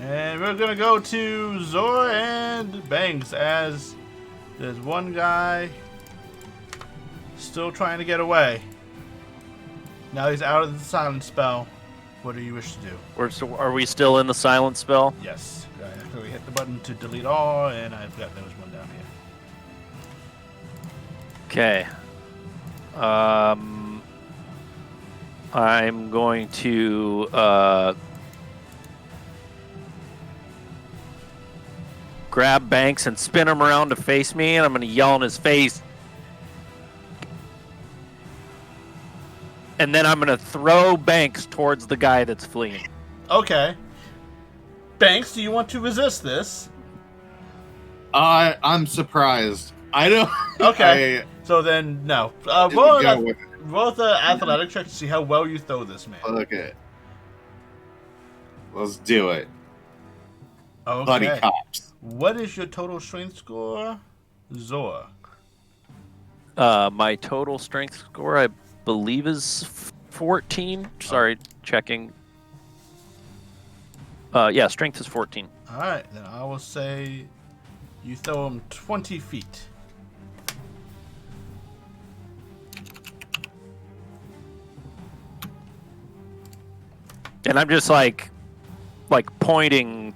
And we're gonna go to Zora and Banks as there's one guy still trying to get away. Now he's out of the silent spell. What do you wish to do? Are we still in the silent spell? Yes. I actually hit the button to delete all, and I've got there was one down here. Okay. I'm going to grab Banks and spin him around to face me, and I'm going to yell in his face. And then I'm going to throw Banks towards the guy that's fleeing. Okay. Banks, do you want to resist this? I'm surprised. I don't. Okay. So then, no. Roll the athletic check to see how well you throw this, man. Okay. Let's do it. Okay. Buddy cops. What is your total strength score, Zora? My total strength score, I believe, is 14. Sorry, checking. Yeah, strength is 14. All right, then I will say you throw him 20 feet. And I'm just like pointing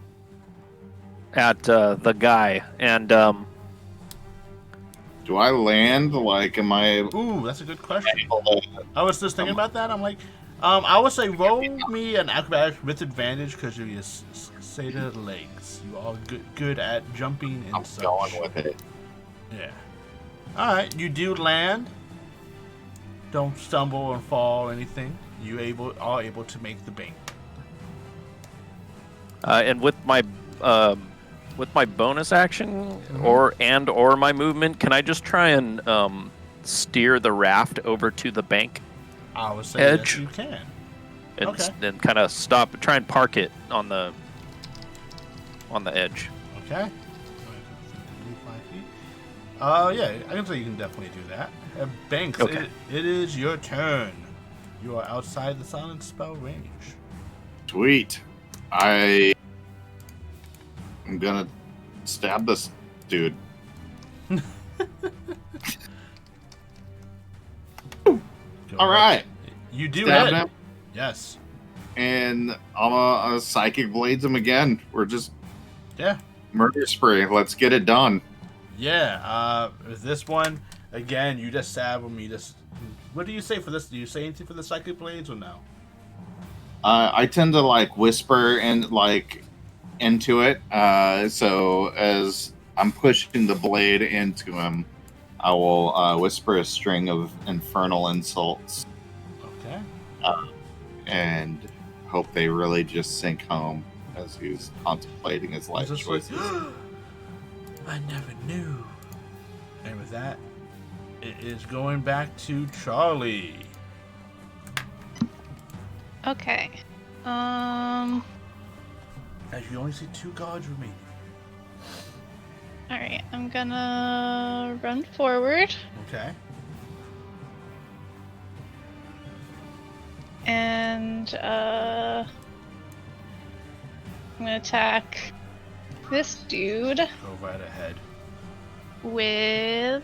at the guy, and Do I land? Like, am I? Ooh, that's a good question. I was just thinking about that. I'm like, I would say roll me an acrobatics with advantage because of your satyr legs. You are good at jumping and I'm such. going with it. Yeah. All right, you do land. Don't stumble or fall or anything. You are able to make the bank. and with my bonus action or my movement, can I just try and steer the raft over to the bank I would say edge? that you can. And Okay. then kind of stop, try and park it on the edge. Okay. Yeah, I can say you can definitely do that. Banks, Okay. it is your turn. You are outside the silent spell range. Sweet. I'm gonna stab this dude. All right. You do Stab hit. him, Yes. and I'm a psychic blades him again. We're just Yeah. murder spree. Let's get it done. Yeah. With this one, again, you just stab him. What do you say for this? Do you say anything for the psychic blades or no? I tend to like whisper and like into it. So as I'm pushing the blade into him, I will whisper a string of infernal insults Okay. and hope they really just sink home as he's contemplating his life He's just like, choices. I never knew. And with that, it is going back to Charlie. Okay. As you only see 2 guards remaining. Alright, I'm gonna run forward Okay. and I'm gonna attack this dude Go right ahead. with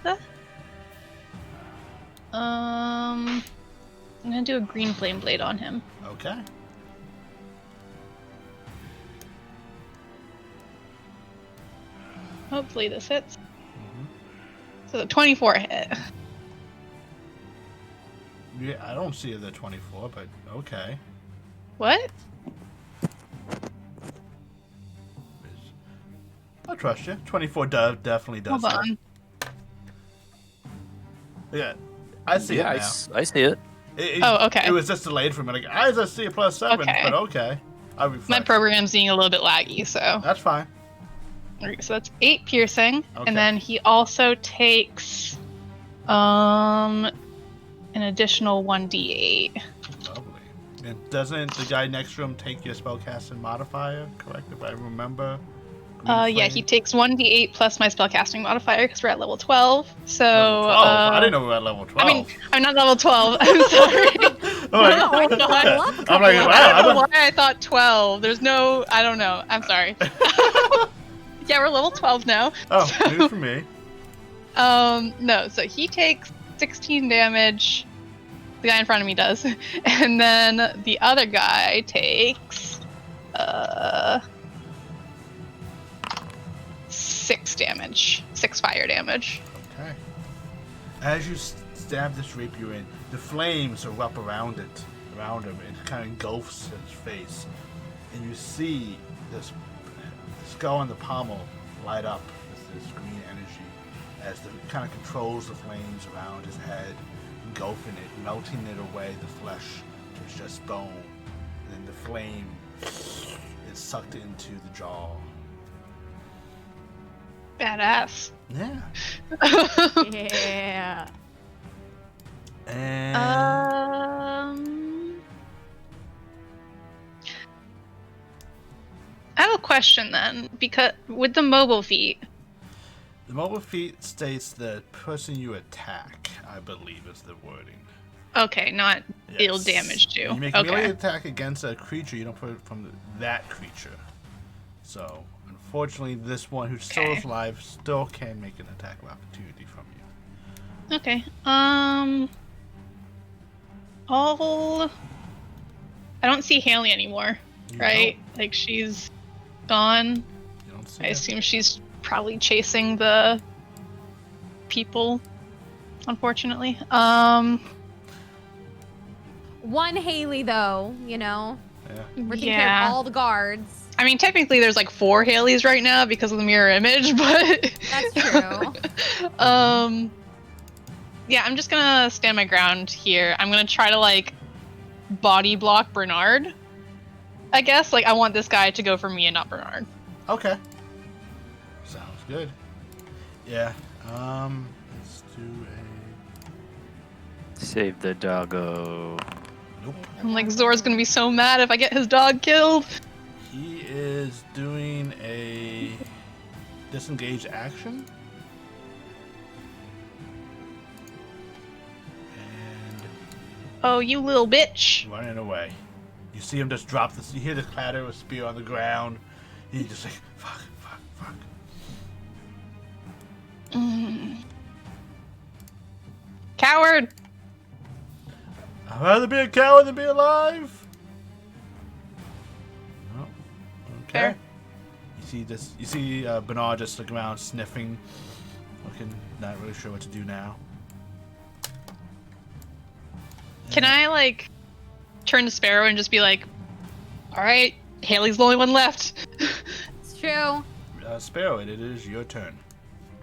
I'm gonna do a green flame blade on him. Okay. Hopefully this hits. So the 24 hit. Yeah, I don't see the 24, but okay. What? I'll trust you. 24 definitely does. Hold hit. on. Yeah, I see Yeah, it now. I see it. Oh, okay. It was just delayed for me. Like, I just see a +7, Okay. but okay. I'll be My fine. program's being a little bit laggy, so. That's fine. Alright, so that's 8 piercing, Okay. and then he also takes an additional 1d8. Lovely. And doesn't the guy next to him take your spellcasting modifier? Correct, if I remember. Green Yeah, flame? he takes 1d8 plus my spellcasting modifier because we're at level 12. So Level 12? I didn't know we were at level 12. I mean, I'm not level 12. I'm sorry. I'm like, Oh my God. I'm like, I wow. don't know why I thought 12. There's no, I don't know. I'm sorry. Yeah, we're level 12 now. Oh, new for me. No, so he takes 16 damage. The guy in front of me does. And then the other guy takes 6 damage. 6 fire damage. Okay. As you stab this rapier in, the flames erupt around him. It kind of engulfs his face. And you see this skull and the pommel light up with this green energy as it kind of controls the flames around his head, engulfing it, melting it away, the flesh to just bone. And then the flame is sucked into the jaw. Badass. Yeah. Yeah. And I have a question then, because with the mobile feat. the mobile feat states the person you attack, I believe is the wording. Okay, not deal Yes. damage to. You make a melee Okay. attack against a creature, you don't put it from that creature. So, unfortunately, this one who's still Okay. alive still can make an attack of opportunity from you. Okay. I don't see Haley anymore, You right? Like she's gone. You don't see I it. assume she's probably chasing the people, unfortunately. One Haley, though, you know. Yeah. We're taking care of all the guards. I mean, technically there's like 4 Haleys right now because of the mirror image, but That's true. yeah, I'm just gonna stand my ground here. I'm gonna try to like body block Bernard. I guess like I want this guy to go for me and not Bernard. Okay. Sounds good. Yeah. Let's do a... Save the doggo. Nope. I'm like, Zor's gonna be so mad if I get his dog killed. He is doing a disengage action. And Oh, you little bitch. running away. You see him just drop this. You hear the clatter of a spear on the ground. He just like, fuck. Coward. I'd rather be a coward than be alive. Oh, okay. Fair. You see this? You see Bernard just looking around, sniffing, looking, not really sure what to do now. Can I like turn to Sparrow and just be like, all right, Haley's the only one left. It's true. Sparrow, it is your turn.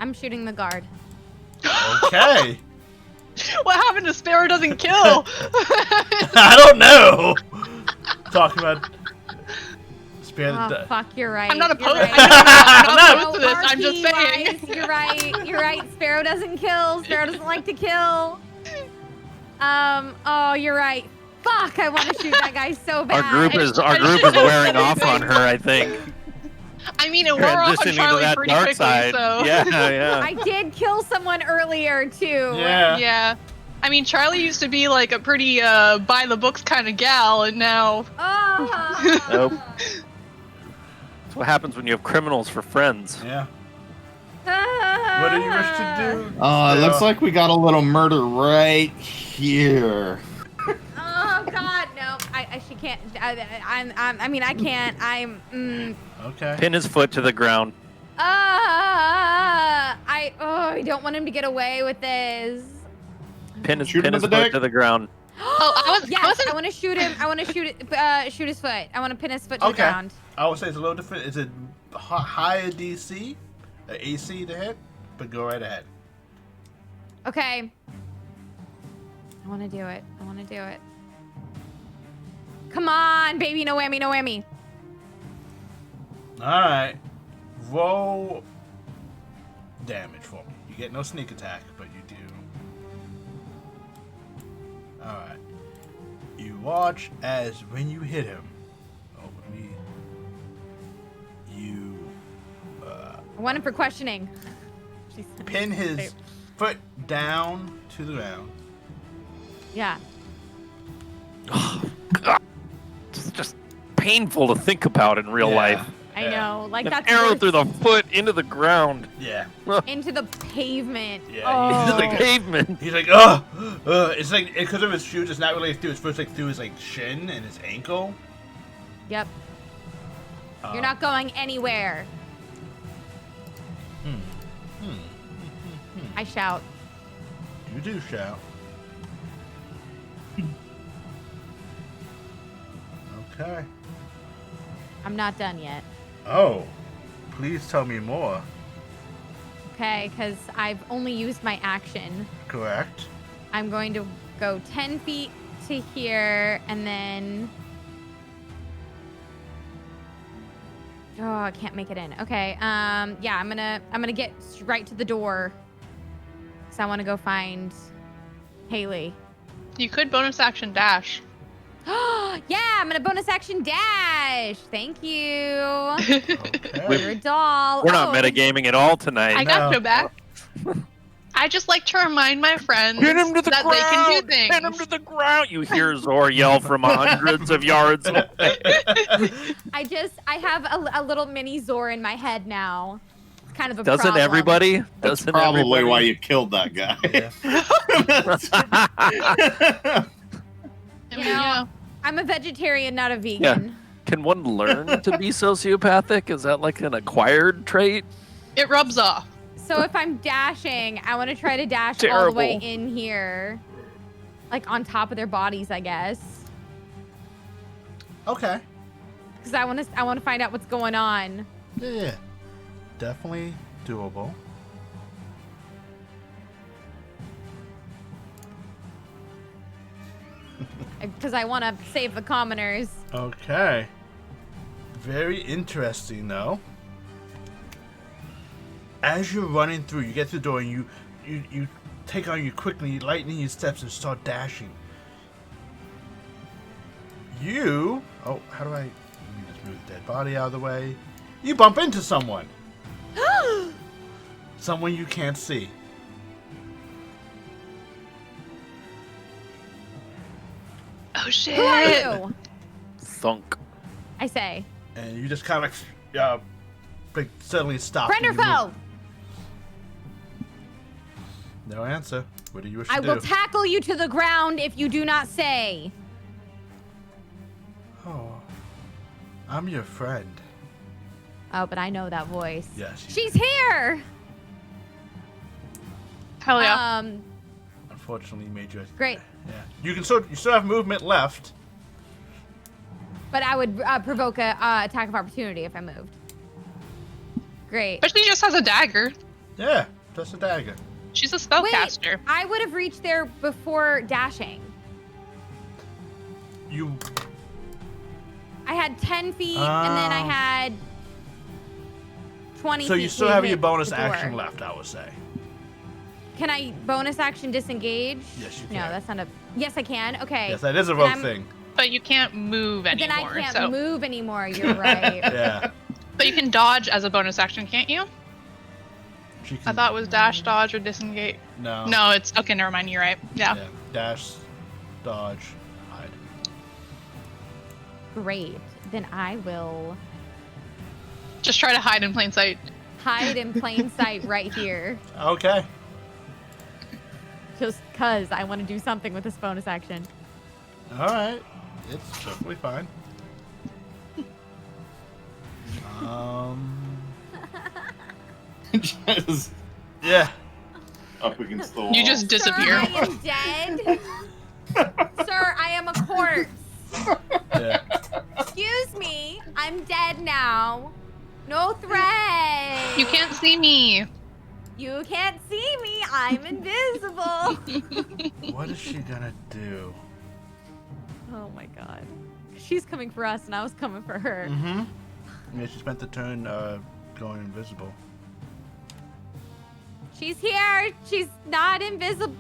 I'm shooting the guard. Okay. What happened to Sparrow doesn't kill? I don't know. Talking about Sparrow. Oh, fuck, you're right. I'm not You're opposed. right. I'm not No, opposed to this. I'm just saying. RP-wise, You're right. You're right. Sparrow doesn't kill. Sparrow doesn't like to kill. Oh, you're right. Fuck, I want to shoot that guy so bad. Our group is wearing off on her, I think. I mean, it wore off on Transitioning to Charlie that pretty dark quickly, side. so. Yeah. I did kill someone earlier, too. Yeah. Yeah. I mean, Charlie used to be like a pretty by the books kind of gal, and now. Oh. Nope. That's what happens when you have criminals for friends. Yeah. What do you wish to do? It looks like we got a little murder right here. Oh God, no! She can't. I mean, I can't. Okay. Pin his foot to the ground. I don't want him to get away with this. Pin his Shoot him in the foot dick. to the ground. Yes, I want to shoot him. I want to shoot his foot. I want to pin his foot to the Okay. ground. I would say it's a little different. It's a higher DC, AC to hit, but go right ahead. Okay. I want to do it. Come on, baby. No whammy, no whammy. Alright. Roll damage for me. You get no sneak attack, but you do. Alright. You watch as when you hit him. I want him for questioning. Pin his foot down to the ground. Yeah. It's just painful to think about in real life. I Yeah. know. Like An that's arrow worse. through the foot into the ground. Yeah. Into the pavement. Yeah, Oh. he's Into like the pavement. He's like, it's like because of his shoes. It's not really through. It's first like through his like shin and his ankle. Yep. You're not going anywhere. I shout. You do shout. Okay. I'm not done yet. Oh, please tell me more. Okay, because I've only used my action. Correct. I'm going to go 10 feet to here, and then... Oh, I can't make it in. Okay, yeah, I'm gonna get right to the door. Because I want to go find Haley. You could bonus action dash. Yeah, I'm gonna bonus action dash. Thank you. Okay. You're a doll. We're not Oh, metagaming at all tonight. I got No. your back. I just like to remind my friends Pin him to the that ground! they can do things. Pin him to the ground! You hear Zor yell from hundreds of yards away. I have a little mini Zor in my head now. It's kind of a Doesn't problem. everybody? That's Doesn't probably everybody? why you killed that guy. Yeah. You know, I'm a vegetarian, not a vegan. Yeah. Can one learn to be sociopathic? Is that like an acquired trait? It rubs off. So if I'm dashing, I want to try to dash all the way Terrible. in here. Like on top of their bodies, I guess. Okay. Because I want to find out what's going on. Yeah. Definitely doable. Because I want to save the commoners. Okay. Very interesting, though. As you're running through, you get to the door and you take on you quickly, lightening your steps and start dashing. You... Oh, how do I... Let me just move the dead body out of the way. You bump into someone. Someone you can't see. Oh shit! Who are you? Thunk. I say. And you just kind of like suddenly stop. Friend or and you foe? move. No answer. What do you wish I to do? will tackle you to the ground if you do not say. Oh, I'm your friend. Oh, but I know that voice. Yes. She's here. Hell yeah! Unfortunately, you made your. Great. Yeah. You still have movement left. But I would provoke a attack of opportunity if I moved. Great. But she just has a dagger. Yeah, just a dagger. She's a Wait, spellcaster. I would have reached there before dashing. You. I had 10 feet, and then I had 20 feet. So you still to have hit your bonus the door. action left, I would say. Can I bonus action disengage? Yes, you No, can. that's not a. Yes, I can. Okay. Yes, that is a Then rogue I'm- thing. But you can't move But then anymore. I can't so. move anymore. You're right. Yeah. But you can dodge as a bonus action, can't you? She I can, thought it was dash, dodge, or disengage. No. No, it's okay. Never mind. You're right. Yeah. Yeah. Dash, dodge, hide. Great. Then I will Just try to hide in plain sight. hide in plain sight right here. Okay. Just because I want to do something with this bonus action. All right. It's perfectly fine. Just Yeah. up against the wall. You just disappear. Sir, I am dead. Sir, I am a corpse. Yeah. Excuse me. I'm dead now. No threat. You can't see me. You can't see me. I'm invisible. What is she gonna do? Oh my god. She's coming for us and I was coming for her. Mm-hmm. Yeah, she spent the turn going invisible. She's here. She's not invisible.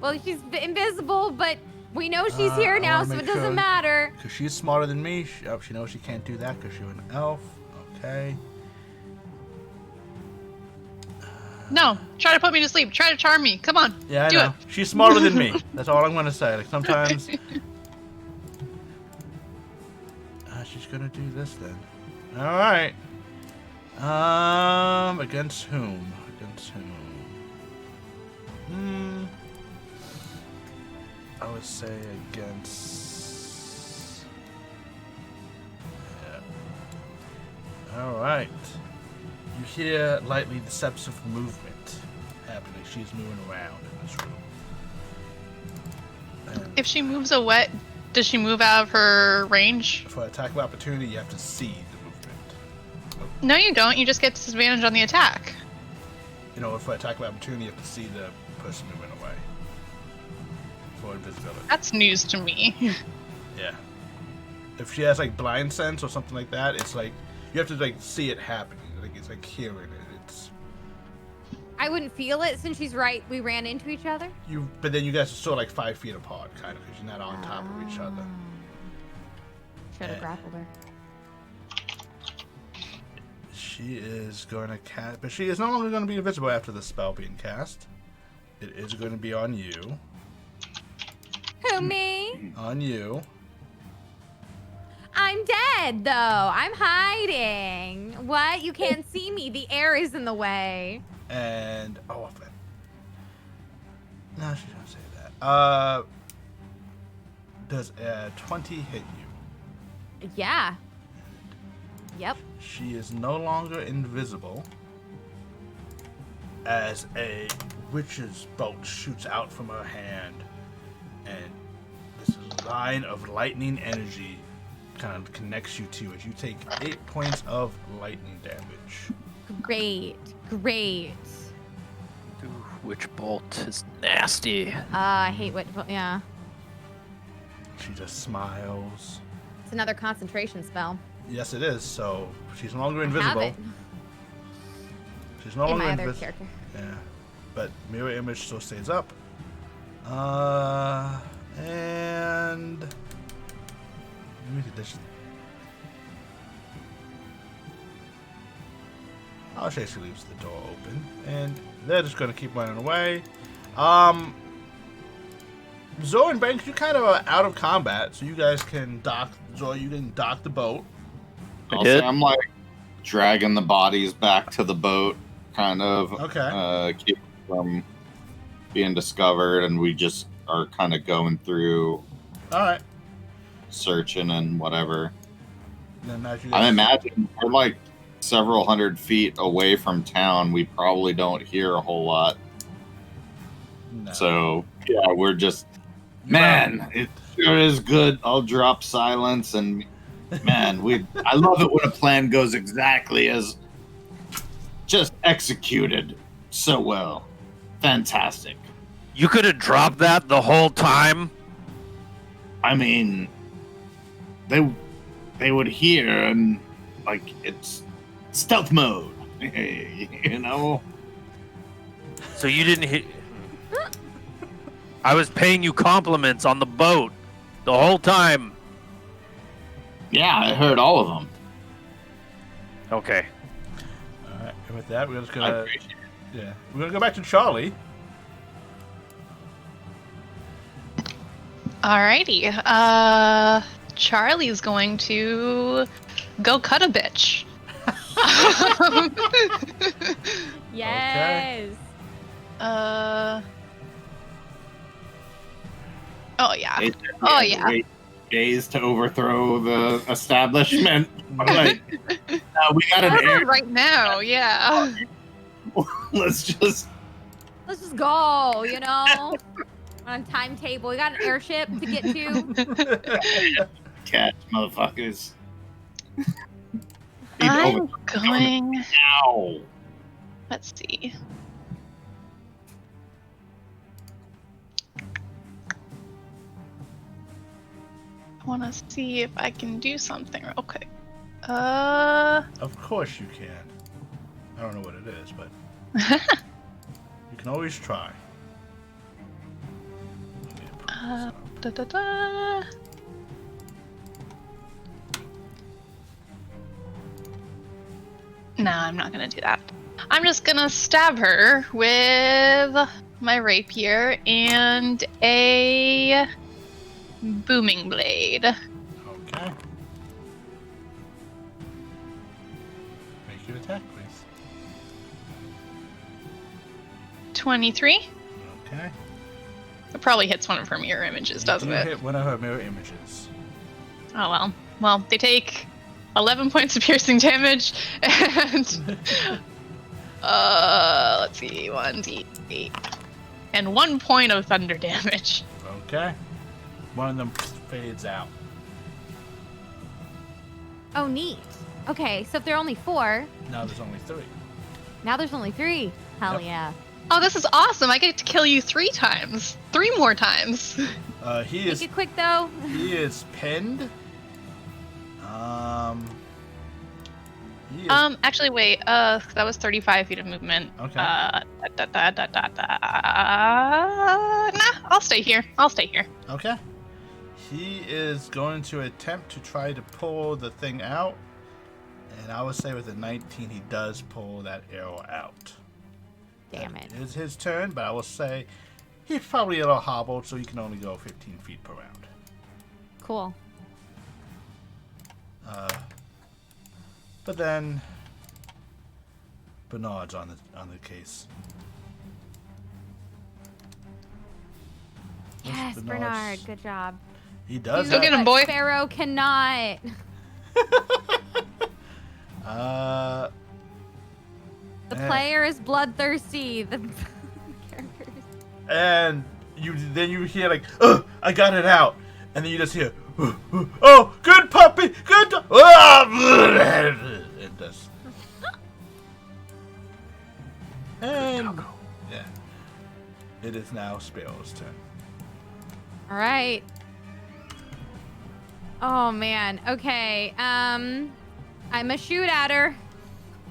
Well, she's invisible, but we know she's here I now, wanna so make it doesn't sure. matter. Because she's smarter than me. She knows she can't do that because you're an elf. Okay. No. Try to put me to sleep. Try to charm me. Come on. Yeah, I Do know. She's smarter than me. That's all I'm gonna say. Like sometimes. She's gonna do this then. All right. Against whom? I would say against... Yeah. Alright. You hear lightly deceptive movement happening. She's moving around in this room. And If she moves away, does she move out of her range? for attack of opportunity, you have to see the movement. No, you don't. You just get disadvantage on the attack. You know, for attack of opportunity, you have to see the person moving away. For invisibility. That's news to me. Yeah. If she has like blind sense or something like that, it's like you have to like see it happening. Like it's like hearing it. It's I wouldn't feel it since she's right. We ran into each other. but then you guys are still like 5 feet apart, kind of, because you're not on top of each other. Should have grappled her. She is going to cast, but she is no longer going to be invisible after the spell being cast. It is going to be on you. Who, me? On you. I'm dead, though. I'm hiding. What? You can't see me. The air is in the way. And no, she's gonna say that. Does a 20 hit you? Yeah. Yep. She is no longer invisible as a witch's bolt shoots out from her hand, and this line of lightning energy kind of connects you to you as you take 8 points of lightning damage. Great. Ooh, witch bolt is nasty. I hate what. Yeah. She just smiles. It's another concentration spell. Yes, it is. So she's no longer I have invisible. it She's no in longer my other invisible. character. Yeah, but mirror image still stays up. And let me get this. Oh, she actually leaves the door open, and they're just gonna keep running away. Zoe and Banks, you kind of are out of combat, so you guys can dock. Zoe, you can dock the boat. I did. I'm like dragging the bodies back to the boat, kind of. Okay. Keep from being discovered, and we just are kind of going through, All right. searching and whatever. Then as you I guys- imagine we're like several hundred feet away from town. We probably don't hear a whole lot. No. So yeah, we're just man. It sure is good. I'll drop silence and man, I love it when a plan goes exactly as just executed so well. Fantastic. You could have dropped that the whole time. I mean, they would hear and like it's stealth mode, you know. So you didn't hit. I was paying you compliments on the boat the whole time. Yeah, I heard all of them. Okay. All right. And with that, we're just I gonna appreciate it. we're gonna go back to Charlie. Alrighty. Charlie's going to go cut a bitch. Yes. Oh yeah. They- Oh, they yeah. wait days to overthrow the establishment. Like, we got an air. Right now, yeah. Let's just. Let's just go, you know? On a timetable. We got an airship to get to. Catch, motherfuckers. I'm going. Ow. Let's see. I want to see if I can do something real quick. Of course you can. I don't know what it is, but you can always try. Da, da, da. No, I'm not gonna do that. I'm just gonna stab her with my rapier and a booming blade. Okay. Make your attack. check, please. 23. Okay. It probably hits one of her mirror images, doesn't You it? hit one of her mirror images. Oh well. Well, they take 11 points of piercing damage, and let's see, 1d8, and 1 point of thunder damage. Okay. One of them fades out. Oh, neat. Okay, so if there are only 4, Now there's only 3. now there's only 3. Hell Yep. yeah. Oh, this is awesome! I get to kill you 3 times, 3 more times. He Make is it quick though. he is pinned. He is, Actually, wait. That was 35 feet of movement. Okay. Nah, I'll stay here. okay. He is going to attempt to try to pull the thing out. And I would say with a 19, he does pull that arrow out. Damn it. It is his turn, but I will say he's probably a little hobbled, so he can only go 15 feet per round. Cool. But then Bernard's on the case. Yes, Bernard's- Bernard. Good job. He does. Do Go get him, what boy. Sparrow cannot. Uh, The Eh. player is bloodthirsty. The characters. and then you hear like, "Oh, I got it out," and then you just hear, "Oh, good puppy, good." It does. And yeah, it is now Sparrow's turn. All right. Oh man. Okay. I'm a shoot at her.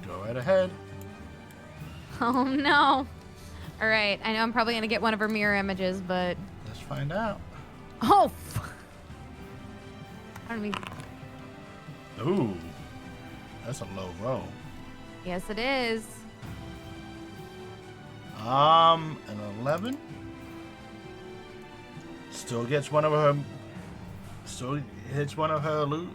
Go right ahead. Oh no. All right. I know I'm probably gonna get one of her mirror images, but Let's find out. oh. I don't mean. Ooh, that's a low roll. Yes, it is. An 11. Still gets one of her. Still hits one of her loot.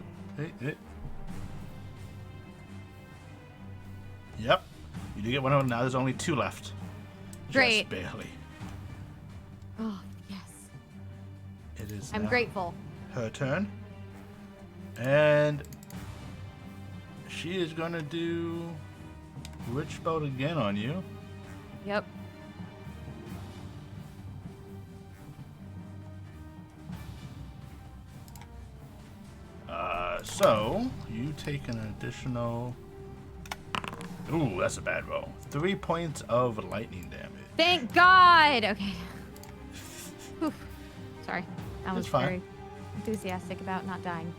Yep. You do get one of them. Now there's only 2 left. Great. Just barely. Oh yes. It is I'm now grateful. her turn. And she is going to do Witch Bolt again on you. Yep. So you take an additional. Ooh, that's a bad roll. 3 points of lightning damage. Thank God. Okay. Oof. Sorry. I was It's fine. very enthusiastic about not dying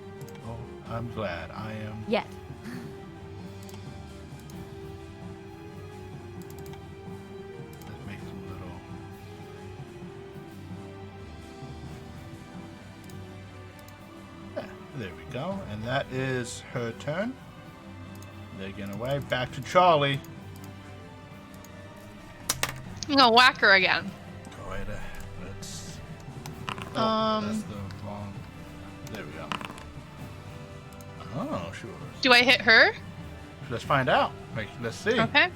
Oh, I'm glad. I am. yet. That makes a little. Yeah, there we go. And that is her turn. They're getting away. Back to Charlie. I'm gonna whack her again. Go right ahead. Let's. Oh, that's the wrong. There we go. Oh, sure. Do I hit her? Let's find out. Let's see. Okay.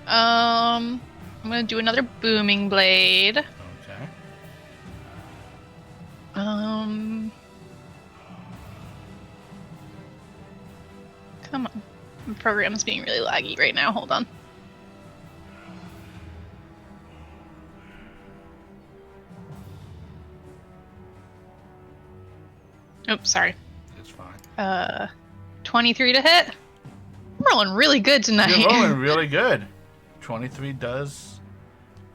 I'm gonna do another booming blade. Okay. Come on. My program is being really laggy right now. Hold on. Oops, sorry. It's fine. 23 to hit. I'm rolling really good tonight. You're rolling really good. 23 does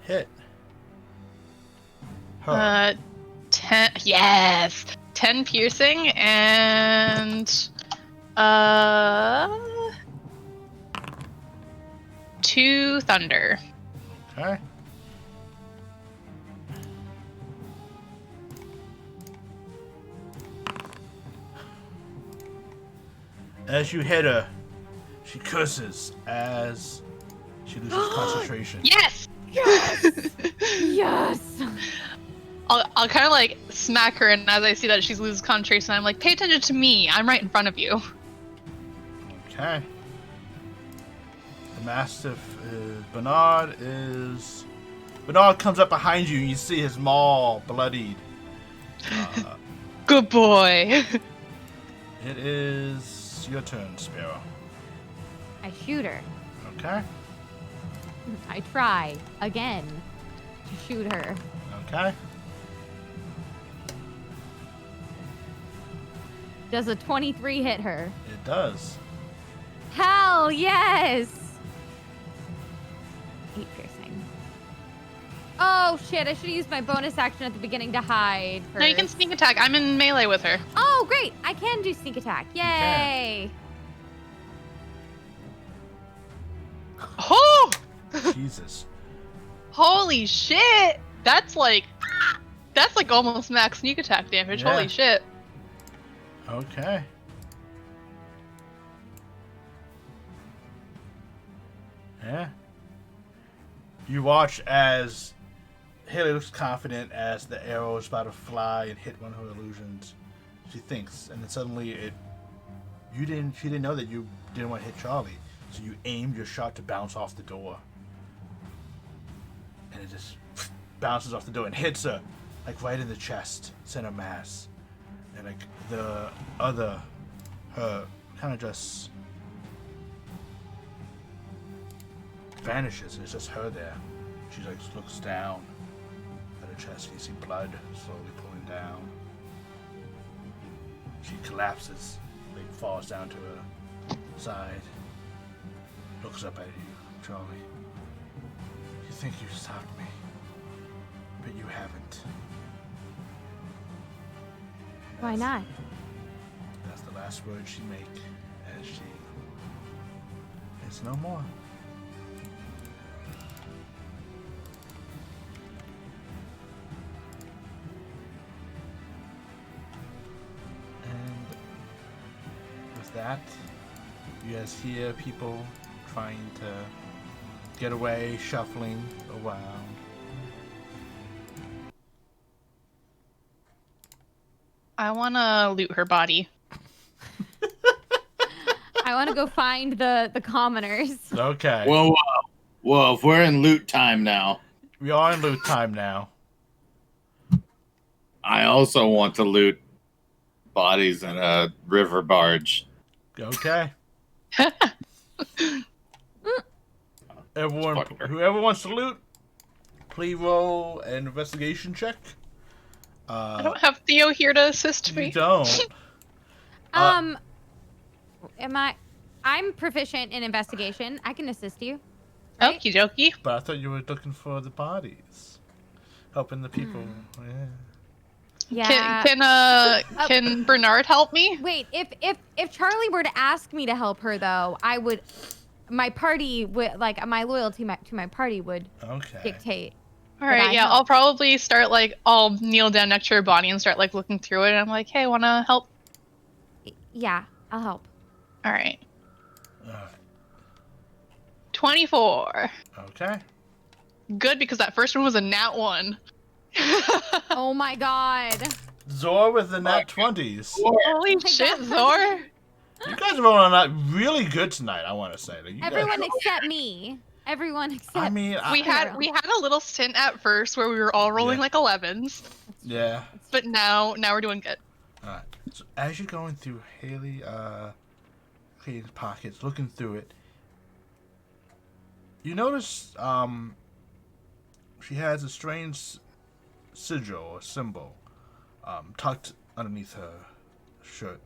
hit. Her. 10. Yes. 10 piercing and 2 thunder. Okay. As you hit her, she curses as she loses concentration. Yes. Yes. I'll kind of like smack her, and as I see that she's losing concentration, I'm like, pay attention to me. I'm right in front of you. Okay. The Mastiff is... Bernard comes up behind you and you see his maw bloodied. Good boy. It is your turn, Sparrow. I shoot her. Okay. I try again to shoot her. Okay. Does a 23 hit her? It does. Hell yes! 8 piercing. Oh shit, I should have used my bonus action at the beginning to hide her. No, you can sneak attack. I'm in melee with her. Oh great, I can do sneak attack. Yay! Oh! Jesus. Holy shit! That's like almost max sneak attack damage. Yeah. Holy shit. Okay. Yeah. You watch as Haley looks confident as the arrow is about to fly and hit one of her illusions. She thinks, and then suddenly she didn't know that you didn't want to hit Charlie, so you aimed your shot to bounce off the door, and it just bounces off the door and hits her, like right in the chest, center mass, and like the other, her kind of just vanishes, and it's just her there. She like looks down at her chest. You see blood slowly pulling down. She collapses, like falls down to her side. Looks up at you, Charlie. You think you stopped me, but you haven't. Why not? That's the last word she make as she is no more. And with that, you guys hear people trying to get away, shuffling around. I wanna loot her body. I want to go find the commoners. Okay. Whoa, whoa. Whoa, if we're in loot time now, We are in loot time now. I also want to loot bodies in a river barge. Okay. Everyone, Fuck her. whoever wants to loot, please roll an investigation check. I don't have Theo here to assist You me. don't. I'm proficient in investigation. I can assist you. Right? Okie dokie. But I thought you were looking for the bodies, helping the people. Yeah. Yeah. Can Bernard help me? Wait, if Charlie were to ask me to help her though, I would. My party would like my loyalty to my party would Okay. dictate. All right, I yeah, help? I'll probably start I'll kneel down next to her body and start looking through it. And I'm like, hey, wanna help? Yeah, I'll help. All right. Alright. 24. Okay. Good, because that first one was a nat 1. Oh my god. Zor with the nat 20s. Holy my shit, God. Zor. You guys are rolling out really good tonight. I want to say. Like, you guys- Everyone except me. Everyone except. I mean, We had a little stint at first where we were all rolling Yeah. 11s, yeah. but now we're doing good. All right. So as you're going through Haley's pockets, looking through it, you notice she has a strange sigil or symbol tucked underneath her shirt.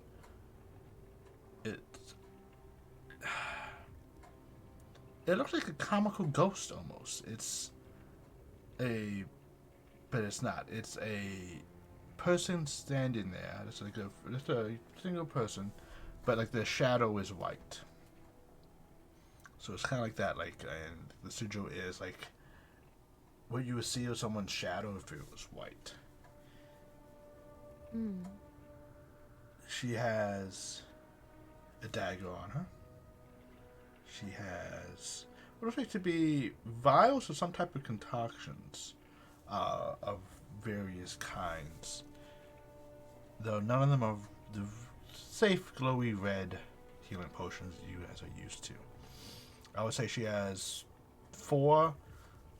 It looks like a comical ghost almost. But it's not. It's a person standing there. It's like just a single person, but like the shadow is white. So it's kind of like that. Like, and the sigil is like what you would see of someone's shadow if it was white. Mm. She has a dagger on her. She has what looks like to be vials of some type of concoctions of various kinds. Though none of them are the safe, glowy red healing potions you guys are used to. I would say she has 4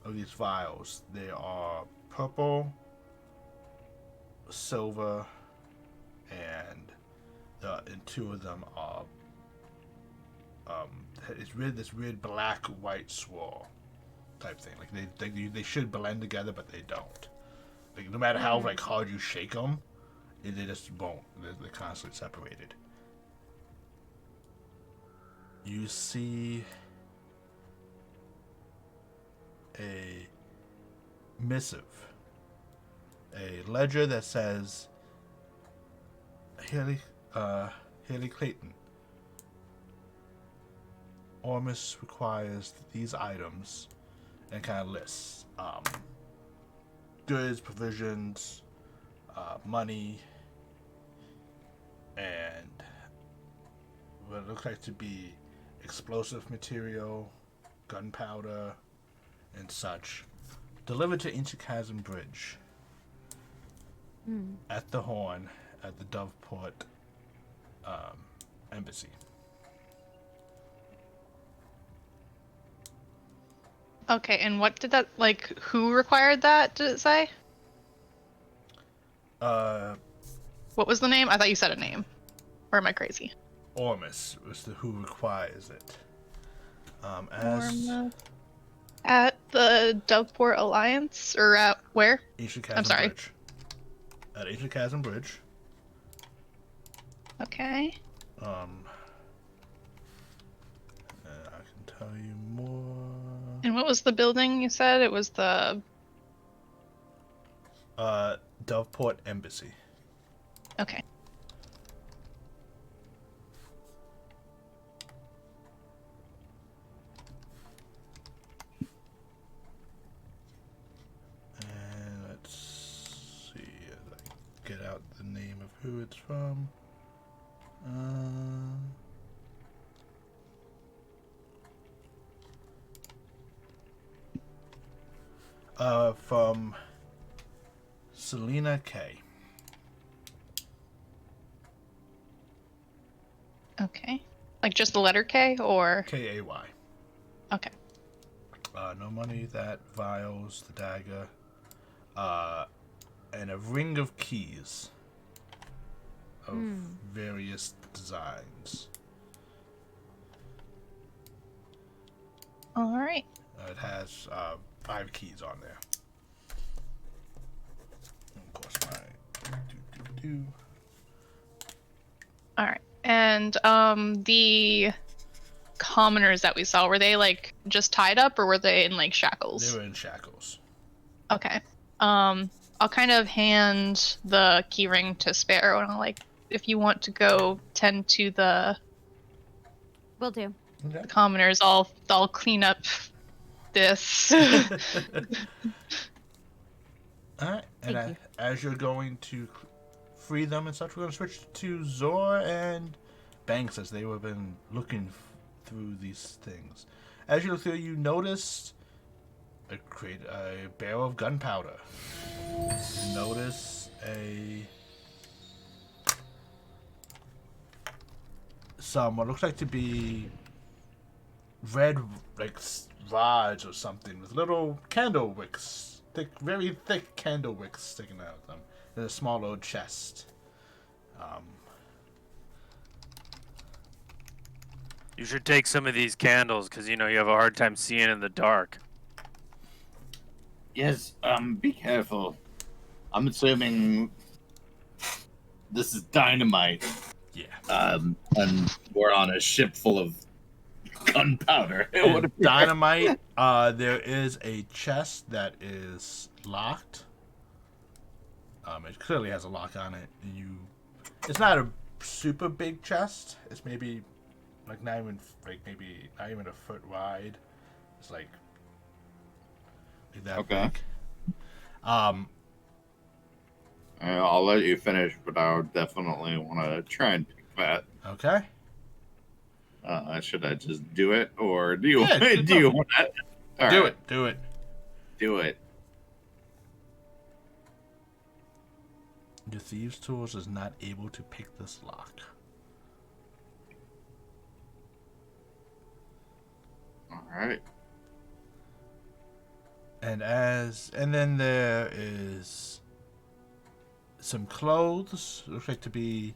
of these vials. They are purple, silver, and 2 of them are it's this weird black white swirl type thing. Like they should blend together, but they don't. Like no matter how like hard you shake them, they just won't. They're constantly separated. You see a missive, a ledger that says Haley Clayton. Ormus requires these items, and kind of lists goods, provisions, money, and what it looks like to be explosive material, gunpowder, and such, delivered to Ancient Chasm Bridge at the Horn at the Doveport Embassy. Okay, and what did that, like, who required that, did it say? What was the name? I thought you said a name. Or am I crazy? Ormus was the who requires it. Ormus. At the Doveport Alliance? Or at where? Ancient Chasm I'm sorry. Bridge. At Ancient Chasm Bridge. Okay. And I can tell you more. And what was the building you said? It was the... Doveport Embassy. Okay. And let's see as I get out the name of who it's from. From Selena K. Okay. Like just the letter K, or? K-A-Y. Okay. No money, that, vials, the dagger, and a ring of keys of various designs. All right. It has 5 keys on there. And of course, my All right. And the commoners that we saw, were they like just tied up, or were they in like shackles? They were in shackles. Okay. I'll kind of hand the keyring to Sparrow, and I'll like, if you want to go tend to the Will do. Okay. commoners, I'll clean up this. Alright, and Thank you. as you're going to free them and such, we're going to switch to Zor and Banks as they have been looking through these things. As you look through, you notice a barrel of gunpowder. You notice some what looks like to be red, like rods or something with little candle wicks, very thick candle wicks sticking out of them. In a small old chest. You should take some of these candles because you have a hard time seeing in the dark. Yes, be careful. I'm assuming this is dynamite. Yeah. And we're on a ship full of gunpowder. And dynamite. There is a chest that is locked. It clearly has a lock on it. It's not a super big chest. It's maybe not even a foot wide. It's like that Okay. big. I'll let you finish, but I would definitely want to try and pick that. Okay. Should I just do it, or do you Yeah, do you want to? Do it. Do it. Do it. The Thieves' Tools is not able to pick this lock. All right. And then there is some clothes. Looks like to be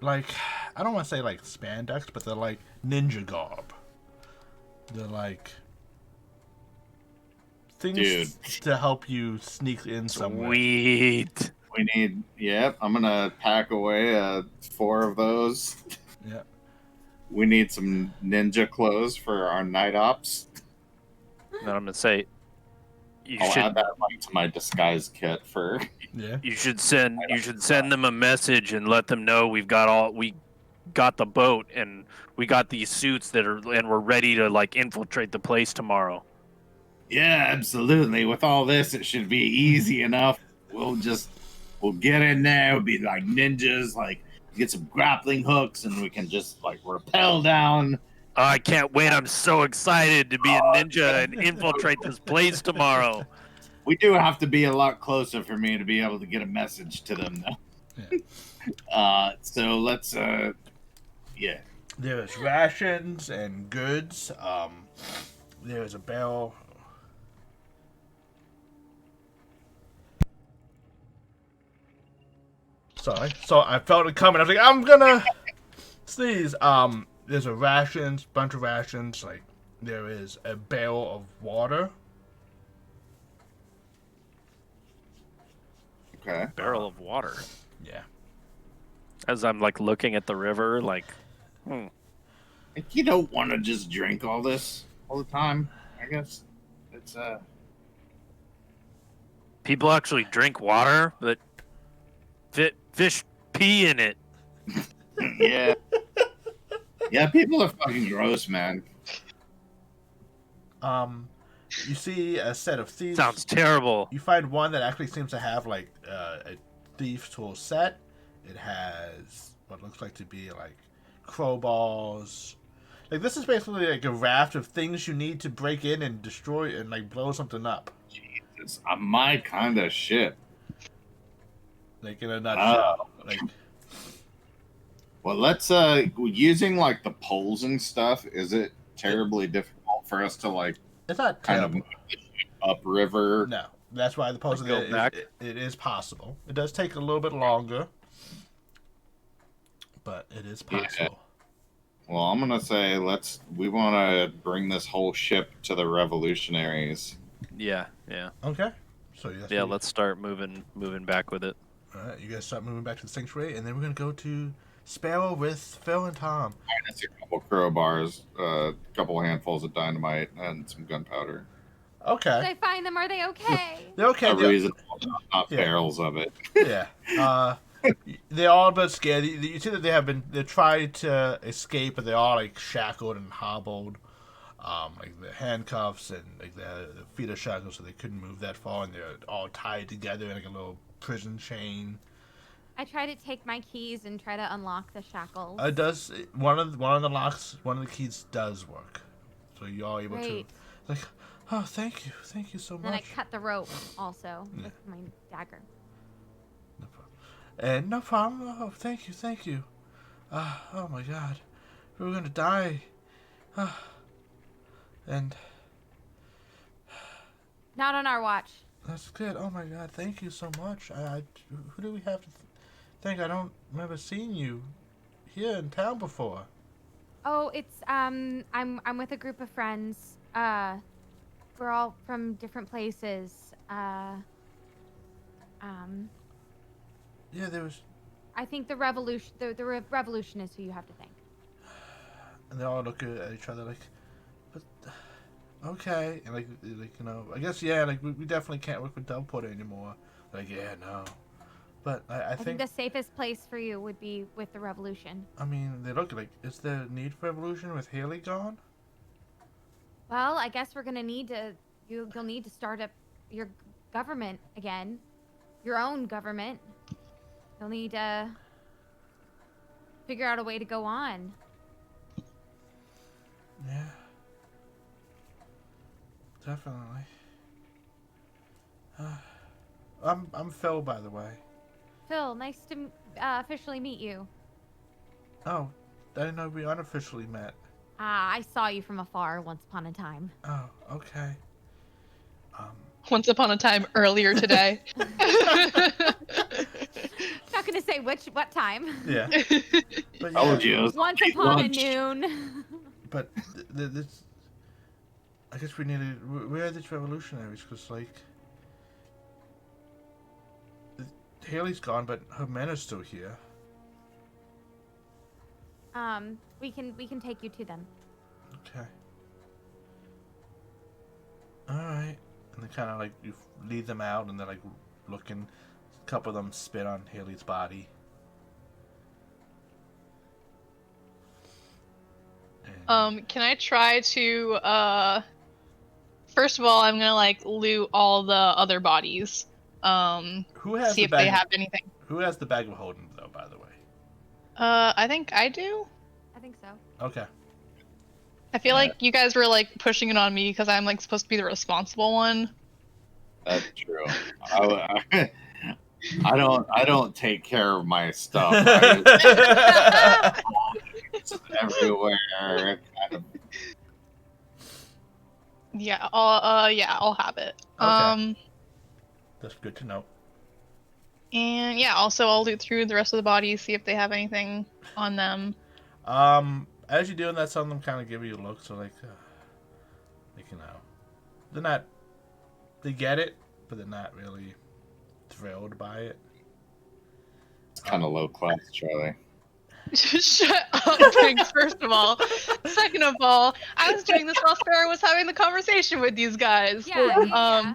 like, I don't want to say like spandex, but they're like ninja garb. They're like things Dude. to help you sneak in somewhere. Sweet. We need. Yep. I'm gonna pack away 4 of those. Yeah. We need some ninja clothes for our night ops. And I'm gonna say, I'll add that like to my disguise kit for. Yeah. you should send them a message and let them know we got the boat and we got these suits and we're ready to like infiltrate the place tomorrow. Yeah, absolutely. With all this, it should be easy enough. We'll get in there. We'll be like ninjas, like get some grappling hooks, and we can just like rappel down. I can't wait. I'm so excited to be a ninja and infiltrate this place tomorrow. We do have to be a lot closer for me to be able to get a message to them, though. Yeah. So let's, yeah. There's rations and goods. There's a barrel. Sorry. So I felt it coming. I was like, I'm gonna sneeze. There's a bunch of rations. Like, there is a barrel of water. Okay. Barrel of water. Yeah. As I'm like looking at the river, like, You don't want to just drink all this all the time. I guess it's people actually drink water, but fish pee in it. yeah. Yeah, people are fucking gross, man. You see a set of thieves. Sounds terrible. You find one that actually seems to have like a thief's tool set. It has what looks like to be like crowbars. Like, this is basically like a raft of things you need to break in and destroy and like blow something up. Jesus, my kind of shit. Like, in a nutshell. Like, well, let's using like the poles and stuff. Is it terribly difficult for us to like it's not kind terrible. of upriver? No, that's why the pose Go back. it is possible. It does take a little bit longer, but it is possible. Yeah. Well, I'm gonna say we want to bring this whole ship to the revolutionaries. Yeah. Okay. So Let's start moving back with it. All right, you guys start moving back to the sanctuary, and then we're gonna go to Sparrow with Phil and Tom. Minus a couple crowbars, a couple handfuls of dynamite, and some gunpowder. Did Okay. I find them? Are they okay? They're okay. A reasonable, not Yeah. barrels of it. Yeah. They're all a bit scared. You see that they tried to escape, but they're all like shackled and hobbled. Like the handcuffs and like the feet are shackled, so they couldn't move that far, and they're all tied together in like a little prison chain. I try to take my keys and try to unlock the shackles. It does one of the locks, one of the keys does work, so you're all able Great. to like. Oh, thank you so much. Then I cut the rope also with my dagger. No problem. And no problem. Oh, thank you. Oh my God, we were gonna die. And Not on our watch. that's good. Oh my God, thank you so much. Who do we have to thank? I don't remember seeing you here in town before. Oh, it's I'm with a group of friends. We're all from different places. Yeah, there was, I think the revolution revolution is who you have to thank. and they all look at each other like, but okay, and like I guess like we definitely can't work with Doveporter anymore. Like, yeah, no, but I think the safest place for you would be with the revolution. I mean, they look like, is there need for revolution with Haley gone? Well, I guess we're gonna need to. You'll need to start up your government again, your own government. You'll need to figure out a way to go on. Yeah, definitely. I'm Phil, by the way. Phil, nice to officially meet you. Oh, I didn't know we unofficially met. I saw you from afar once upon a time. Oh, okay. Once upon a time earlier today. Not gonna say what time. Yeah. But Told yeah. you. Once upon a noon. But this, I guess we needed. Where are these revolutionaries? Because like, Haley's gone, but her men are still here. We can take you to them. Okay. All right. And they kind of like you lead them out, and they're like looking. A couple of them spit on Haley's body. And, Can I try to first of all, I'm gonna like loot all the other bodies. who has See the if bag? they have anything. Who has the bag of holding, though? By the way. I think I do. I think so. Okay. I feel like you guys were like pushing it on me because I'm like supposed to be the responsible one. That's true. I don't take care of my stuff. It's everywhere. Kind of. Yeah, I'll have it. Okay. That's good to know. And yeah, also I'll loot through the rest of the bodies, see if they have anything on them. As you're doing that, some of them kind of give you a look, so like you know, they're not, they get it, but they're not really thrilled by it. It's kind of low class, Charlie. Shut up, Banks, first of all. Second of all, I was doing this while Sparrow was having the conversation with these guys. Yeah. It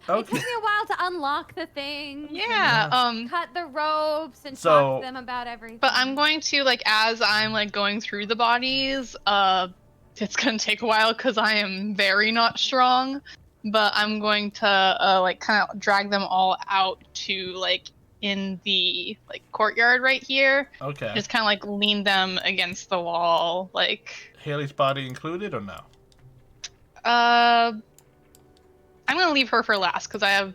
Okay. took me a while to unlock the thing. Yeah, Cut the ropes and So- talk to them about everything. but I'm going to, like, as I'm, like, going through the bodies, it's gonna take a while because I am very not strong, but I'm going to, like, kind of drag them all out to, like, in the, like, courtyard right here. Okay. Just kind of, like, lean them against the wall, like, Haley's body included or no? I'm gonna leave her for last because I have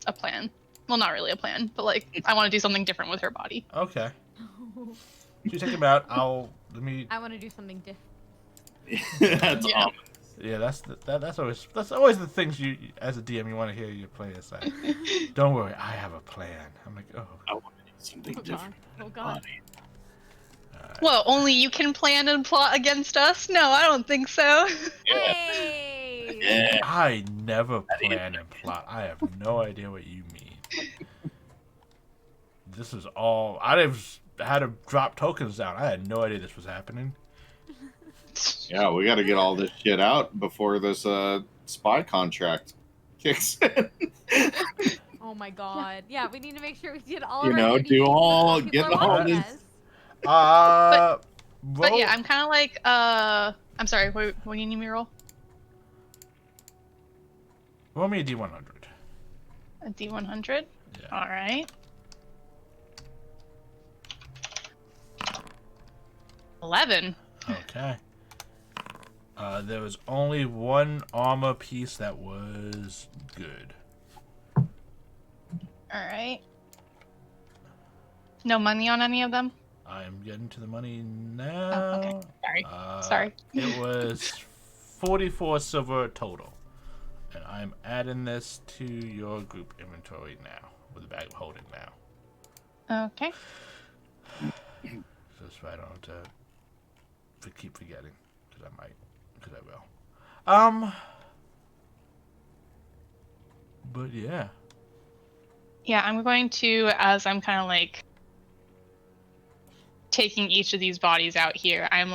a plan. Well, not really a plan, but like I want to do something different with her body. Okay. You take him out. Let me. I want to do something different. That's Yeah. ominous. Yeah, that's always the things you as a DM you want to hear your players say. Don't worry, I have a plan. I'm like, oh. I want to do something different. Oh god. Well, only you can plan and plot against us? No, I don't think so. Yeah. Hey. Yeah. I never plan and plot. I have no idea what you mean. This is all. I had to drop tokens down. I had no idea this was happening. Yeah, we got to get all this shit out before this spy contract kicks in. Oh my god. Yeah, we need to make sure we did all You of know, our do all- People get are all watching this- us. But roll- yeah, I'm kind of like, I'm sorry, what do you need me to roll? Roll me a D100. A D100? Yeah. Alright. 11. Okay. There was only one armor piece that was good. Alright. No money on any of them? I'm getting to the money now. Oh, okay. Sorry. Sorry. It was 44 silver total. And I'm adding this to your group inventory now, with the bag of holding now. Okay. Just so I don't have to keep forgetting, because I will. But yeah. Yeah, I'm going to, as I'm kind of like taking each of these bodies out here, I'm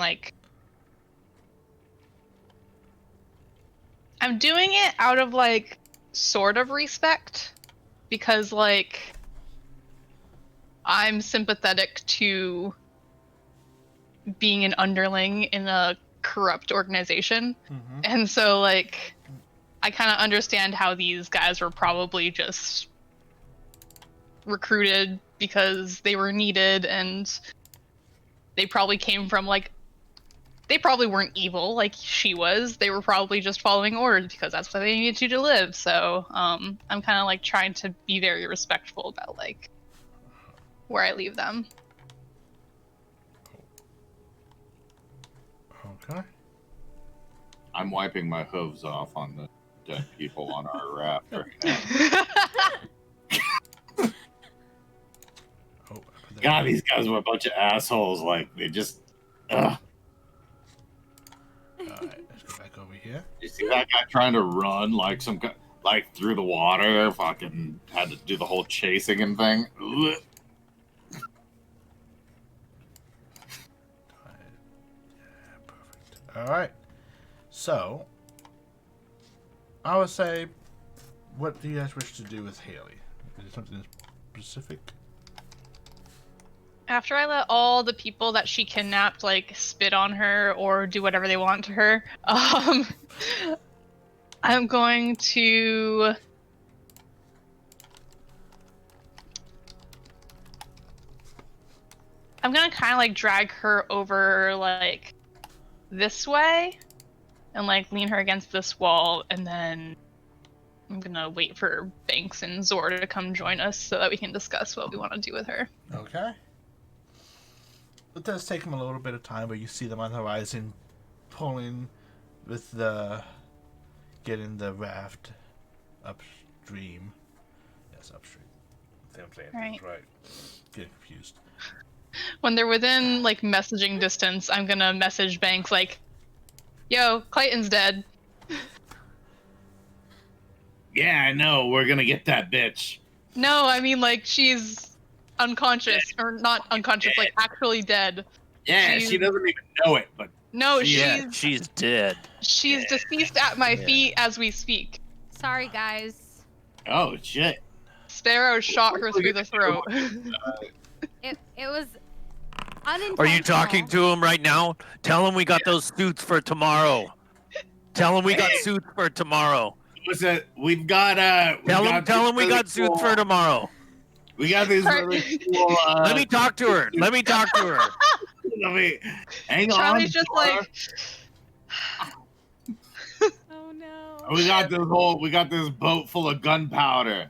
doing it out of like sort of respect because like I'm sympathetic to being an underling in a corrupt organization. Mm-hmm. And so like I kind of understand how these guys were probably just recruited because they were needed and they probably came from like they probably weren't evil like she was. They were probably just following orders because that's what they needed to live. So I'm kind of like trying to be very respectful about like where I leave them. Okay. I'm wiping my hooves off on the dead people on our raft right now. Oh, I put that God, these guys were a bunch of assholes. Like, they just... Ugh. Alright, let's go back over here. You see that guy trying to run like some guy, like through the water? Fucking had to do the whole chasing and thing. Ugh. Perfect. Alright. So, I would say, what do you guys wish to do with Haley? Is it something specific? After I let all the people that she kidnapped like spit on her or do whatever they want to her, I'm going to kind of like drag her over like this way and like lean her against this wall, and then I'm gonna wait for Banks and Zor to come join us so that we can discuss what we want to do with her. Okay. It does take them a little bit of time, but you see them on the horizon pulling with the... getting the raft upstream. Yes, upstream. I think I'm saying things right. Getting confused. When they're within like messaging distance, I'm gonna message Banks like, "Yo, Clayton's dead." Yeah, I know. We're gonna get that bitch. No, I mean like she's unconscious, or not unconscious, like actually dead. Yeah, she doesn't even know it, but no, she's dead. She's deceased at my feet as we speak. Sorry, guys. oh shit. Sparrow shot her through the throat. It was unintentional. Are you talking to him right now? Tell him we got those suits for tomorrow. Tell him we got suits for tomorrow. Listen, we've got Tell him we got suits for tomorrow. We got these really cool. Let me talk to her. Let me talk to her. Let me hang Charlie's on. just like, Oh no. We got this boat full of gunpowder,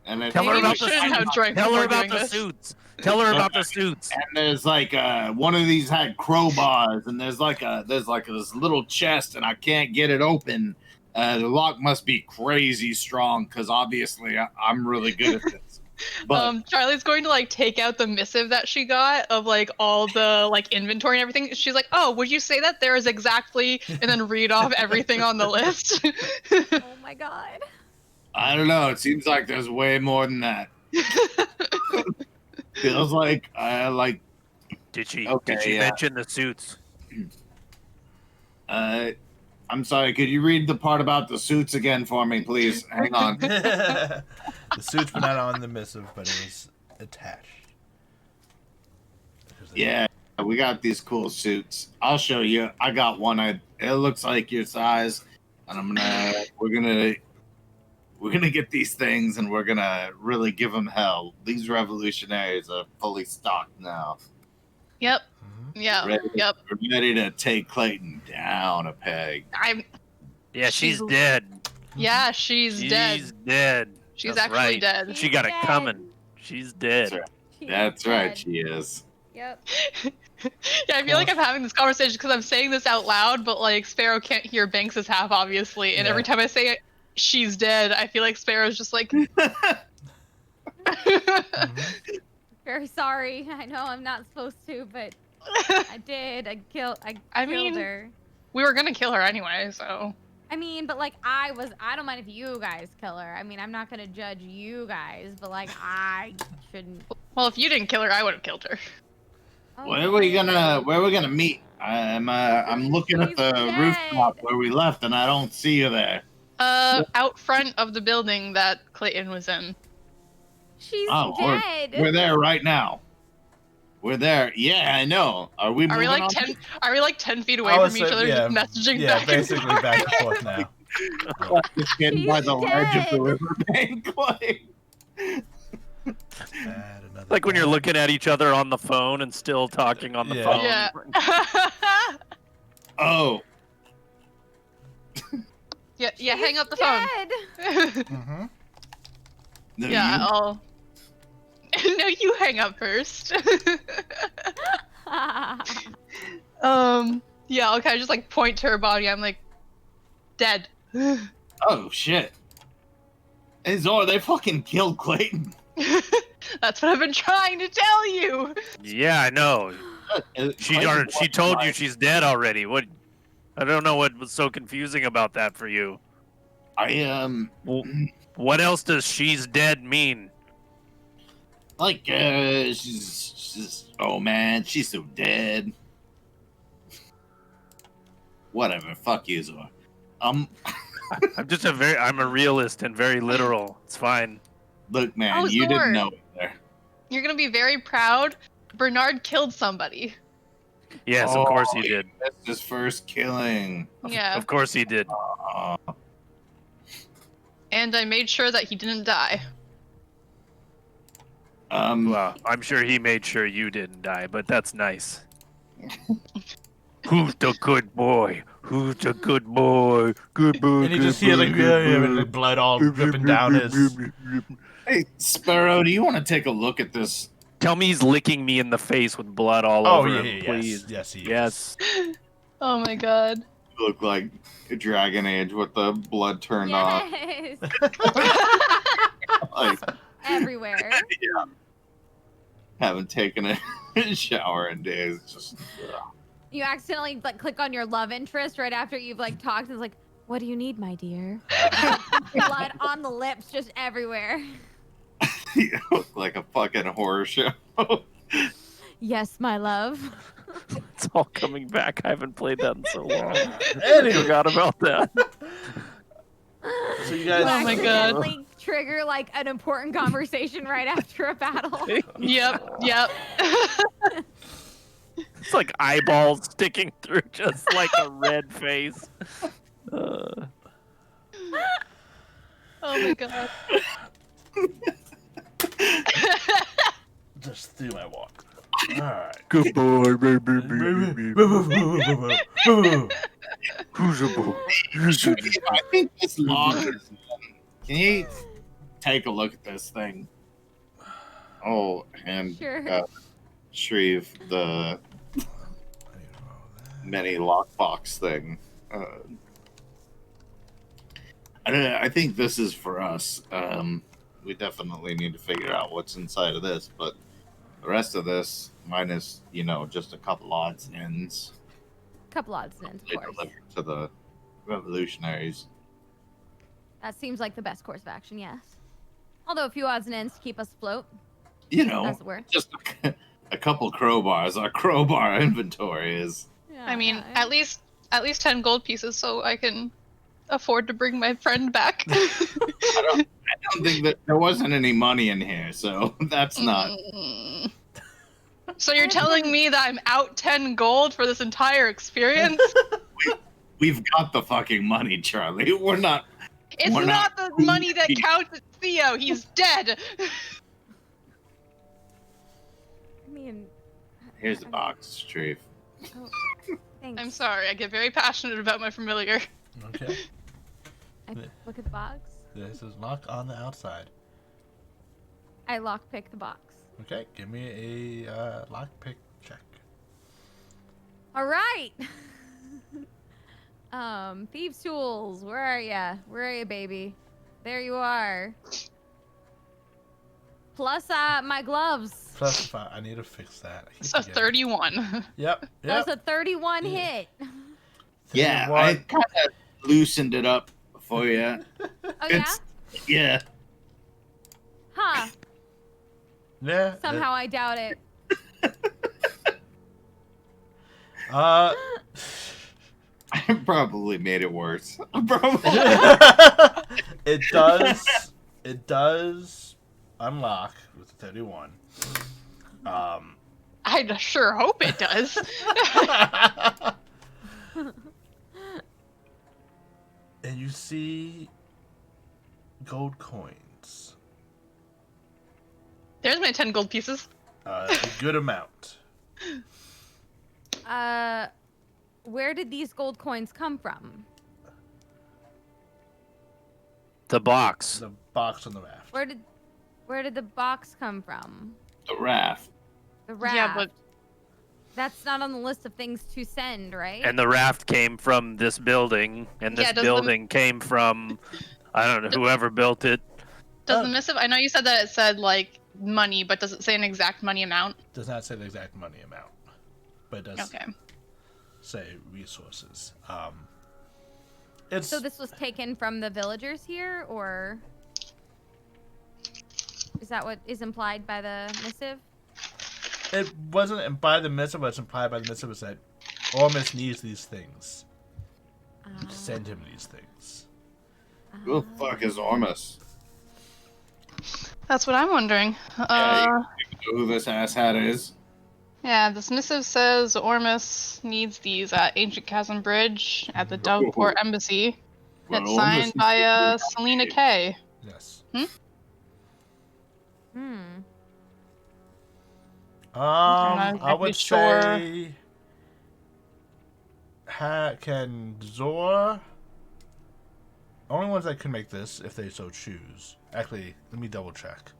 and it's Tell her maybe we about the shouldn't have suits. drank Tell her before about doing the this. suits. Tell her about the suits. And there's like one of these had crowbars, and there's like this little chest, and I can't get it open. The lock must be crazy strong, because obviously I'm really good at this. But Charlie's going to like take out the missive that she got of like all the like inventory and everything. She's like, "Oh, would you say that there is exactly," and then read off everything on the list. Oh my god. I don't know. It seems like there's way more than that. Feels like Did she Okay, mention the suits? I'm sorry, could you read the part about the suits again for me, please? Hang on. The suits were not on the missive, but it was attached. Yeah, we got these cool suits. I'll show you. I got one. It looks like your size, and we're gonna get these things, and we're gonna really give them hell. These revolutionaries are fully stocked now. Yep. Mhm. Yeah. Ready, Yep. ready to take Clayton down a peg. Yeah, she's dead. Yeah, she's dead. She's dead. She's That's actually right. dead. She got it Dead. coming. She's dead. That's right. She's That's right, dead. she is. Yep. Yeah, I feel like I'm having this conversation because I'm saying this out loud, but like Sparrow can't hear Banks's half, obviously. And Yeah. every time I say it, she's dead, I feel like Sparrow's just like. Mhm. Very sorry. I know I'm not supposed to, but I did. I killed mean- her. We were gonna kill her anyway, so. I mean, but like I don't mind if you guys kill her. I mean, I'm not gonna judge you guys, but like I shouldn't. Well, if you didn't kill her, I would have killed her. Oh, Where are we gonna meet? I'm looking at She's the dead. rooftop where we left, and I don't see you there. Out front of the building that Clayton was in. She's Oh, dead. we're there right now. We're there. Yeah, I know. Are we? Are we moving like on? 10? Are we like 10 feet away I from would each say, other, yeah, just messaging Yeah, back? basically back and forth now. Just getting by She's the ledge of the dead. riverbank. Add another Like when you're bag. looking at each other on the phone and still talking on the Yeah. phone. Yeah. Oh, yeah. She's Hang up the phone. dead. Mhm. no, Yeah. you- I'll. No, you hang up first. Yeah, I'll kind of just like point to her body. I'm like, dead. Oh shit! Hey Zora, they fucking killed Clayton. That's what I've been trying to tell you. Yeah, I know. She told you she's dead already. What? I don't know what was so confusing about that for you. Well, What else does "she's dead" mean? like she's oh man, she's so dead. Whatever, fuck you, Zora. I'm a realist and very literal. It's fine. Look, man, Oh, you Zor. didn't know either. You're gonna be very proud. Bernard killed somebody. Yes, of course he did. That's his first killing. Yeah. Of course he did. And I made sure that he didn't die. Well, I'm sure he made sure you didn't die, but that's nice. Who's the good boy? Who's the good boy? Good boy. And you just hear like the blood all dripping down his. Hey, Sparrow, do you want to take a look at this? Tell me he's licking me in the face with blood all Oh over yeah, him, please. yes, he is. Yes. Oh my god. You look like a Dragon Age with the blood turned off. Yes. Like, Everywhere. yeah. Haven't taken a shower in days. Just You accidentally like click on your love interest right after you've like talked. And it's like, what do you need, my dear? Blood on the lips, just everywhere. you look like a fucking horror show. Yes, my love. It's all coming back. I haven't played that in so long. I Anyway, forgot about that. so you guys. Oh my God. accidentally trigger like an important conversation right after a battle. Yep. It's like eyeballs sticking through just like a red face. Oh my god. Just through my walk. All right. Good boy, baby. Who's a boy? I think this lock is. Can you take a look at this thing? Oh, and Sure. Shreve, the mini lockbox thing. I think this is for us. We definitely need to figure out what's inside of this, but the rest of this, minus, just a couple odds and ends, Couple odds and ends, they of course. deliver to the revolutionaries. That seems like the best course of action, yes. Although a few odds and ends to keep us afloat. That's worth. Just a couple crowbars. Our crowbar inventory is. Yeah, I mean, yeah. at least 10 gold pieces so I can afford to bring my friend back. I don't think that there wasn't any money in here, so that's not. Mm. So you're telling me that I'm out 10 gold for this entire experience? We've got the fucking money, Charlie. We're not. It's We're not not- the money that counts. It's Theo. He's dead. I mean, Here's the box, Shreve. oh, thanks. I'm sorry. I get very passionate about my familiar. Okay. I look at the box. This is lock on the outside. I lockpick the box. Okay, give me a lockpick check. All right. Thieves' tools. Where are ya? Where are you, baby? There you are. Plus, my gloves. Plus 5. I need to fix that. I keep So forgetting. 31. Yep. That was a 31 hit. Yeah, 31. I kind of loosened it up for you. Oh yeah? Yeah. Huh. Yeah. Somehow I doubt it. Uh. I probably made it worse. Probably. It does. It does unlock with 31. I sure hope it does. And you see gold coins. There's my 10 gold pieces. A good amount. Where did these gold coins come from? The box. The box on the raft. Where did the box come from? The raft. The raft. Yeah, but That's not on the list of things to send, right? And the raft came from this building, and this Yeah, building came from, I don't know, whoever built it. Does the missive? I know you said that it said like money, but does it say an exact money amount? Does not say the exact money amount, but it does Okay. say resources. It's So this was taken from the villagers here, or is that what is implied by the missive? it wasn't by the missive, but it's implied by the missive is that Ormus needs these things. Send him these things. Who the fuck is Ormus? That's what I'm wondering. Yeah, you know who this asshat is? Yeah, this missive says Ormus needs these at Ancient Chasm Bridge at the Doveport Embassy. Well, It's Ormus signed is by the Selena Kay. Yes. not I would exactly say, can Zor? Only ones that can make this if they so choose. Actually, let me double check.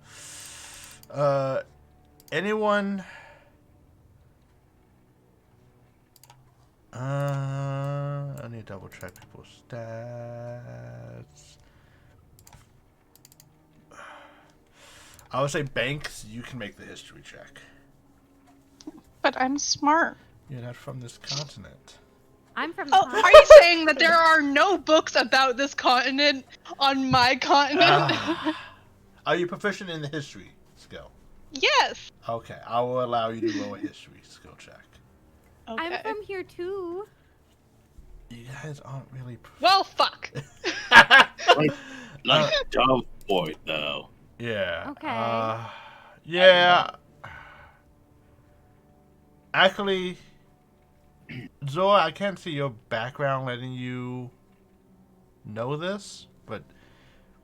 Anyone? I need to double check people's stats. I would say Banks, you can make the history check. But I'm smart. You're not from this continent. I'm from the Oh, continent. are you saying that there are no books about this continent on my continent? Are you proficient in the history skill? Yes. Okay, I will allow you to roll a history skill check. Okay. I'm from here too. You guys aren't really. Well, fuck. Like Dove Point, though. Yeah. Okay. Yeah. Actually, Zora, I can't see your background letting you know this, but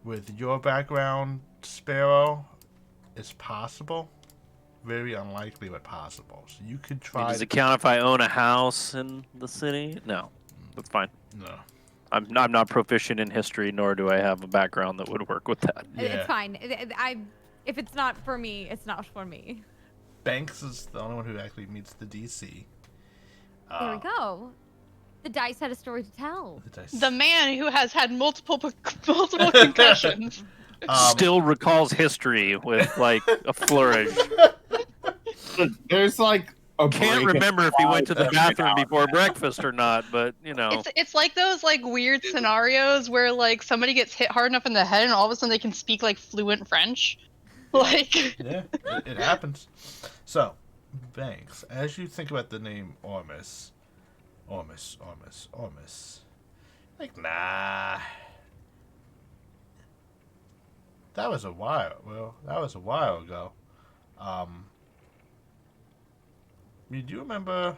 with your background, Sparrow, it's possible. Very unlikely, but possible. So you could I try. mean, does it count if I own a house in the city? No, that's fine. No. I'm not proficient in history, nor do I have a background that would work with that. Yeah. It's fine. If it's not for me, it's not for me. Banks is the only one who actually meets the DC. There we go. The dice had a story to tell. The man who has had multiple concussions. Still recalls history with like a flourish. There's like a Can't break remember if he went to the every bathroom now and before then. breakfast or not, but you know. It's like those like weird scenarios where like somebody gets hit hard enough in the head and all of a sudden they can speak like fluent French. Like Yeah, it happens. So, Banks, as you think about the name Ormus, like, nah. That was a while. Well, that was a while ago. You do remember?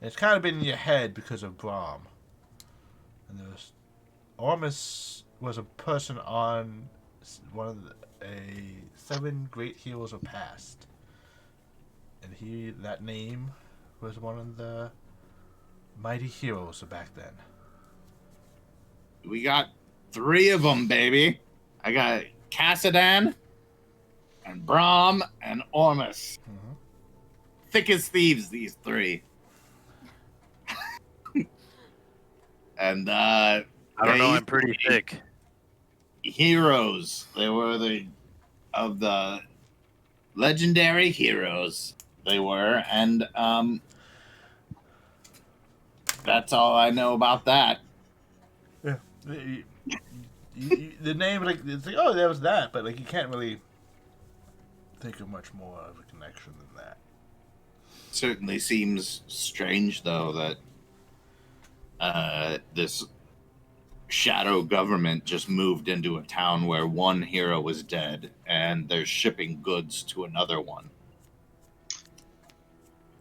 It's kind of been in your head because of Brahm. And there's Ormus was a person on one of a 7 great heroes of past, and that name was one of the mighty heroes of back then. We got 3 of them, baby. I got Cassadan, and Brahm, and Ormus. Mhm. Thick as thieves, these 3. And I don't know, they I'm pretty used to be thick. heroes. They were of the legendary heroes. They were, and that's all I know about that. Yeah. The name, like, it's like, oh, there was that, but like you can't really think of much more of a connection than that. Certainly seems strange, though, that this shadow government just moved into a town where one hero is dead, and they're shipping goods to another one.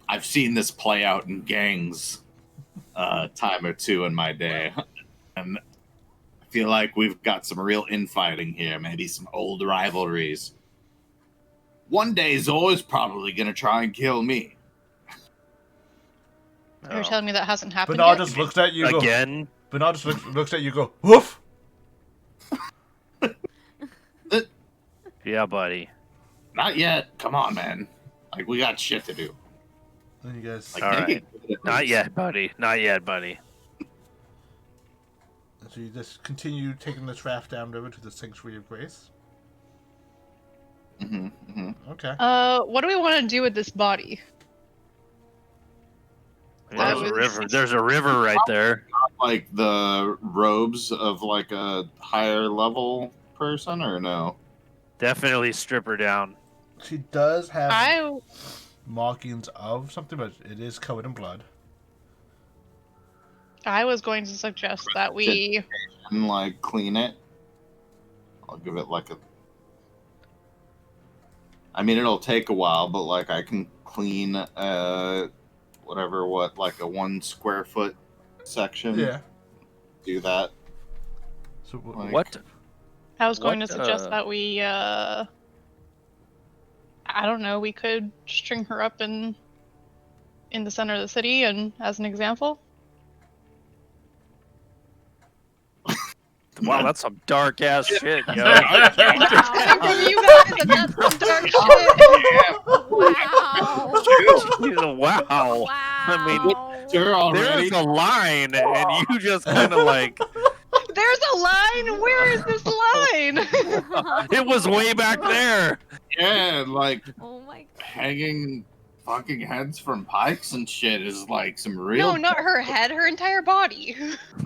I've seen this play out in gangs time or two in my day, and I feel like we've got some real infighting here, maybe some old rivalries. One day Zor's probably gonna try and kill me. You're telling me that hasn't happened Bernard yet? just looks at you and Again? goes, Bernard just looks at you and goes, woof! Yeah, buddy. Not yet. Come on, man. Like, we got shit to do. And you guys. Like, All make right. it good at Not least. yet, buddy. Not yet, buddy. So you just continue taking this raft downriver to the Sanctuary of Grace. Okay. What do we want to do with this body? There's a was- river. There's a river right there. Like the robes of like a higher level person, or no? Definitely strip her down. She does have I markings of something, but it is covered in blood. was going to suggest that we. And like clean it. I'll give it like a. I mean, it'll take a while, but like I can clean like a 1 square foot section. Yeah. Do that. So Like, What? I was going What, to suggest that we. I don't know. We could string her up in the center of the city, and as an example. Wow, that's some dark ass shit, yo. Coming from you guys, and that's some dark shit. Wow. Wow. Wow. I mean, Sure, already. there's a line, and you just kind of like, There's a line. Where is this line? it was way back there. Yeah, like Oh my god. hanging fucking heads from pikes and shit is like some real. No, not her head. Her entire body.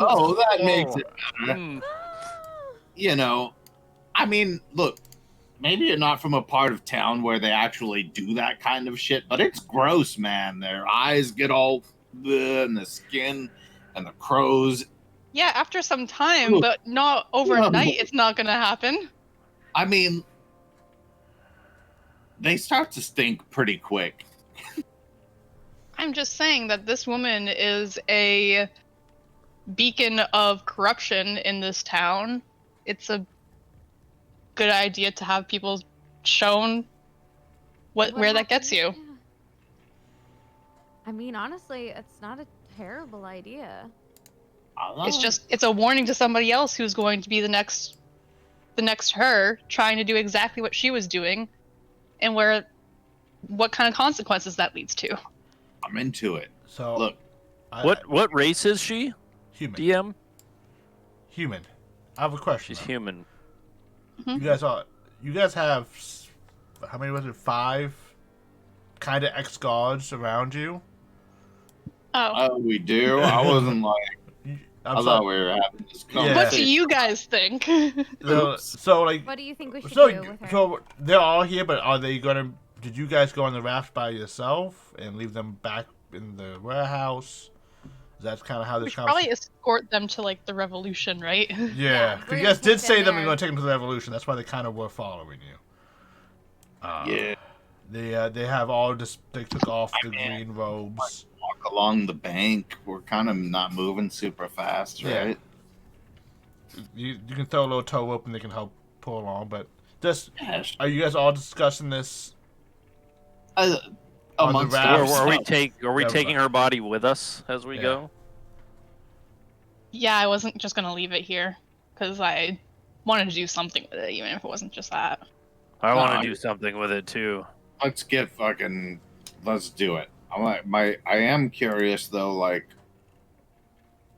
Oh, that makes it better. Hmm. You know, I mean, look, maybe you're not from a part of town where they actually do that kind of shit, but it's gross, man. Their eyes get all bleh, and the skin and the crows. Yeah, after some time, but not overnight. It's not gonna happen. I mean, they start to stink pretty quick. I'm just saying that this woman is a beacon of corruption in this town. It's a good idea to have people shown where that gets you. I mean, honestly, it's not a terrible idea. It's a warning to somebody else who's going to be the next her, trying to do exactly what she was doing, and what kind of consequences that leads to. I'm into it. So Look, What race is she? human? DM? Human. I have a question. She's though. human. You guys have how many was it? 5 kind of ex-guards around you. Oh, we do. I wasn't like. I'm I thought we were having this Yeah. conversation. what do you guys think? so like What do you think we should so do with her? so they're all here, but are they gonna? Did you guys go on the raft by yourself and leave them back in the warehouse? That's kind of how We this should probably escort them to like the revolution, right? Yeah, Yeah, 'cause we're you gonna guys did take say them them there. you're gonna take them to the revolution. That's why they kind of were following you. Yeah. They have all just they took off the mean, green robes. Walk along the bank. We're kind of not moving super fast, Yeah. right? You can throw a little toe rope and they can help pull along. But just Yeah. are you guys all discussing this? Amongst raft. Or ourselves. are we Yeah, taking her body with us as we Yeah. go? Yeah, I wasn't just gonna leave it here because I wanted to do something with it, even if it wasn't just that. I want No, to do something with it too. Let's do it. I am curious though, like,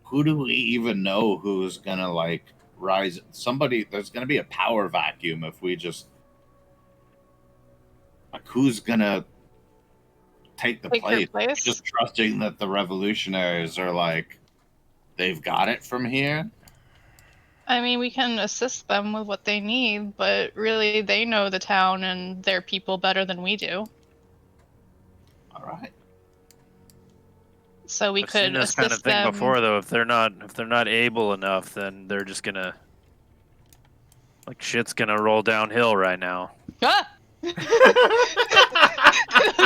who do we even know who's gonna like rise? There's gonna be a power vacuum if we just like, who's gonna take the Take her place? place? Just trusting that the revolutionaries are like, they've got it from here. I mean, we can assist them with what they need, but really, they know the town and their people better than we do. All right. So we I've could seen this assist kind of thing them. before, though. If they're not able enough, then they're just gonna shit's gonna roll downhill right now. Ah! This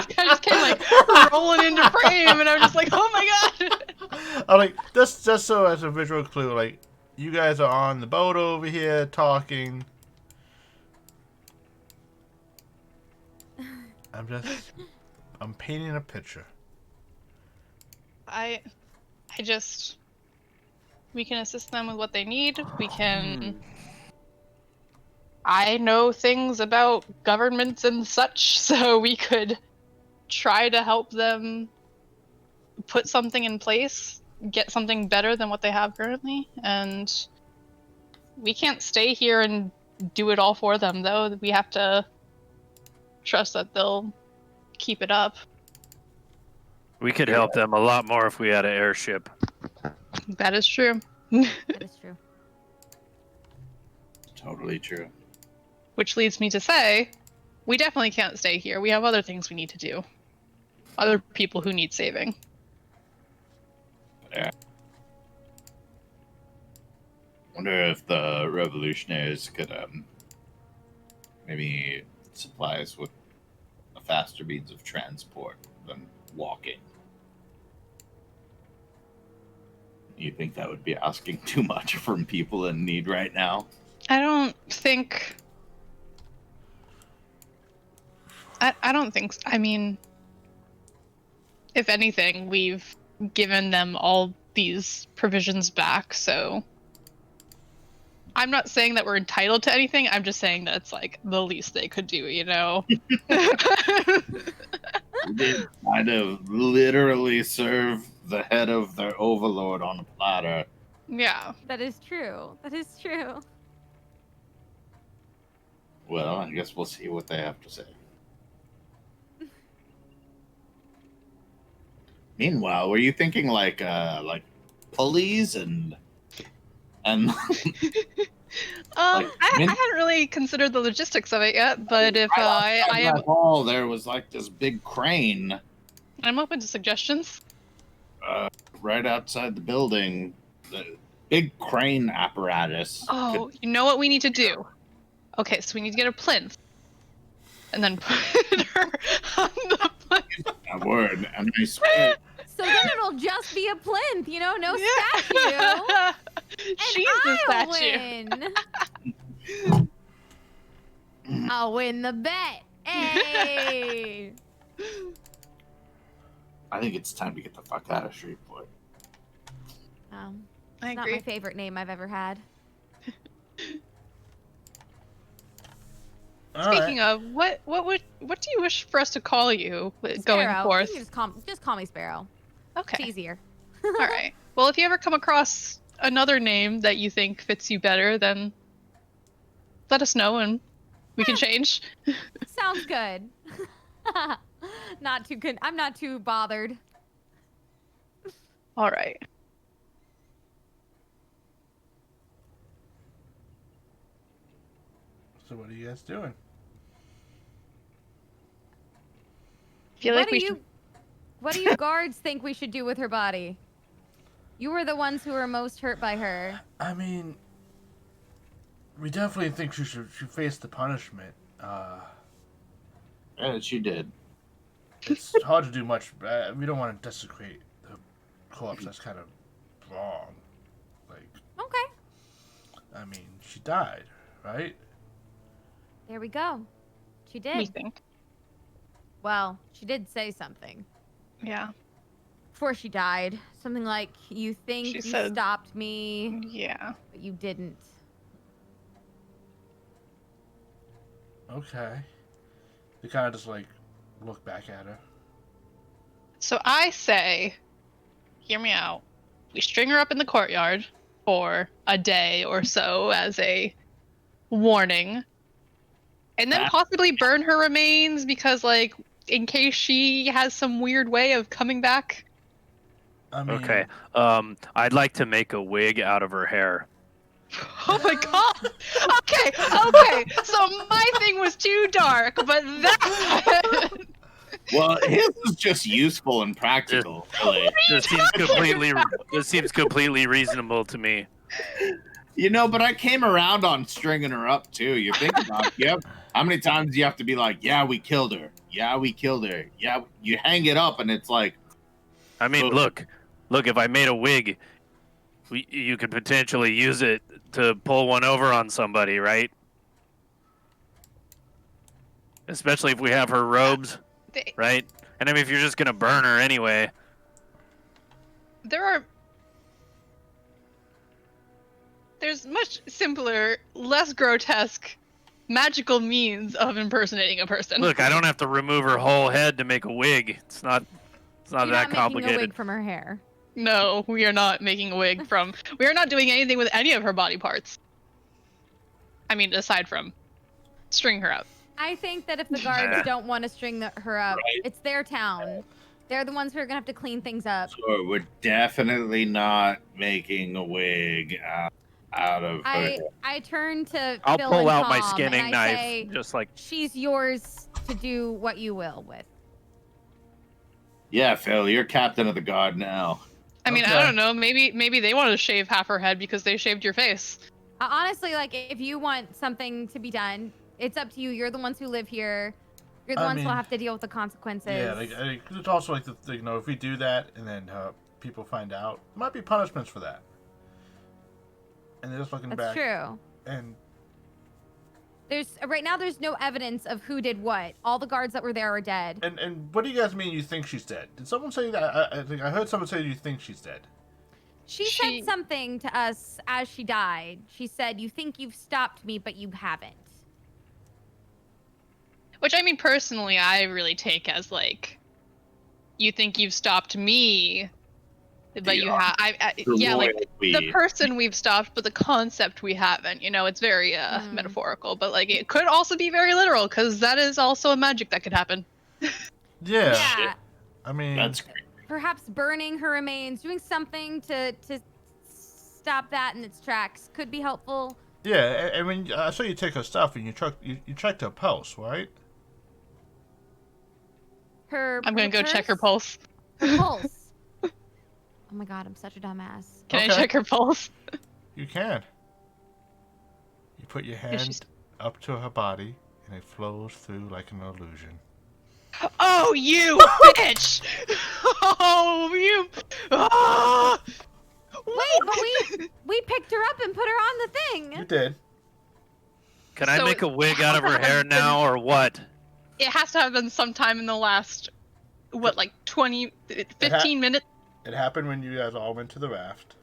guy just came like rolling into frame, and I'm just like, oh my god! I'm like just so as a visual clue, like you guys are on the boat over here talking. I'm painting a picture. We can assist them with what they need. We can. I know things about governments and such, so we could try to help them put something in place, get something better than what they have currently, and we can't stay here and do it all for them, though. We have to trust that they'll keep it up. We could help them a lot more if we had an airship. That is true. That is true. Totally true. Which leads me to say, we definitely can't stay here. We have other things we need to do. Other people who need saving. Yeah. Wonder if the revolutionaries could maybe supply us with a faster means of transport than walking. You think that would be asking too much from people in need right now? I don't think... I don't think... I mean, if anything, we've given them all these provisions back, so... I'm not saying that we're entitled to anything, I'm just saying that it's, like, the least they could do, you know? They kind of literally serve the head of their overlord on a platter. Yeah. That is true. That is true. Well, I guess we'll see what they have to say. Meanwhile, were you thinking like pulleys and I hadn't really considered the logistics of it yet, but if I am... Oh, there was like this big crane I'm open to suggestions. right outside the building. The big crane apparatus. Oh, you know what we need to do? Okay, so we need to get a plinth. And then put her on the plinth. A word, and I swear. So then it'll just be a plinth, you know, no Yeah. statue. She's And the I'll statue. win. I'll win the bet. Hey. I think it's time to get the fuck out of Shreveport. It's I not agree. my favorite name I've ever had. Speaking of, what do you wish for us to call you going Sparrow. forth? You can just call me Sparrow. It's Okay. easier. All right. Well, if you ever come across another name that you think fits you better, then let us know and we can change. Sounds good. Not too good. I'm not too bothered. All right. So what are you guys doing? I feel like What do you guards think we should do with her body? You were the ones who were most hurt by her. I mean, we definitely think she should face the punishment. Yeah, she did. It's hard to do much. We don't want to desecrate the corpse. That's kind of wrong. Like, Okay. I mean, she died, right? There we go. She we did. think. Well, she did say something Yeah. before she died. Something like, you think She you said- stopped me, Yeah. but you didn't. Okay. They kind of just like look back at her. So I say, hear me out. We string her up in the courtyard for a day or so as a warning. And then possibly burn her remains because, like, in case she has some weird way of coming back. I mean, Okay. I'd like to make a wig out of her hair. Oh my god! Okay. So my thing was too dark, but that. Well, his is just useful and practical, really. This seems completely reasonable to me. You know, but I came around on stringing her up too. You think about it, how many times you have to be like, yeah, we killed her. Yeah, we killed her. Yeah, you hang it up and it's like... I mean, look, if I made a wig, you could potentially use it to pull one over on somebody, right? Especially if we have her robes, right? And I mean, if you're just going to burn her anyway. There's much simpler, less grotesque, magical means of impersonating a person. Look, I don't have to remove her whole head to make a wig. It's not It's not You're that not making a complicated. wig from her hair. No, we are not making a wig from. We are not doing anything with any of her body parts. I mean, aside from string her up. I think that if the guards don't want to string her up, it's their town. They're the ones who are gonna have to clean things up. So we're definitely not making a wig out of her. I turn to I'll Phil pull and out my Tom, skinning and I knife, say, just like she's yours to do what you will with. Yeah, Phil, you're captain of the guard now. I mean, Okay. I don't know. Maybe they want to shave half her head because they shaved your face. Honestly, like, if you want something to be done, it's up to you. You're the ones who live here. You're the ones who'll have to deal with the consequences. Yeah, it's also like if we do that and then people find out, there might be punishments for that. And they're just looking That's back. true. And Right now there's no evidence of who did what. All the guards that were there are dead. and what do you guys mean? You think she's dead? Did someone say that? I think I heard someone say you think she's dead. She said something to us as she died. She said, "You think you've stopped me, but you haven't." Which, I mean, personally, I really take as, like, you think you've stopped me, but you have... yeah, like, the person we've stopped, but the concept we haven't. You know, it's very metaphorical, but, like, it could also be very literal, because that is also a magic that could happen. Yeah. I mean... That's great. Perhaps burning her remains, doing something to stop that in its tracks could be helpful. Yeah, I mean, I saw you take her stuff and you checked her pulse, right? I'm gonna go check her pulse. Her pulse. Oh my god, I'm such a dumbass. Can I check her pulse? You can. You put your hand up to her body, and it flows through like an illusion. Oh, you bitch! Oh, you! Ah! Wait, but we picked her up and put her on the thing. You did. Can I make a wig out of her hair now, or what? It has to have been sometime in the last, what, like 15 minutes? It happened when you guys all went to the raft.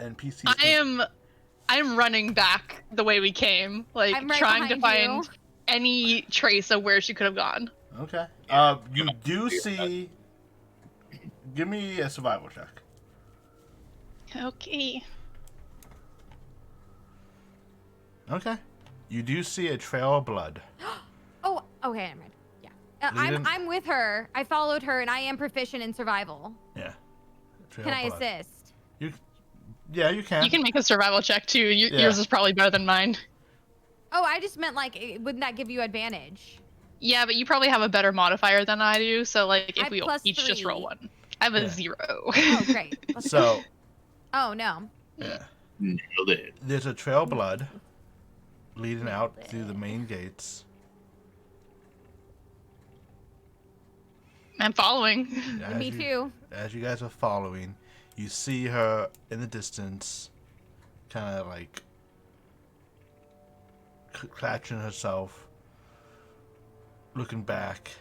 NPCs. I am running back the way we came, like I'm right trying to behind find any trace of where she could have gone. Okay. You do see... Give me a survival check. Okay. Okay. You do see a trail of blood. Oh, okay, I'm ready. Yeah. Leading- I'm with her. I followed her, and I am proficient in survival. Yeah. Trail Can of I blood. assist? Yeah, you can. You can make a survival check too. Yours is probably better than mine. Oh, I just meant, like, wouldn't that give you advantage? Yeah, but you probably have a better modifier than I do, so, like, if we each just +3. roll one. I have a 0. Oh, great. Let's So... Oh, no. Yeah. Nailed it. There's a trail of blood leading out through the main gates. I'm following. Me too. As you guys are following, you see her in the distance, kind of like clutching herself, looking back,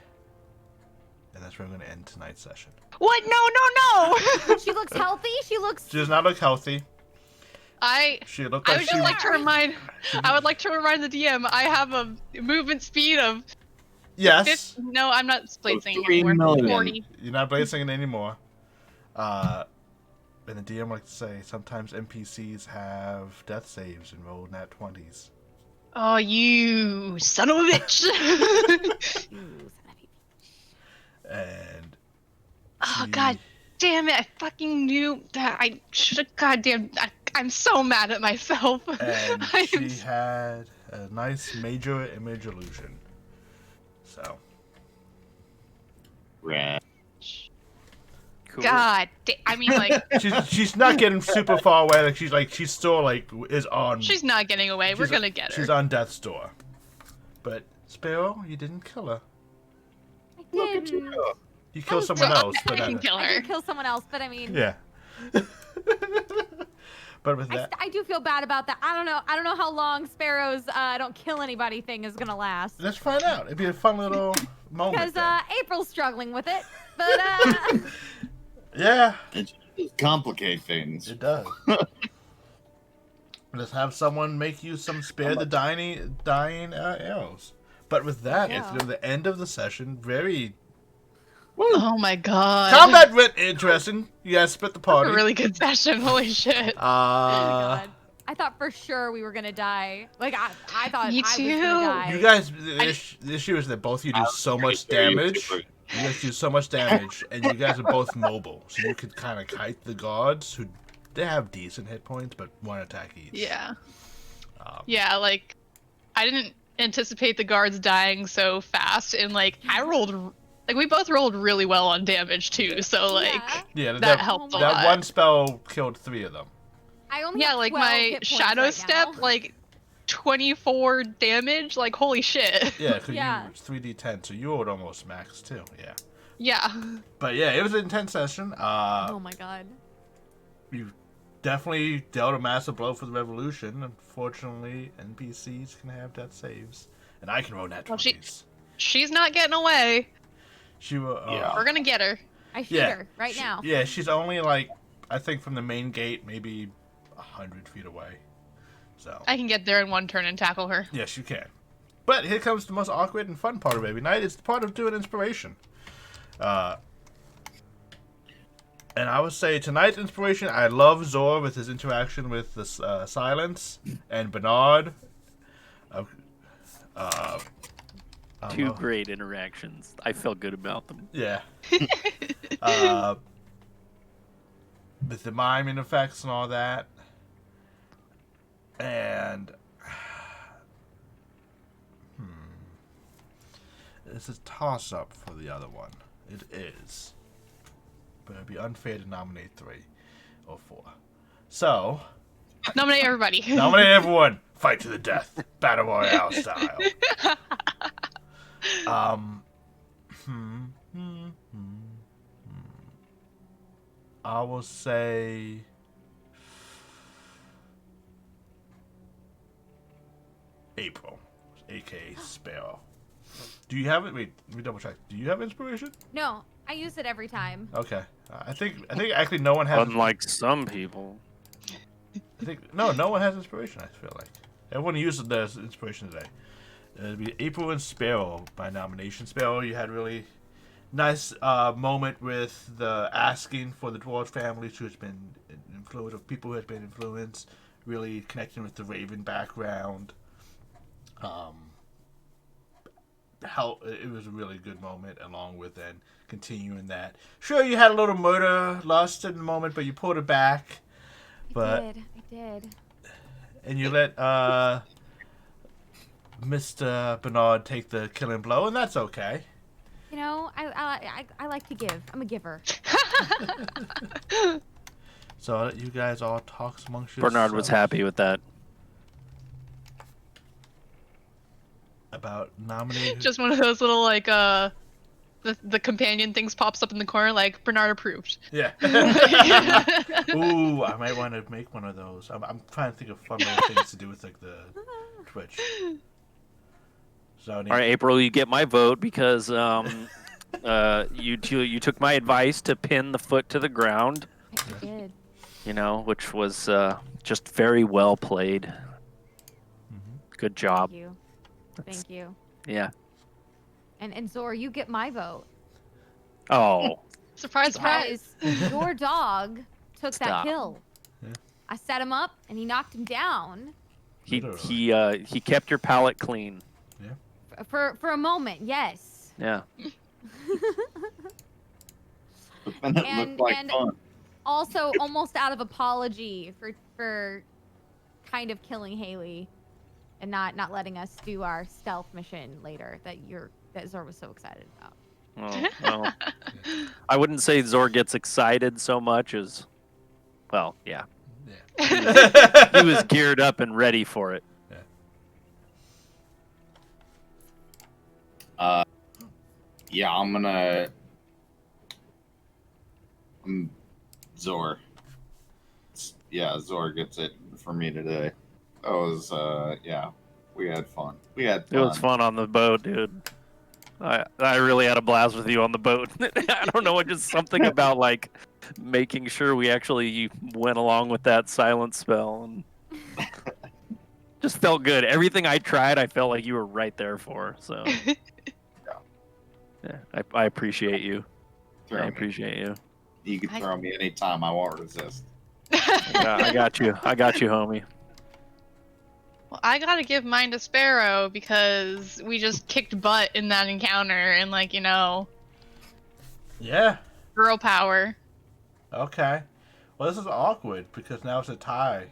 and that's where I'm going to end tonight's session. What? No! She looks healthy. She does not look healthy. She looked like I would like to remind the DM I have a movement speed of. Yes. No, I'm not blazing 3 anymore. million. 40. You're not blazing it anymore. And the DM likes to say sometimes NPCs have death saves and roll nat 20s. Oh, you son of a bitch! And Oh god damn it! I fucking knew that. I should have. Goddamn! I'm so mad at myself. And she had a nice major image illusion. So. Right. Cool. God, I mean, like, she's not getting super far away. She's still is on. she's not getting away. We're gonna get her. She's on death's door. But Sparrow, you didn't kill her. I did. You killed someone else. But I can kill I her. did kill someone else, but I mean. yeah. But with that, I do feel bad about that. I don't know how long Sparrow's don't kill anybody thing is gonna last. let's find out. It'd be a fun little moment. Because then. April's struggling with it, but Yeah. It just complicate things. It does. Let's have someone make you some spare the dying arrows. But with that, Yeah. it's the end of the session. Very Oh my god. combat went interesting. You guys split the party. A really good session. Holy shit. Oh my god. I thought for sure we were gonna die. Like I thought Me I was too. gonna die. You guys, the issue is that both of you do so much damage. Super. You guys do so much damage, and you guys are both mobile, so you could kind of kite the guards who they have decent hit points, but one attack each. Yeah. Yeah, like I didn't anticipate the guards dying so fast, and like I rolled, like we both rolled really well on damage too. So like Yeah. Yeah, that helped a that lot. one spell killed 3 of them. I only Yeah, have like 12 my hit points shadow right step, now. like 24 damage. Like holy shit. Yeah, because Yeah. you it's 3d10, so you rolled almost max too. Yeah, Yeah. but yeah, it was an intense session. Oh my god. You definitely dealt a massive blow for the revolution. Unfortunately, NPCs can have death saves, and I can roll nat Well, 20s. She's not getting away. She will. Yeah. We're gonna get her. I shoot Yeah, her right now. Yeah, she's only like I think from the main gate, maybe 100 feet away. So I can get there in one turn and tackle her. yes, you can. But here comes the most awkward and fun part of every night. It's the part of doing inspiration. And I would say tonight's inspiration, I love Zor with his interaction with the silence, and Bernard. I don't Two know. great interactions. I felt good about them. Yeah. With the miming effects and all that. And it's a toss-up for the other one. It is. But it'd be unfair to nominate 3 or 4. So, Nominate everybody. nominate everyone. Fight to the death. Battle Royale style. I will say April, aka Sparrow. Do you have it? Wait, let me double check. Do you have inspiration? No, I use it every time. Okay, I think actually no one has. Unlike some people. I think no one has inspiration. I feel like everyone used their inspiration today. It'd be April and Sparrow by nomination. Sparrow, you had really nice moment with the asking for the dwarf families who has been influenced, of people who has been influenced, really connecting with the Raven background. How it was a really good moment, along with then continuing that. Sure, you had a little murder lust in the moment, but you pulled it back. I did. And you let Mr. Bernard take the killing blow, and that's okay. You know, I like to give. I'm a giver. So you guys all talk amongst yourselves. Bernard was happy with that. About nominating. Just one of those little like the companion things pops up in the corner like Bernard approved. Yeah. Ooh, I might want to make one of those. I'm trying to think of fun little things to do with like the Twitch. So All right, April, you get my vote because you took my advice to pin the foot to the ground. I did. You know, which was just very well played. Good job. Thank you. Thank you. Yeah. And Zor, you get my vote. Oh. Surprise, surprise. Because your dog took that Stop. kill. Yeah. I set him up and he knocked him down. He kept your palate clean. For a moment, yes. Yeah. And it And- looked like and- fun. Also, almost out of apology for kind of killing Haley and not letting us do our stealth mission later that Zor was so excited about. Oh, well, I wouldn't say Zor gets excited so much as, well, yeah. Yeah. He was geared up and ready for it. Yeah, I'm Zor. Yeah, Zor gets it for me today. That was, yeah, we had fun. It was fun on the boat, dude. I really had a blast with you on the boat. I don't know, just something about like making sure we actually went along with that silent spell. And Just felt good. Everything I tried, I felt like you were right there for. So, yeah, I appreciate you. Throw I me. appreciate you. You can throw me anytime. I won't resist. I got you. I got you, homie. Well, I gotta give mine to Sparrow because we just kicked butt in that encounter and, like, Yeah. girl power. Okay. Well, this is awkward because now it's a tie.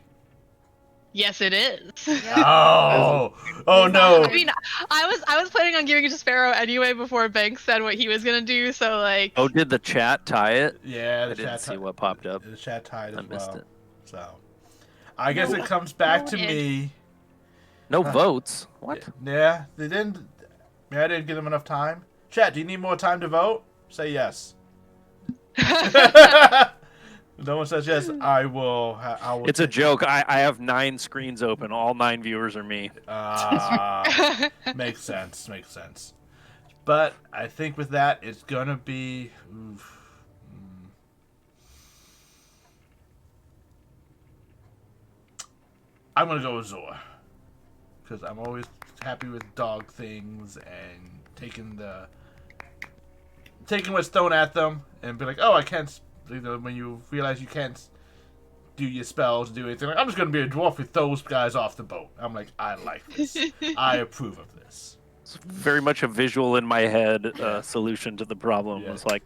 Yes, it is. Oh. Oh no. I mean, I was planning on giving it to Sparrow anyway before Banks said what he was gonna do. So like. Oh, did the chat tie it? Yeah, I the didn't chat see what popped up. The chat tied I as missed well. it. So, I guess it comes back to me. No votes. What? Yeah, they didn't. Yeah, I didn't give them enough time. Chat, do you need more time to vote? Say yes. No one says yes. I will. It's a joke. I have 9 screens open. All 9 viewers are me. Makes sense. Makes sense. But I think with that, it's gonna be. I'm gonna go with Zor because I'm always happy with dog things and taking what's thrown at them and be like, oh, I can't. When you realize you can't do your spells, do anything, like, I'm just gonna be a dwarf who throws guys off the boat. I'm like, I like this. I approve of this. It's very much a visual in my head solution to the problem. Yeah. It's like,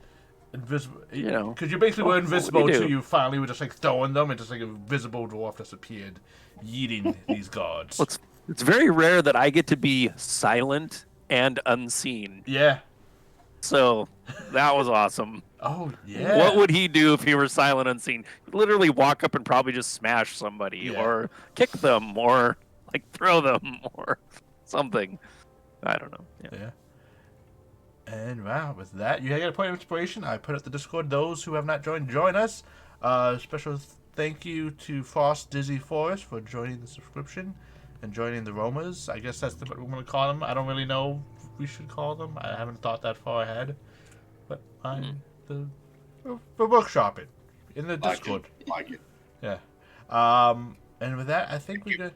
invisible, know, because you basically were what invisible would you until do? you finally were just like throwing them, and just like a visible dwarf just appeared, yeeting these guards. it's very rare that I get to be silent and unseen. Yeah. So that was awesome. Oh yeah. What would he do if he were silent unseen? He'd literally walk up and probably just smash somebody or kick them or like throw them or something. I don't know. Yeah. And wow, with that, you got a point of inspiration. I put up the Discord. Those who have not joined, join us. Special thank you to Frost Dizzy Forest for joining the subscription and joining the Romas. I guess that's what we're going to call them. I don't really know what we should call them. I haven't thought that far ahead. But we're workshopping in the Discord. Like it. Yeah. And with that, I think we're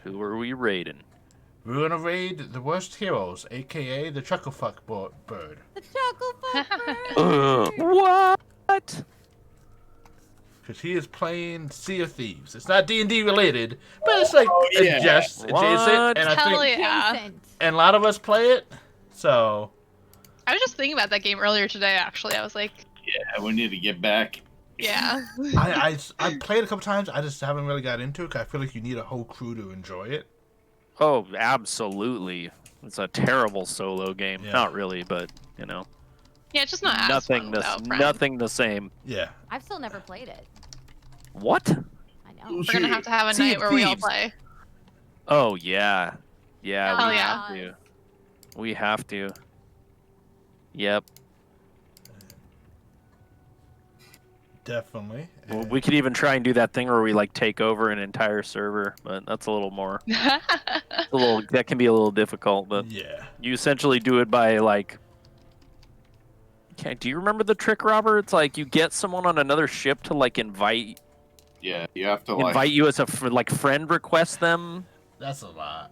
Who are we raiding? We're gonna raid the worst heroes, aka the Chucklefuck bird. The Chucklefuck bird. What? Because he is playing Sea of Thieves. It's not D&D related, but it's like adjacent, What? and I Hell think yeah. Adjacent. and a lot of us play it. So I was just thinking about that game earlier today. Actually, I was like, Yeah, we need to get back. yeah. I played it a couple times. I just haven't really got into it. 'Cause I feel like you need a whole crew to enjoy it. Oh, absolutely. It's a terrible solo game. Yeah. Not really, but you know, Yeah, it's just not as nothing fun the without friends. nothing the same. Yeah. I've still never played it. What? I know. We're gonna have to have a Sea night of where we all Thieves. play. Oh yeah, yeah. Hell we yeah. have to. We have to. Yep. Definitely. Well, we could even try and do that thing where we like take over an entire server, but that's a little more. That can be a little difficult, but Yeah. you essentially do it by like. Okay, do you remember the trick, Robert? It's like you get someone on another ship to like invite Yeah, you have to like. you as a friend request them, That's a lot.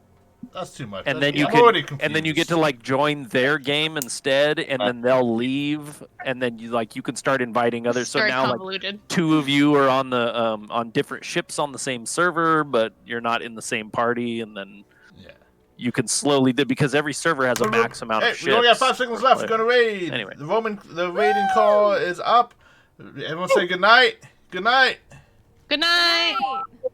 That's too much. and That's- then you I'm already can, and then you get confused. to like join their game instead, and then they'll leave, and then you can start inviting others. So Very now like convoluted. 2 of you are on the on different ships on the same server, but you're not in the same party, and then Yeah. you can slowly because every server has a max amount of ships. We only have 5 seconds left. We're But- gonna raid. Anyway. The raiding call is up. Everyone say good night. Good night. Good night. Hey.